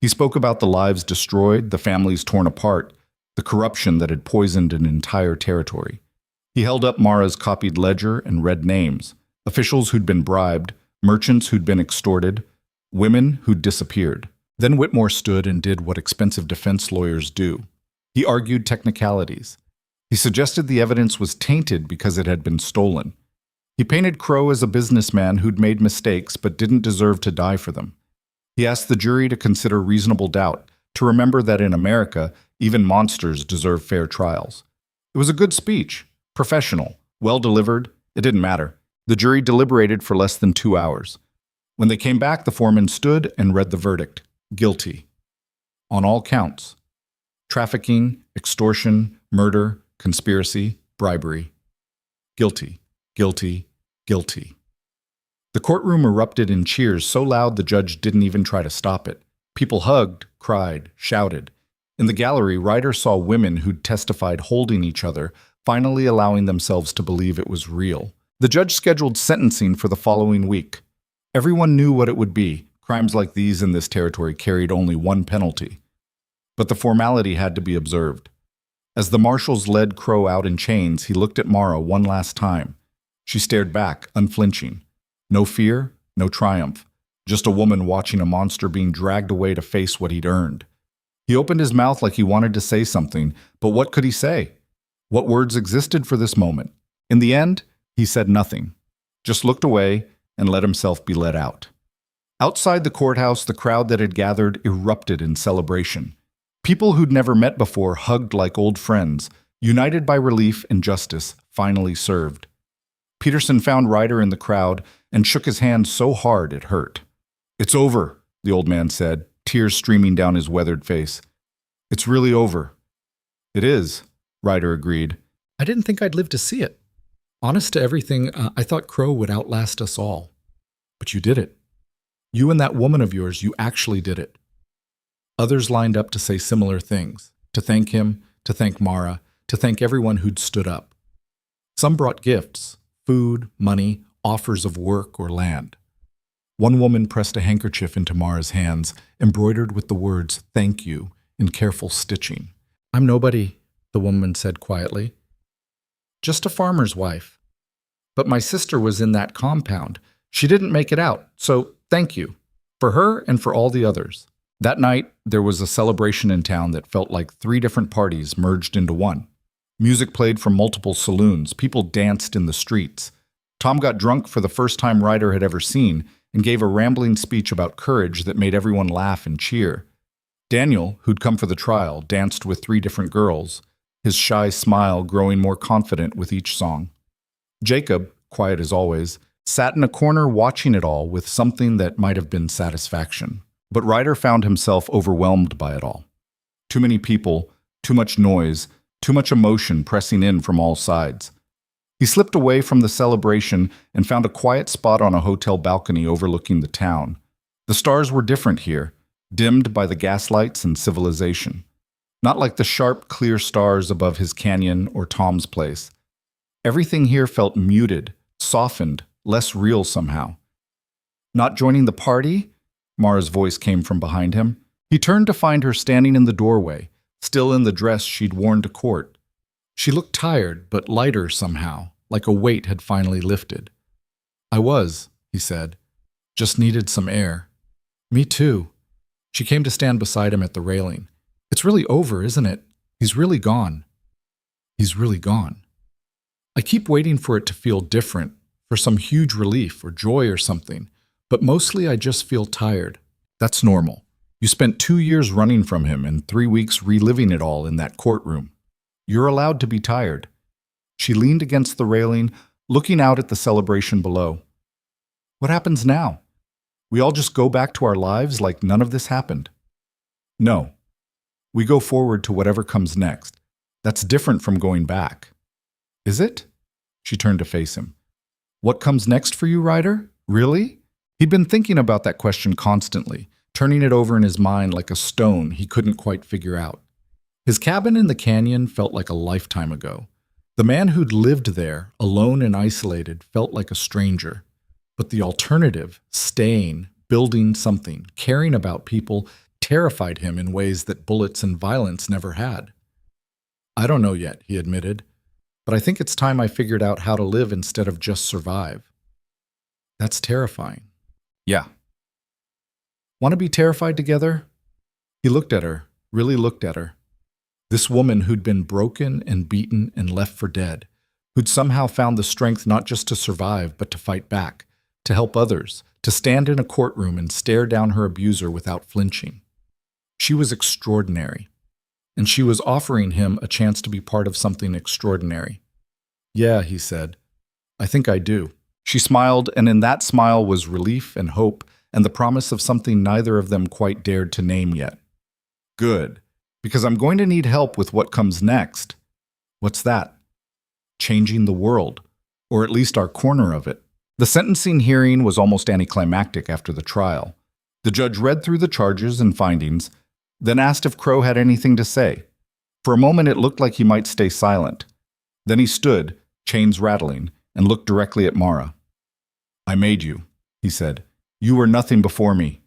He spoke about the lives destroyed, the families torn apart, the corruption that had poisoned an entire territory. He held up Mara's copied ledger and read names, officials who'd been bribed, merchants who'd been extorted, women who'd disappeared. Then Whitmore stood and did what expensive defense lawyers do. He argued technicalities. He suggested the evidence was tainted because it had been stolen. He painted Crow as a businessman who'd made mistakes but didn't deserve to die for them. He asked the jury to consider reasonable doubt, to remember that in America, even monsters deserve fair trials. It was a good speech, professional, well delivered. It didn't matter. The jury deliberated for less than 2 hours. When they came back, the foreman stood and read the verdict. Guilty. On all counts. Trafficking, extortion, murder, conspiracy, bribery. Guilty, guilty, guilty. The courtroom erupted in cheers so loud the judge didn't even try to stop it. People hugged, cried, shouted. In the gallery, Ryder saw women who'd testified holding each other, finally allowing themselves to believe it was real. The judge scheduled sentencing for the following week. Everyone knew what it would be. Crimes like these in this territory carried only one penalty. But the formality had to be observed. As the marshals led Crow out in chains, he looked at Mara one last time. She stared back, unflinching. No fear, no triumph. Just a woman watching a monster being dragged away to face what he'd earned. He opened his mouth like he wanted to say something, but what could he say? What words existed for this moment? In the end, he said nothing, just looked away and let himself be led out. Outside the courthouse, the crowd that had gathered erupted in celebration. People who'd never met before hugged like old friends, united by relief and justice, finally served. Peterson found Ryder in the crowd and shook his hand so hard it hurt. "It's over," the old man said, tears streaming down his weathered face. "It's really over." "It is," Ryder agreed. I didn't think I'd live to see it. Honest to everything, I thought Crow would outlast us all. But you did it. You and that woman of yours, you actually did it. Others lined up to say similar things, to thank him, to thank Mara, to thank everyone who'd stood up. Some brought gifts, food, money, offers of work or land. One woman pressed a handkerchief into Mara's hands, embroidered with the words, "Thank you," in careful stitching. "I'm nobody," the woman said quietly. "Just a farmer's wife. But my sister was in that compound. She didn't make it out, so thank you. For her and for all the others." That night, there was a celebration in town that felt like 3 different parties merged into one. Music played from multiple saloons. People danced in the streets. Tom got drunk for the first time Ryder had ever seen and gave a rambling speech about courage that made everyone laugh and cheer. Daniel, who'd come for the trial, danced with 3 different girls, his shy smile growing more confident with each song. Jacob, quiet as always, sat in a corner watching it all with something that might have been satisfaction. But Ryder found himself overwhelmed by it all. Too many people, too much noise, too much emotion pressing in from all sides. He slipped away from the celebration and found a quiet spot on a hotel balcony overlooking the town. The stars were different here, dimmed by the gaslights and civilization. Not like the sharp, clear stars above his canyon or Tom's place. Everything here felt muted, softened, less real somehow. "Not joining the party?" Mara's voice came from behind him. He turned to find her standing in the doorway, still in the dress she'd worn to court. She looked tired, but lighter somehow, like a weight had finally lifted. "I was," he said. "Just needed some air." "Me too." She came to stand beside him at the railing. "It's really over, isn't it? He's really gone." "He's really gone." "I keep waiting for it to feel different, for some huge relief or joy or something, but mostly I just feel tired." "That's normal. You spent 2 years running from him and 3 weeks reliving it all in that courtroom. You're allowed to be tired." She leaned against the railing, looking out at the celebration below. "What happens now? We all just go back to our lives like none of this happened?" "No. We go forward to whatever comes next. That's different from going back." "Is it?" She turned to face him. "What comes next for you, Ryder? Really?" He'd been thinking about that question constantly, turning it over in his mind like a stone he couldn't quite figure out. His cabin in the canyon felt like a lifetime ago. The man who'd lived there, alone and isolated, felt like a stranger. But the alternative, staying, building something, caring about people, terrified him in ways that bullets and violence never had. I don't know yet, he admitted, but I think it's time I figured out how to live instead of just survive. That's terrifying. Yeah. Want to be terrified together? He looked at her, really looked at her. This woman who'd been broken and beaten and left for dead, who'd somehow found the strength not just to survive, but to fight back, to help others, to stand in a courtroom and stare down her abuser without flinching. She was extraordinary, and she was offering him a chance to be part of something extraordinary. Yeah, he said, I think I do. She smiled, and in that smile was relief and hope and the promise of something neither of them quite dared to name yet. Good, because I'm going to need help with what comes next. What's that? Changing the world, or at least our corner of it. The sentencing hearing was almost anticlimactic after the trial. The judge read through the charges and findings, then asked if Crow had anything to say. For a moment it looked like he might stay silent. Then he stood, chains rattling, and looked directly at Mara. I made you, he said. You were nothing before me.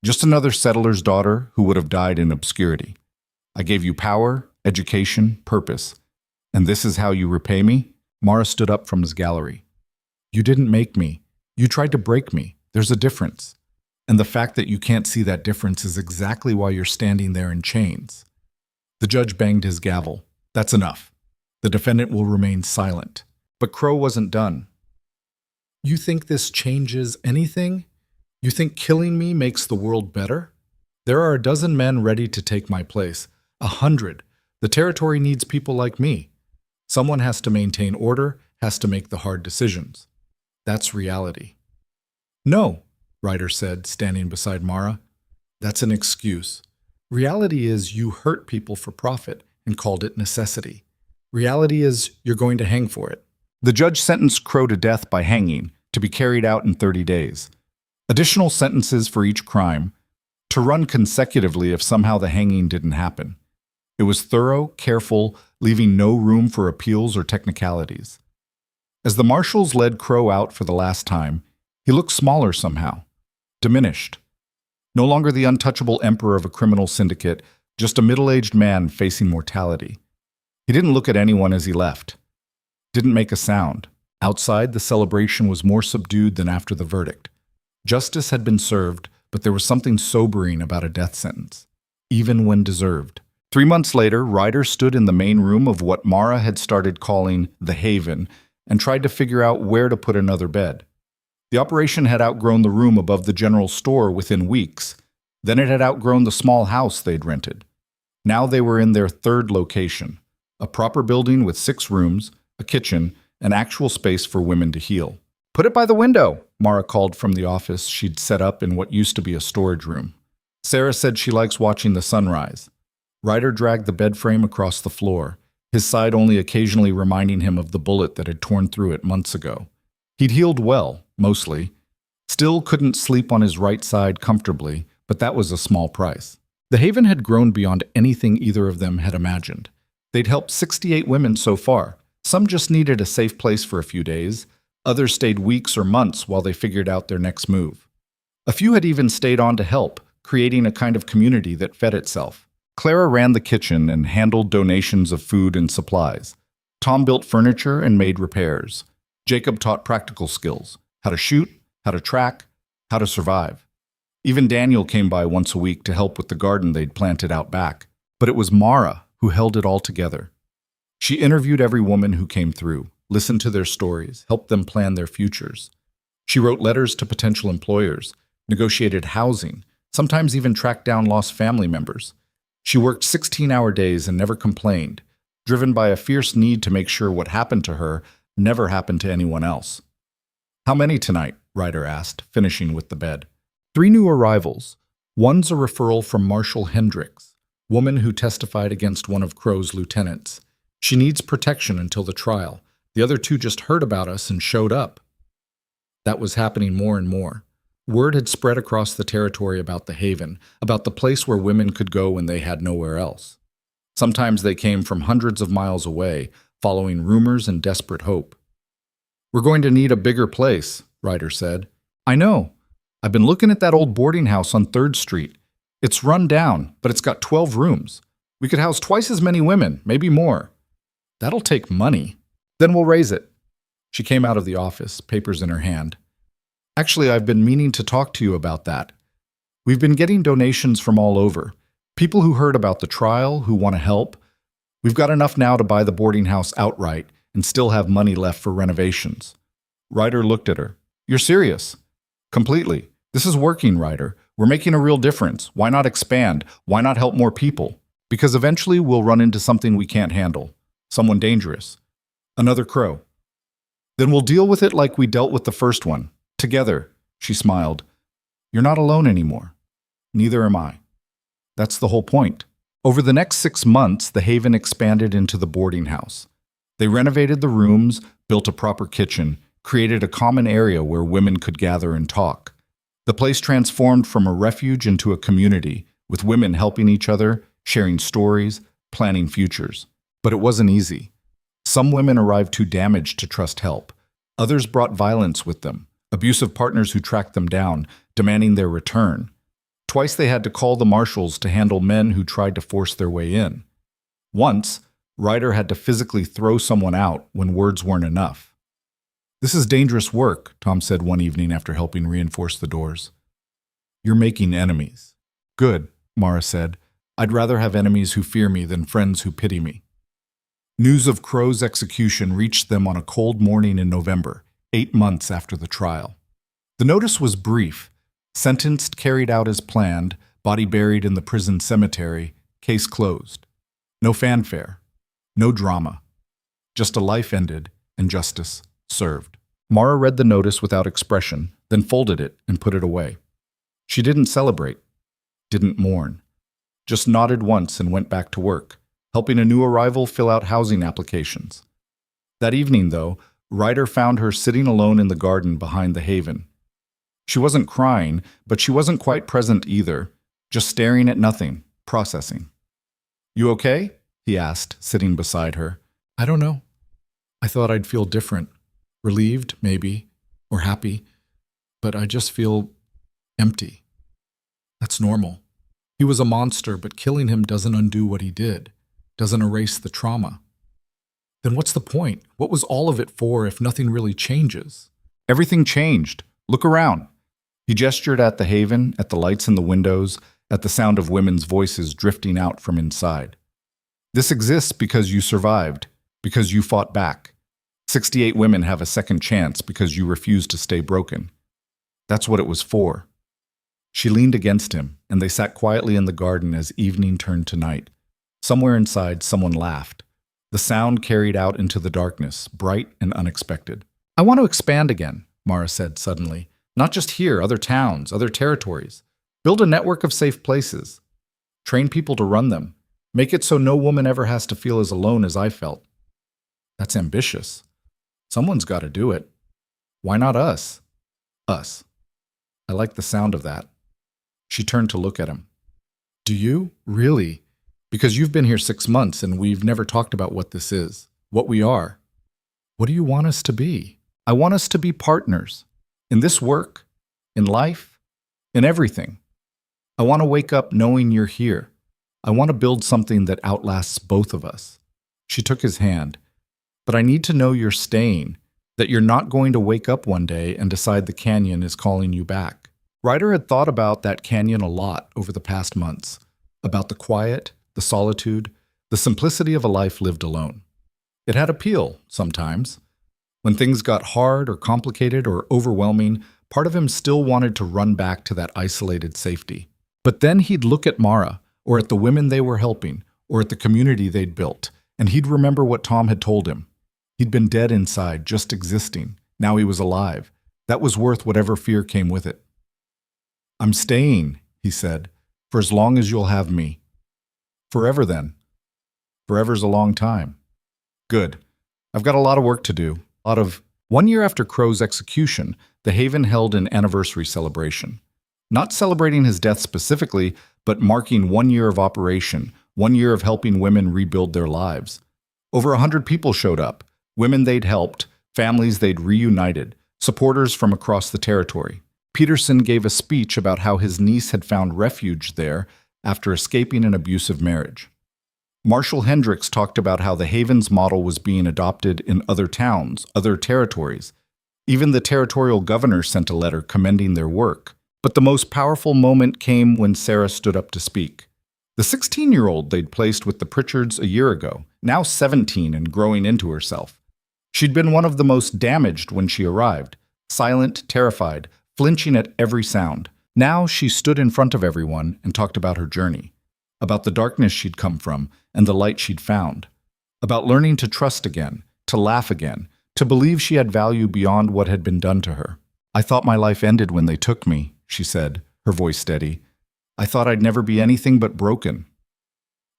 Just another settler's daughter who would have died in obscurity. I gave you power, education, purpose. And this is how you repay me? Mara stood up from his gallery. You didn't make me. You tried to break me. There's a difference. And the fact that you can't see that difference is exactly why you're standing there in chains. The judge banged his gavel. That's enough. The defendant will remain silent. But Crow wasn't done. You think this changes anything? You think killing me makes the world better? There are a dozen men ready to take my place. 100. The territory needs people like me. Someone has to maintain order, has to make the hard decisions. That's reality. No, Ryder said, standing beside Mara. That's an excuse. Reality is you hurt people for profit and called it necessity. Reality is you're going to hang for it. The judge sentenced Crow to death by hanging, to be carried out in 30 days. Additional sentences for each crime, to run consecutively if somehow the hanging didn't happen. It was thorough, careful, leaving no room for appeals or technicalities. As the marshals led Crow out for the last time, he looked smaller somehow, diminished. No longer the untouchable emperor of a criminal syndicate, just a middle-aged man facing mortality. He didn't look at anyone as he left. Didn't make a sound. Outside, the celebration was more subdued than after the verdict. Justice had been served, but there was something sobering about a death sentence, even when deserved. 3 months later, Ryder stood in the main room of what Mara had started calling the Haven and tried to figure out where to put another bed. The operation had outgrown the room above the general store within weeks. Then it had outgrown the small house they'd rented. Now they were in their third location, a proper building with 6 rooms, a kitchen, and actual space for women to heal. Put it by the window, Mara called from the office she'd set up in what used to be a storage room. Sarah said she likes watching the sunrise. Ryder dragged the bed frame across the floor, his side only occasionally reminding him of the bullet that had torn through it months ago. He'd healed well, mostly. Still couldn't sleep on his right side comfortably, but that was a small price. The Haven had grown beyond anything either of them had imagined. They'd helped 68 women so far. Some just needed a safe place for a few days. Others stayed weeks or months while they figured out their next move. A few had even stayed on to help, creating a kind of community that fed itself. Clara ran the kitchen and handled donations of food and supplies. Tom built furniture and made repairs. Jacob taught practical skills, how to shoot, how to track, how to survive. Even Daniel came by once a week to help with the garden they'd planted out back. But it was Mara who held it all together. She interviewed every woman who came through, listened to their stories, helped them plan their futures. She wrote letters to potential employers, negotiated housing, sometimes even tracked down lost family members. She worked 16-hour days and never complained, driven by a fierce need to make sure what happened to her never happened to anyone else. How many tonight? Ryder asked, finishing with the bed. 3 new arrivals. One's a referral from Marshal Hendricks, woman who testified against one of Crow's lieutenants. She needs protection until the trial. The other 2 just heard about us and showed up. That was happening more and more. Word had spread across the territory about the Haven, about the place where women could go when they had nowhere else. Sometimes they came from hundreds of miles away, following rumors and desperate hope. We're going to need a bigger place, Ryder said. I know. I've been looking at that old boarding house on 3rd Street. It's run down, but it's got 12 rooms. We could house twice as many women, maybe more. That'll take money. Then we'll raise it. She came out of the office, papers in her hand. Actually, I've been meaning to talk to you about that. We've been getting donations from all over. People who heard about the trial, who want to help. We've got enough now to buy the boarding house outright and still have money left for renovations. Ryder looked at her. You're serious? Completely. This is working, Ryder. We're making a real difference. Why not expand? Why not help more people? Because eventually we'll run into something we can't handle. Someone dangerous. Another crow. Then we'll deal with it like we dealt with the first one. Together, she smiled. You're not alone anymore. Neither am I. That's the whole point. Over the next 6 months, the Haven expanded into the boarding house. They renovated the rooms, built a proper kitchen, created a common area where women could gather and talk. The place transformed from a refuge into a community, with women helping each other, sharing stories, planning futures. But it wasn't easy. Some women arrived too damaged to trust help. Others brought violence with them, abusive partners who tracked them down, demanding their return. Twice they had to call the marshals to handle men who tried to force their way in. Once, Ryder had to physically throw someone out when words weren't enough. This is dangerous work, Tom said one evening after helping reinforce the doors. You're making enemies. Good, Mara said. I'd rather have enemies who fear me than friends who pity me. News of Crow's execution reached them on a cold morning in November, 8 months after the trial. The notice was brief. Sentenced carried out as planned, body buried in the prison cemetery, case closed. No fanfare, no drama. Just a life ended and justice served. Mara read the notice without expression, then folded it and put it away. She didn't celebrate, didn't mourn, just nodded once and went back to work, helping a new arrival fill out housing applications. That evening, though, Ryder found her sitting alone in the garden behind the Haven. She wasn't crying, but she wasn't quite present either, just staring at nothing, processing. You okay? He asked, sitting beside her. I don't know. I thought I'd feel different. Relieved, maybe, or happy, but I just feel empty. That's normal. He was a monster, but killing him doesn't undo what he did, doesn't erase the trauma. Then what's the point? What was all of it for if nothing really changes? Everything changed. Look around. He gestured at the Haven, at the lights in the windows, at the sound of women's voices drifting out from inside. This exists because you survived, because you fought back. 68 women have a second chance because you refused to stay broken. That's what it was for. She leaned against him, and they sat quietly in the garden as evening turned to night. Somewhere inside, someone laughed. The sound carried out into the darkness, bright and unexpected. I want to expand again, Mara said suddenly. Not just here, other towns, other territories. Build a network of safe places. Train people to run them. Make it so no woman ever has to feel as alone as I felt. That's ambitious. Someone's got to do it. Why not us? Us. I like the sound of that. She turned to look at him. Do you? Really? Because you've been here 6 months and we've never talked about what this is, what we are. What do you want us to be? I want us to be partners. In this work, in life, in everything. I want to wake up knowing you're here. I want to build something that outlasts both of us. She took his hand. But I need to know you're staying, that you're not going to wake up one day and decide the canyon is calling you back. Ryder had thought about that canyon a lot over the past months, about the quiet, the solitude, the simplicity of a life lived alone. It had appeal, sometimes. When things got hard or complicated or overwhelming, part of him still wanted to run back to that isolated safety. But then he'd look at Mara, or at the women they were helping, or at the community they'd built, and he'd remember what Tom had told him. He'd been dead inside, just existing. Now he was alive. That was worth whatever fear came with it. I'm staying, he said, for as long as you'll have me. Forever then. Forever's a long time. Good. I've got a lot of work to do. 1 year after Crow's execution, the Haven held an anniversary celebration. Not celebrating his death specifically, but marking 1 year of operation, 1 year of helping women rebuild their lives. Over 100 people showed up. Women they'd helped, families they'd reunited, supporters from across the territory. Peterson gave a speech about how his niece had found refuge there after escaping an abusive marriage. Marshall Hendricks talked about how the Havens model was being adopted in other towns, other territories. Even the territorial governor sent a letter commending their work. But the most powerful moment came when Sarah stood up to speak. The 16-year-old they'd placed with the Pritchards a year ago, now 17 and growing into herself. She'd been one of the most damaged when she arrived, silent, terrified, flinching at every sound. Now she stood in front of everyone and talked about her journey, about the darkness she'd come from and the light she'd found, about learning to trust again, to laugh again, to believe she had value beyond what had been done to her. "I thought my life ended when they took me," she said, her voice steady. "I thought I'd never be anything but broken.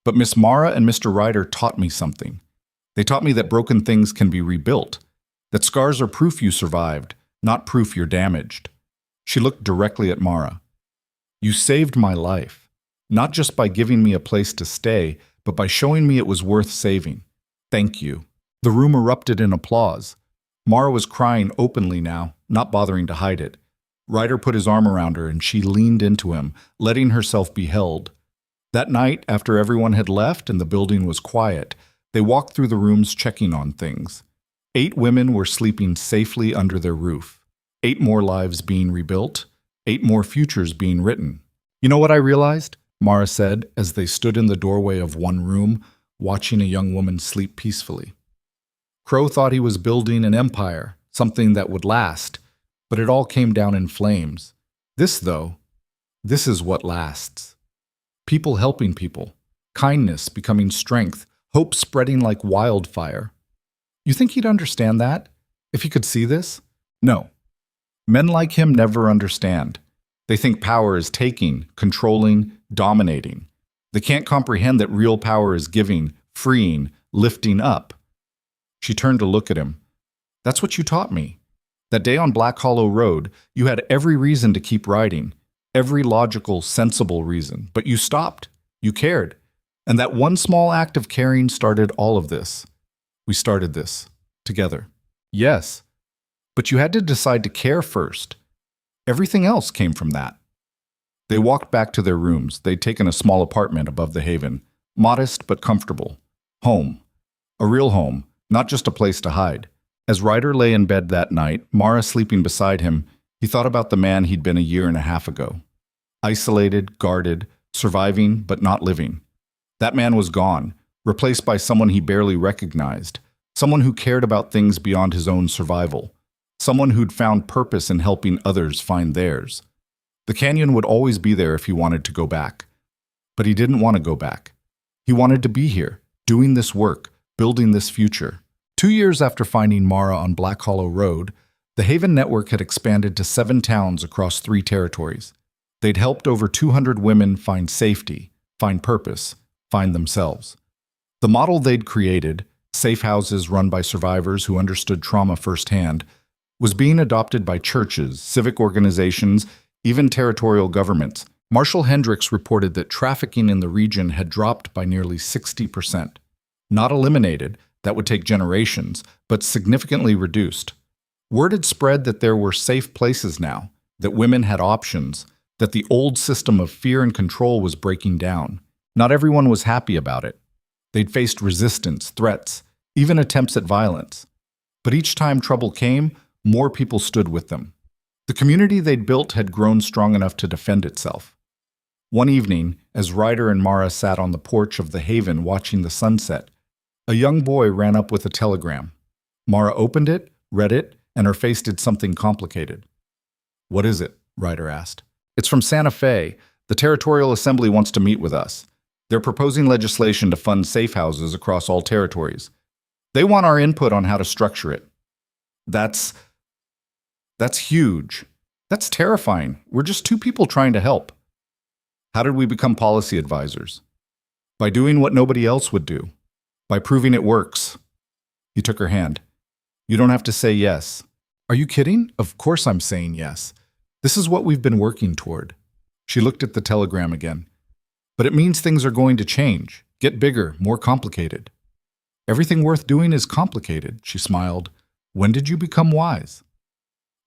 But Miss Mara and Mr. Ryder taught me something. They taught me that broken things can be rebuilt, that scars are proof you survived, not proof you're damaged." She looked directly at Mara. "You saved my life, not just by giving me a place to stay, but by showing me it was worth saving. Thank you." The room erupted in applause. Mara was crying openly now, not bothering to hide it. Ryder put his arm around her and she leaned into him, letting herself be held. That night, after everyone had left and the building was quiet, they walked through the rooms checking on things. 8 women were sleeping safely under their roof. 8 more lives being rebuilt. 8 more futures being written. "You know what I realized?" Mara said as they stood in the doorway of one room, watching a young woman sleep peacefully. Crow thought he was building an empire, something that would last, but it all came down in flames. This, though, this is what lasts. People helping people, kindness becoming strength, hope spreading like wildfire. You think he'd understand that? If he could see this? No. Men like him never understand. They think power is taking, controlling, dominating. They can't comprehend that real power is giving, freeing, lifting up. She turned to look at him. "That's what you taught me. That day on Black Hollow Road, you had every reason to keep riding, every logical, sensible reason, but you stopped. You cared. And that one small act of caring started all of this. We started this together." "Yes. But you had to decide to care first. Everything else came from that." They walked back to their rooms. They'd taken a small apartment above the Haven, modest but comfortable. Home. A real home, not just a place to hide. As Ryder lay in bed that night, Mara sleeping beside him, he thought about the man he'd been a year and a half ago. Isolated, guarded, surviving but not living. That man was gone, replaced by someone he barely recognized, someone who cared about things beyond his own survival. Someone who'd found purpose in helping others find theirs. The canyon would always be there if he wanted to go back. But he didn't want to go back. He wanted to be here, doing this work, building this future. 2 years after finding Mara on Black Hollow Road, the Haven Network had expanded to 7 towns across 3 territories. They'd helped over 200 women find safety, find purpose, find themselves. The model they'd created, safe houses run by survivors who understood trauma firsthand, was being adopted by churches, civic organizations, even territorial governments. Marshall Hendricks reported that trafficking in the region had dropped by nearly 60%. Not eliminated, that would take generations, but significantly reduced. Word had spread that there were safe places now, that women had options, that the old system of fear and control was breaking down. Not everyone was happy about it. They'd faced resistance, threats, even attempts at violence. But each time trouble came, more people stood with them. The community they'd built had grown strong enough to defend itself. One evening, as Ryder and Mara sat on the porch of the Haven watching the sunset, a young boy ran up with a telegram. Mara opened it, read it, and her face did something complicated. "What is it?" Ryder asked. "It's from Santa Fe. The Territorial Assembly wants to meet with us. They're proposing legislation to fund safe houses across all territories. They want our input on how to structure it." That's huge. That's terrifying. We're just 2 people trying to help." "How did we become policy advisors?" "By doing what nobody else would do. By proving it works." He took her hand. "You don't have to say yes." "Are you kidding? Of course I'm saying yes. This is what we've been working toward." She looked at the telegram again. "But it means things are going to change, get bigger, more complicated." "Everything worth doing is complicated," she smiled. "When did you become wise?"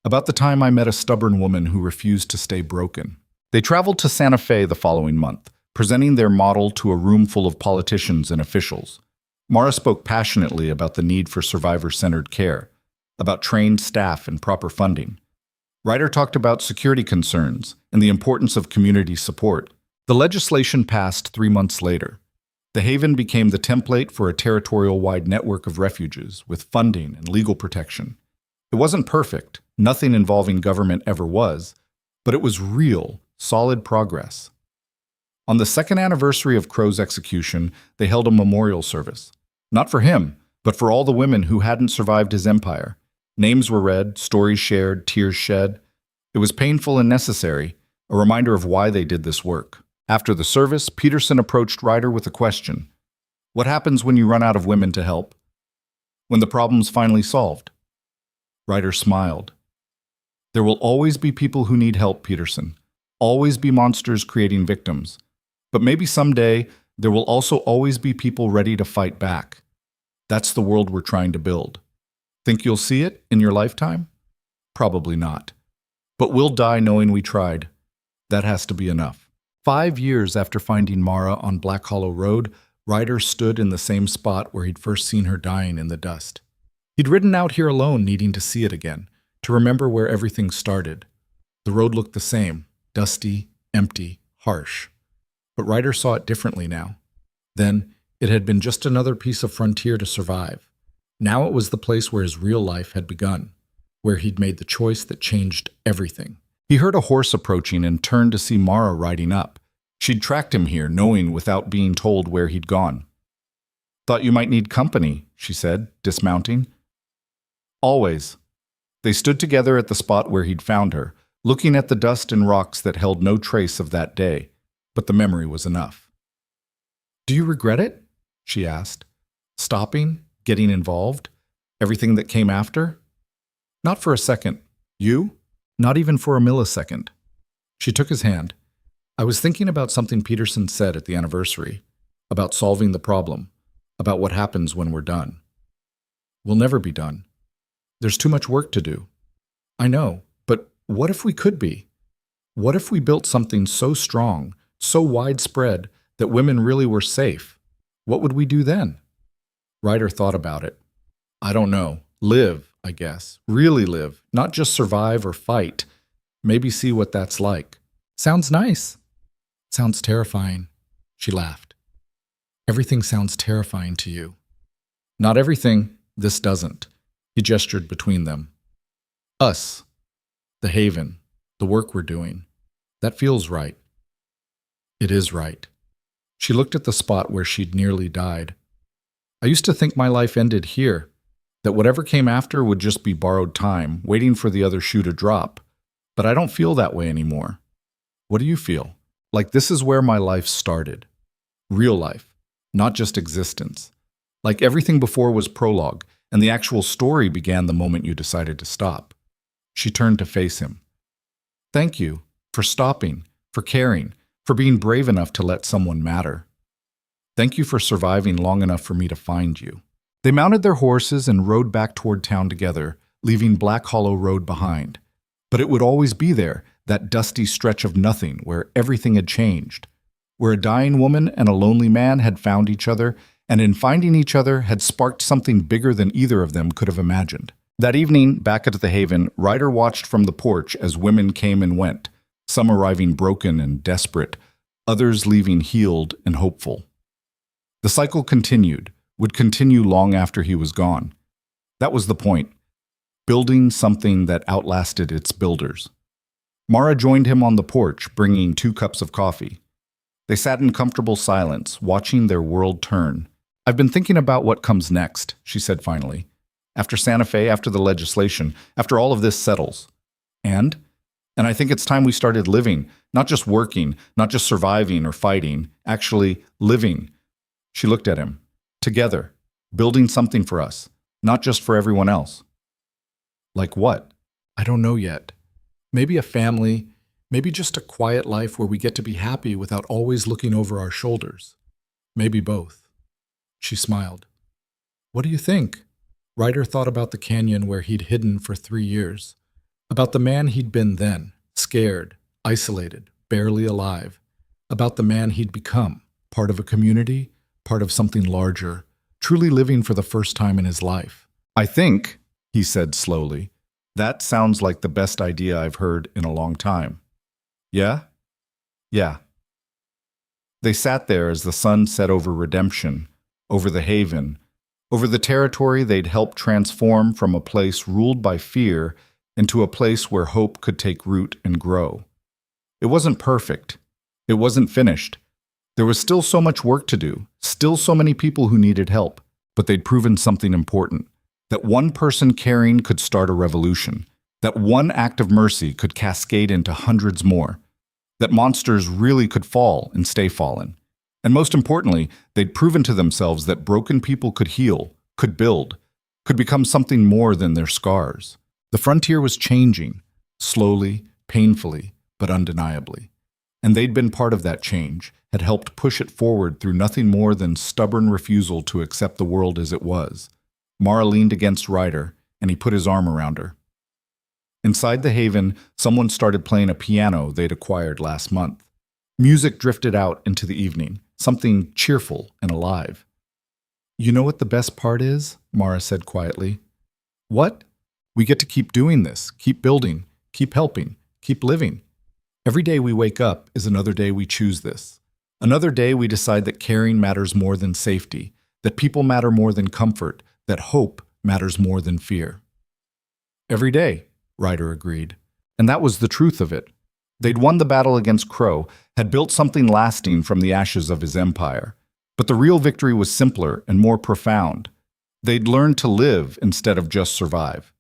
"About the time I met a stubborn woman who refused to stay broken." They traveled to Santa Fe the following month, presenting their model to a room full of politicians and officials. Mara spoke passionately about the need for survivor-centered care, about trained staff and proper funding. Ryder talked about security concerns and the importance of community support. The legislation passed 3 months later. The Haven became the template for a territorial-wide network of refuges with funding and legal protection. It wasn't perfect, nothing involving government ever was, but it was real, solid progress. On the second anniversary of Crow's execution, they held a memorial service. Not for him, but for all the women who hadn't survived his empire. Names were read, stories shared, tears shed. It was painful and necessary, a reminder of why they did this work. After the service, Peterson approached Ryder with a question. What happens when you run out of women to help? When the problem's finally solved? Ryder smiled. There will always be people who need help, Peterson. Always be monsters creating victims. But maybe someday, there will also always be people ready to fight back. That's the world we're trying to build. Think you'll see it in your lifetime? Probably not. But we'll die knowing we tried. That has to be enough. 5 years after finding Mara on Black Hollow Road, Ryder stood in the same spot where he'd first seen her dying in the dust. He'd ridden out here alone, needing to see it again, to remember where everything started. The road looked the same, dusty, empty, harsh. But Ryder saw it differently now. Then, it had been just another piece of frontier to survive. Now it was the place where his real life had begun, where he'd made the choice that changed everything. He heard a horse approaching and turned to see Mara riding up. She'd tracked him here, knowing without being told where he'd gone. Thought you might need company, she said, dismounting. Always. They stood together at the spot where he'd found her, looking at the dust and rocks that held no trace of that day, but the memory was enough. Do you regret it? She asked. Stopping, getting involved, everything that came after? Not for a second. You? Not even for a millisecond. She took his hand. I was thinking about something Peterson said at the anniversary, about solving the problem, about what happens when we're done. We'll never be done. There's too much work to do. I know, but what if we could be? What if we built something so strong, so widespread, that women really were safe? What would we do then? Ryder thought about it. I don't know. Live, I guess. Really live. Not just survive or fight. Maybe see what that's like. Sounds nice. Sounds terrifying. She laughed. Everything sounds terrifying to you. Not everything. This doesn't. He gestured between them. Us. The Haven. The work we're doing. That feels right. It is right. She looked at the spot where she'd nearly died. I used to think my life ended here, that whatever came after would just be borrowed time, waiting for the other shoe to drop. But I don't feel that way anymore. What do you feel? Like this is where my life started. Real life, not just existence. Like everything before was prologue, and the actual story began the moment you decided to stop. She turned to face him. Thank you for stopping, for caring, for being brave enough to let someone matter. Thank you for surviving long enough for me to find you. They mounted their horses and rode back toward town together, leaving Black Hollow Road behind. But it would always be there, that dusty stretch of nothing where everything had changed, where a dying woman and a lonely man had found each other, and in finding each other had sparked something bigger than either of them could have imagined. That evening, back at the Haven, Ryder watched from the porch as women came and went, some arriving broken and desperate, others leaving healed and hopeful. The cycle continued, would continue long after he was gone. That was the point, building something that outlasted its builders. Mara joined him on the porch, bringing 2 cups of coffee. They sat in comfortable silence, watching their world turn. I've been thinking about what comes next, she said finally. After Santa Fe, after the legislation, after all of this settles. And I think it's time we started living, not just working, not just surviving or fighting, actually living. She looked at him. Together, building something for us, not just for everyone else. Like what? I don't know yet. Maybe a family, maybe just a quiet life where we get to be happy without always looking over our shoulders. Maybe both. She smiled. What do you think? Ryder thought about the canyon where he'd hidden for 3 years, about the man he'd been then, scared, isolated, barely alive. about the man he'd become, part of a community, part of something larger, truly living for the first time in his life. I think, he said slowly, that sounds like the best idea I've heard in a long time. Yeah? Yeah. They sat there as the sun set over redemption, over the haven, over the territory they'd helped transform from a place ruled by fear into a place where hope could take root and grow. It wasn't perfect. It wasn't finished. There was still so much work to do, still so many people who needed help, but they'd proven something important, that one person caring could start a revolution, that one act of mercy could cascade into hundreds more, that monsters really could fall and stay fallen. And most importantly, they'd proven to themselves that broken people could heal, could build, could become something more than their scars. The frontier was changing, slowly, painfully, but undeniably. And they'd been part of that change, had helped push it forward through nothing more than stubborn refusal to accept the world as it was. Mara leaned against Ryder, and he put his arm around her. Inside the haven, someone started playing a piano they'd acquired last month. Music drifted out into the evening, something cheerful and alive. "You know what the best part is?" Mara said quietly. "What? We get to keep doing this, keep building, keep helping, keep living. Every day we wake up is another day we choose this. Another day we decide that caring matters more than safety, that people matter more than comfort, that hope matters more than fear." "Every day," Ryder agreed. And that was the truth of it. They'd won the battle against Crow, had built something lasting from the ashes of his empire. But the real victory was simpler and more profound. They'd learned to live instead of just survive,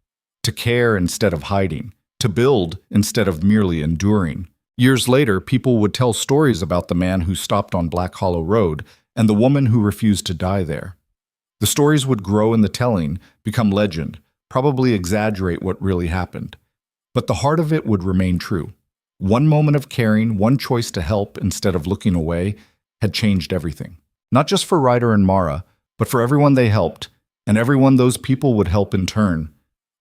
to care instead of hiding, to build instead of merely enduring. Years later, people would tell stories about the man who stopped on Black Hollow Road and the woman who refused to die there. The stories would grow in the telling, become legend, probably exaggerate what really happened. But the heart of it would remain true. One moment of caring, one choice to help instead of looking away, had changed everything. Not just for Ryder and Mara, but for everyone they helped, and everyone those people would help in turn.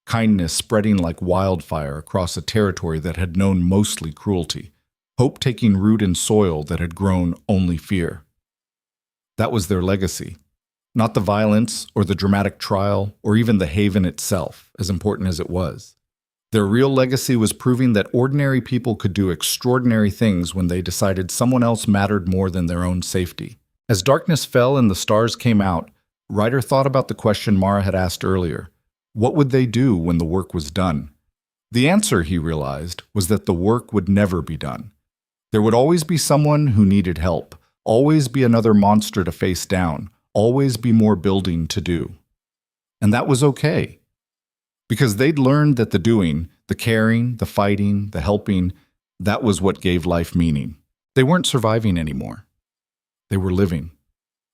Kindness spreading like wildfire across a territory that had known mostly cruelty. Hope taking root in soil that had grown only fear. That was their legacy. Not the violence or the dramatic trial or even the haven itself, as important as it was. Their real legacy was proving that ordinary people could do extraordinary things when they decided someone else mattered more than their own safety. As darkness fell and the stars came out, Ryder thought about the question Mara had asked earlier. What would they do when the work was done? The answer, he realized, was that the work would never be done. There would always be someone who needed help, always be another monster to face down, always be more building to do. And that was okay. Because they'd learned that the doing, the caring, the fighting, the helping, that was what gave life meaning. They weren't surviving anymore. They were living.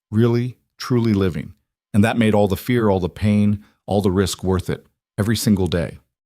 Really, truly living. And that made all the fear, all the pain, all the risk worth it, every single day.